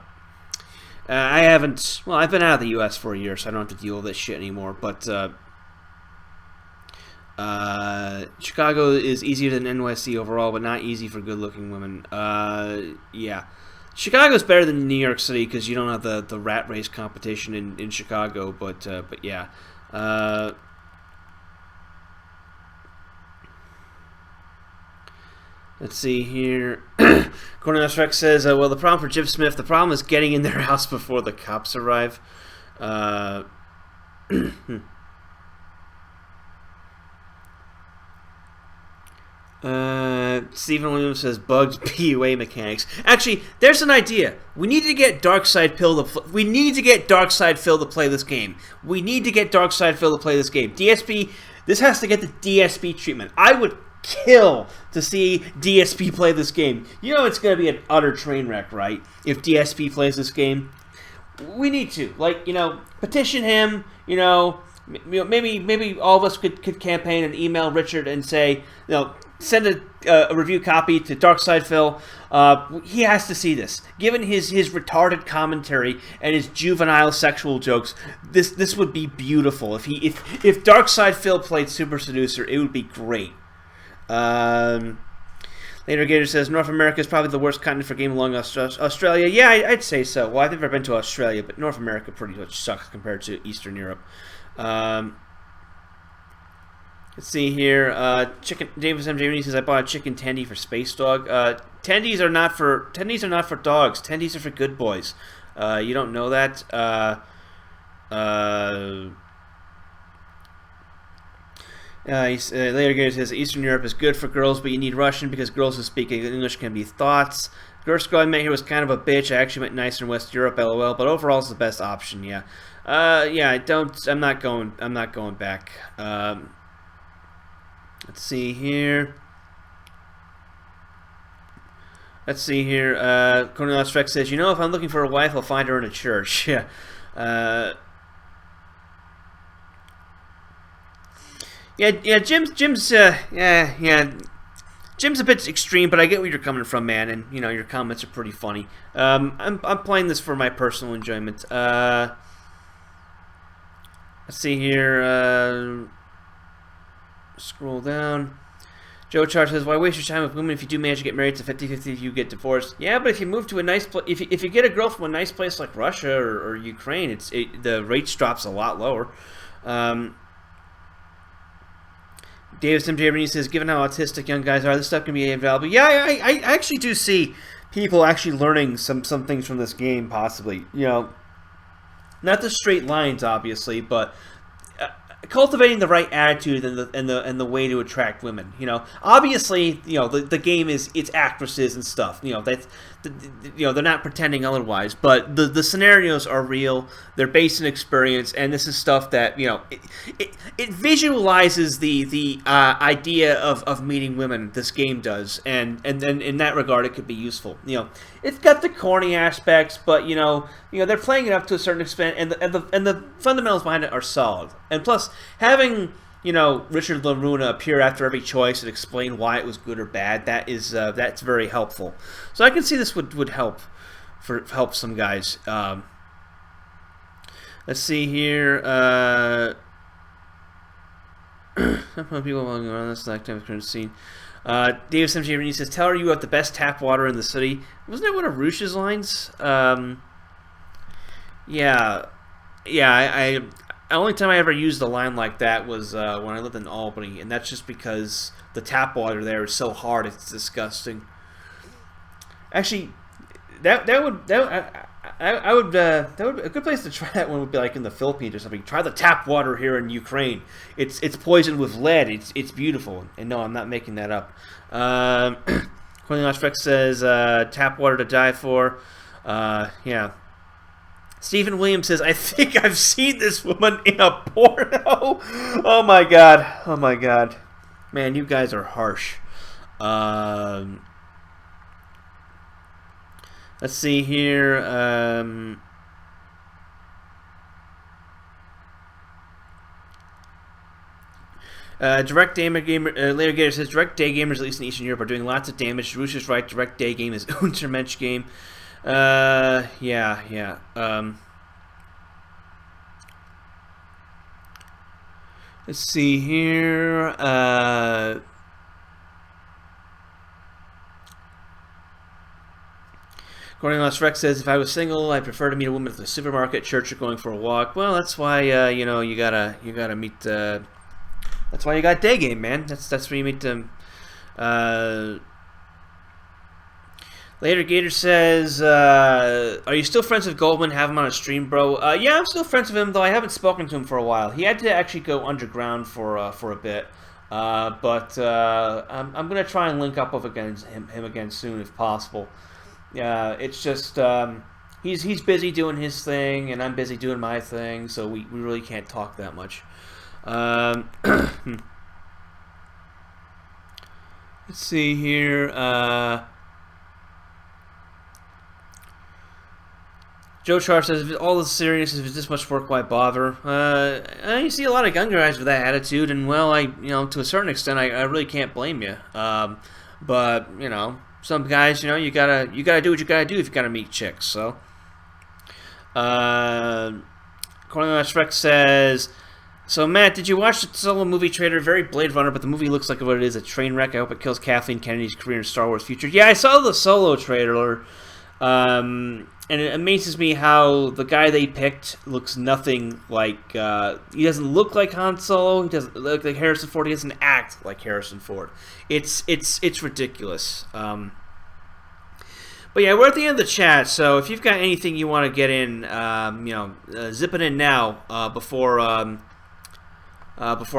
haven't, well, I've been out of the U.S. for a year, so I don't have to deal with this shit anymore, but Chicago is easier than NYC overall, but not easy for good-looking women. Yeah. Chicago's better than New York City because you don't have the rat race competition in Chicago, but yeah. Let's see here. Cornelius Rex says, "Well, the problem for Jim Smith, the problem is getting in their house before the cops arrive." Stephen Williams says, "Bugs PUA mechanics." Actually, there's an idea. We need to get Darkseid Phil to we need to get Darkseid Phil to play this game. We need to get Darkseid Phil to play this game. DSP, this has to get the DSP treatment. I would kill to see DSP play this game. You know it's going to be an utter train wreck, right? If DSP plays this game, we need to, like, you know, petition him. You know, maybe all of us could campaign and email Richard and say, you know, send a review copy to Darkseid Phil. He has to see this. Given his retarded commentary and his juvenile sexual jokes, this would be beautiful. If Darkseid Phil played Super Seducer, it would be great. Later Gator says, "North America is probably the worst continent for game along Australia." Yeah, I'd say so. Well, I've never been to Australia, but North America pretty much sucks compared to Eastern Europe. Let's see here. James MJ says, "I bought a chicken tendy for Space Dog." Tendies are not for dogs. Tendies are for good boys. You don't know that. Later Gator says, "Eastern Europe is good for girls, but you need Russian because girls who speak English can be thoughts. First girl I met here was kind of a bitch. I actually met nicer in West Europe, LOL. But overall, it's the best option." Yeah. Yeah. I'm not going back. Let's see here. Cornelius Rex says, "You know, if I'm looking for a wife, I'll find her in a church." Yeah. Yeah. Jim's Jim's a bit extreme, but I get where you're coming from, man. And you know, your comments are pretty funny. I'm playing this for my personal enjoyment. Let's see here. Scroll down. Joe Charles says, "Why waste your time with women if you do manage to get married? To 50-50 if you get divorced." Yeah, but if you move to a nice place, if you get a girl from a nice place like Russia or Ukraine, the rates drops a lot lower. Davis MJ says, "Given how autistic young guys are, this stuff can be invaluable." Yeah, I actually do see people actually learning some things from this game, possibly. You know, not the straight lines, obviously, but cultivating the right attitude and the way to attract women. You know, obviously, you know, the game is it's actresses and stuff. You know, they're not pretending otherwise, but the scenarios are real. They're based in experience, and this is stuff that, you know, it visualizes the idea of meeting women. This game does, and then in that regard, it could be useful. You know, it's got the corny aspects, but you know they're playing it up to a certain extent, and the fundamentals behind it are solid. And plus, having Richard LaRuna appear after every choice and explain why it was good or bad. That's very helpful. So I can see this would help some guys. Let's see here. People walking around this lifetime current scene. Dave Simchi says, "Tell her you have the best tap water in the city." Wasn't that one of Roosh's lines? Yeah. I only time I ever used a line like that was when I lived in Albany, and that's just because the tap water there is so hard, it's disgusting. Actually, that would a good place to try that one would be like in the Philippines or something. Try the tap water here in Ukraine. It's poisoned with lead. It's beautiful. And no, I'm not making that up. Cornelius Freck says tap water to die for. Yeah. Stephen Williams says, I think I've seen this woman in a porno. Oh my god. Man, you guys are harsh. Let's see here. Direct day gamer later Gator says direct day gamers at least in Eastern Europe are doing lots of damage. Roosh is right. Direct day game is Untermensch game. Yeah. Let's see here. Cornelius Rex says, if I was single, I'd prefer to meet a woman at the supermarket, church, or going for a walk. Well, that's why you gotta meet. That's why you got day game, man. That's where you meet them. Later Gator says, are you still friends with Goldman? Have him on a stream, bro? Yeah, I'm still friends with him, though I haven't spoken to him for a while. He had to actually go underground for a bit. But I'm gonna try and link up with him again soon if possible. It's just he's busy doing his thing and I'm busy doing my thing, so we really can't talk that much. Let's see here. Joe Char says, if all this serious, if it's this much work, why bother? You see a lot of gun guys with that attitude, and well, to a certain extent, I really can't blame you. But some guys, you gotta do what you gotta do if you gotta meet chicks. So, Cornelius Rex says, so Matt, did you watch the Solo movie trailer? Very Blade Runner, but the movie looks like what it is, a train wreck. I hope it kills Kathleen Kennedy's career in Star Wars future. Yeah, I saw the Solo trailer. And it amazes me how the guy they picked looks nothing like, he doesn't look like Han Solo, he doesn't look like Harrison Ford, he doesn't act like Harrison Ford. It's ridiculous. But yeah, we're at the end of the chat, so if you've got anything you want to get in, zip it in now, before I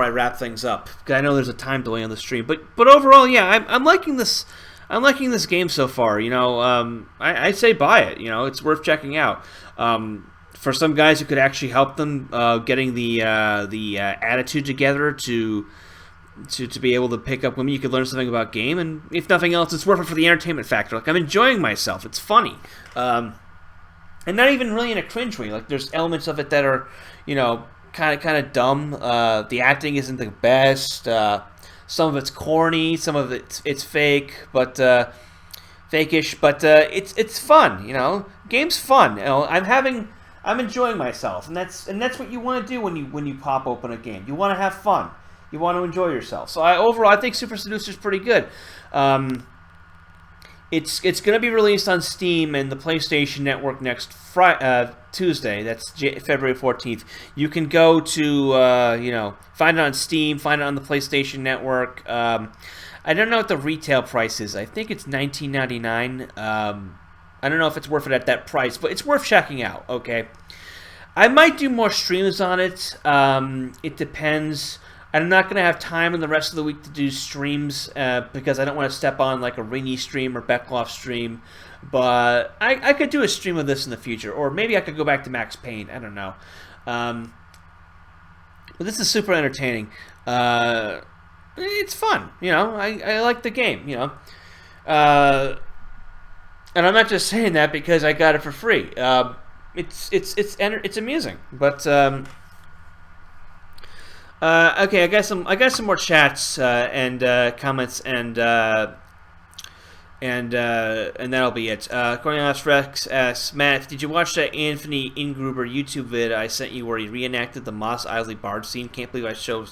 wrap things up. Because I know there's a time delay on the stream. But overall, yeah, I'm liking this. I'm liking this game so far. I say buy it. It's worth checking out. For some guys, it could actually help them getting the attitude together to be able to pick up women. You could learn something about game, and if nothing else, it's worth it for the entertainment factor. Like, I'm enjoying myself. It's funny, and not even really in a cringe way. Like, there's elements of it that are, kind of dumb. The acting isn't the best. Some of it's corny, some of it's fake, but fake-ish. But it's fun, Game's fun. I'm enjoying myself, and that's what you want to do when you pop open a game. You want to have fun. You want to enjoy yourself. So overall, I think Super Seducer is pretty good. It's going to be released on Steam and the PlayStation Network next Tuesday. That's February 14th. You can go to, find it on Steam, find it on the PlayStation Network. I don't know what the retail price is. I think it's $19.99. I don't know if it's worth it at that price, but it's worth checking out, okay? I might do more streams on it. It depends. I'm not going to have time in the rest of the week to do streams because I don't want to step on like a Ringy stream or Beckloff stream. But I could do a stream of this in the future. Or maybe I could go back to Max Payne. I don't know. But this is super entertaining. It's fun. I like the game. And I'm not just saying that because I got it for free. It's amusing. But Okay, I got some more chats and comments and that'll be it. Cornelius Rex asks, Matt, did you watch that Anthony Ingruber YouTube vid I sent you where he reenacted the Mos Eisley Bard scene? Can't believe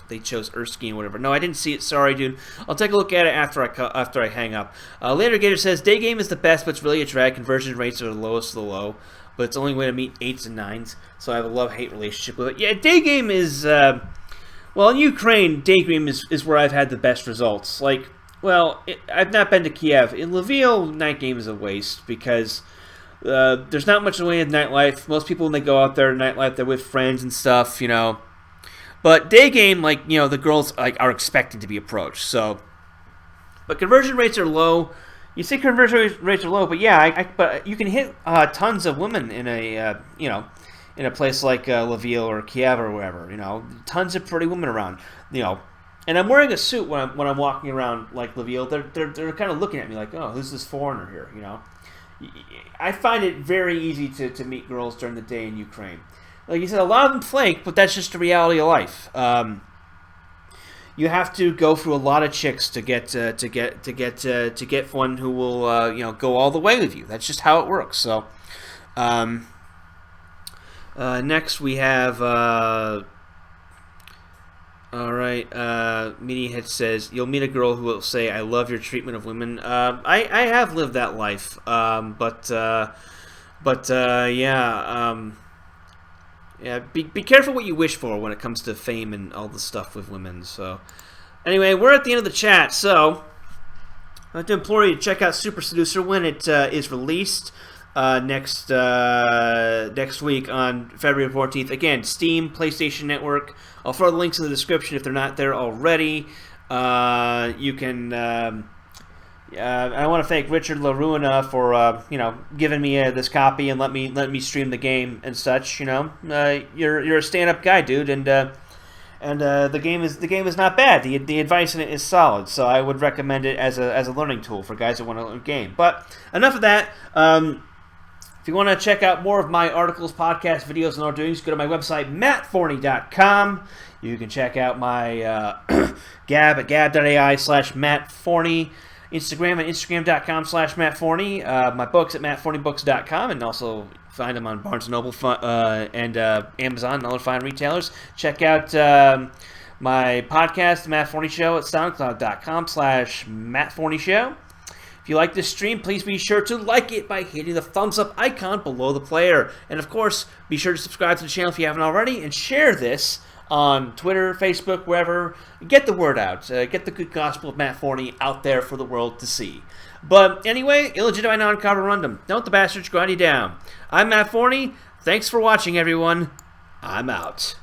they chose Erskine or whatever. No, I didn't see it. Sorry, dude. I'll take a look at it after I hang up. Later Gator says, day game is the best, but it's really a drag. Conversion rates are the lowest of the low, but it's the only way to meet 8s and 9s, so I have a love-hate relationship with it. Yeah, day game is... well, in Ukraine, day game is where I've had the best results. Like... Well, I've not been to Kiev. In Lviv, night game is a waste because there's not much in the way of nightlife. Most people, when they go out there nightlife, they're with friends and stuff, you know. But day game, like, you know, the girls are expected to be approached. So, but conversion rates are low. You say conversion rates are low, but yeah, but you can hit tons of women in a you know, in a place like Lviv or Kiev or wherever. You know, tons of pretty women around. You know. And I'm wearing a suit when I'm walking around like Lviv. They're kind of looking at me like, oh, who's this foreigner here? You know, I find it very easy to meet girls during the day in Ukraine. Like you said, a lot of them flake, but that's just the reality of life. You have to go through a lot of chicks to get one who will you know, go all the way with you. That's just how it works. So next we have. All right, Meaty Head says, you'll meet a girl who will say, I love your treatment of women. I have lived that life, but yeah, be careful what you wish for when it comes to fame and all the stuff with women. So, anyway, we're at the end of the chat, so I'd like to implore you to check out Super Seducer when it is released next week on February 14th. Again, Steam, PlayStation Network. I'll throw the links in the description if they're not there already. You can. I want to thank Richard LaRuina for you know, giving me this copy and let me stream the game and such. You know, you're a stand-up guy, dude, and the game is not bad. The advice in it is solid, so I would recommend it as a learning tool for guys that want to learn game. But enough of that. If you want to check out more of my articles, podcasts, videos, and all doings, go to my website, mattforney.com. You can check out my Gab at gab.ai/mattforney, Instagram at instagram.com/mattforney, my books at mattforneybooks.com, and also find them on Barnes & Noble and Amazon and other fine retailers. Check out my podcast, The Matt Forney Show, at soundcloud.com/mattforneyshow. If you like this stream, please be sure to like it by hitting the thumbs up icon below the player. And of course, be sure to subscribe to the channel if you haven't already, and share this on Twitter, Facebook, wherever. Get the word out. Get the good gospel of Matt Forney out there for the world to see. But anyway, illegitimate non-carborundum. Don't the bastards grind you down. I'm Matt Forney. Thanks for watching, everyone. I'm out.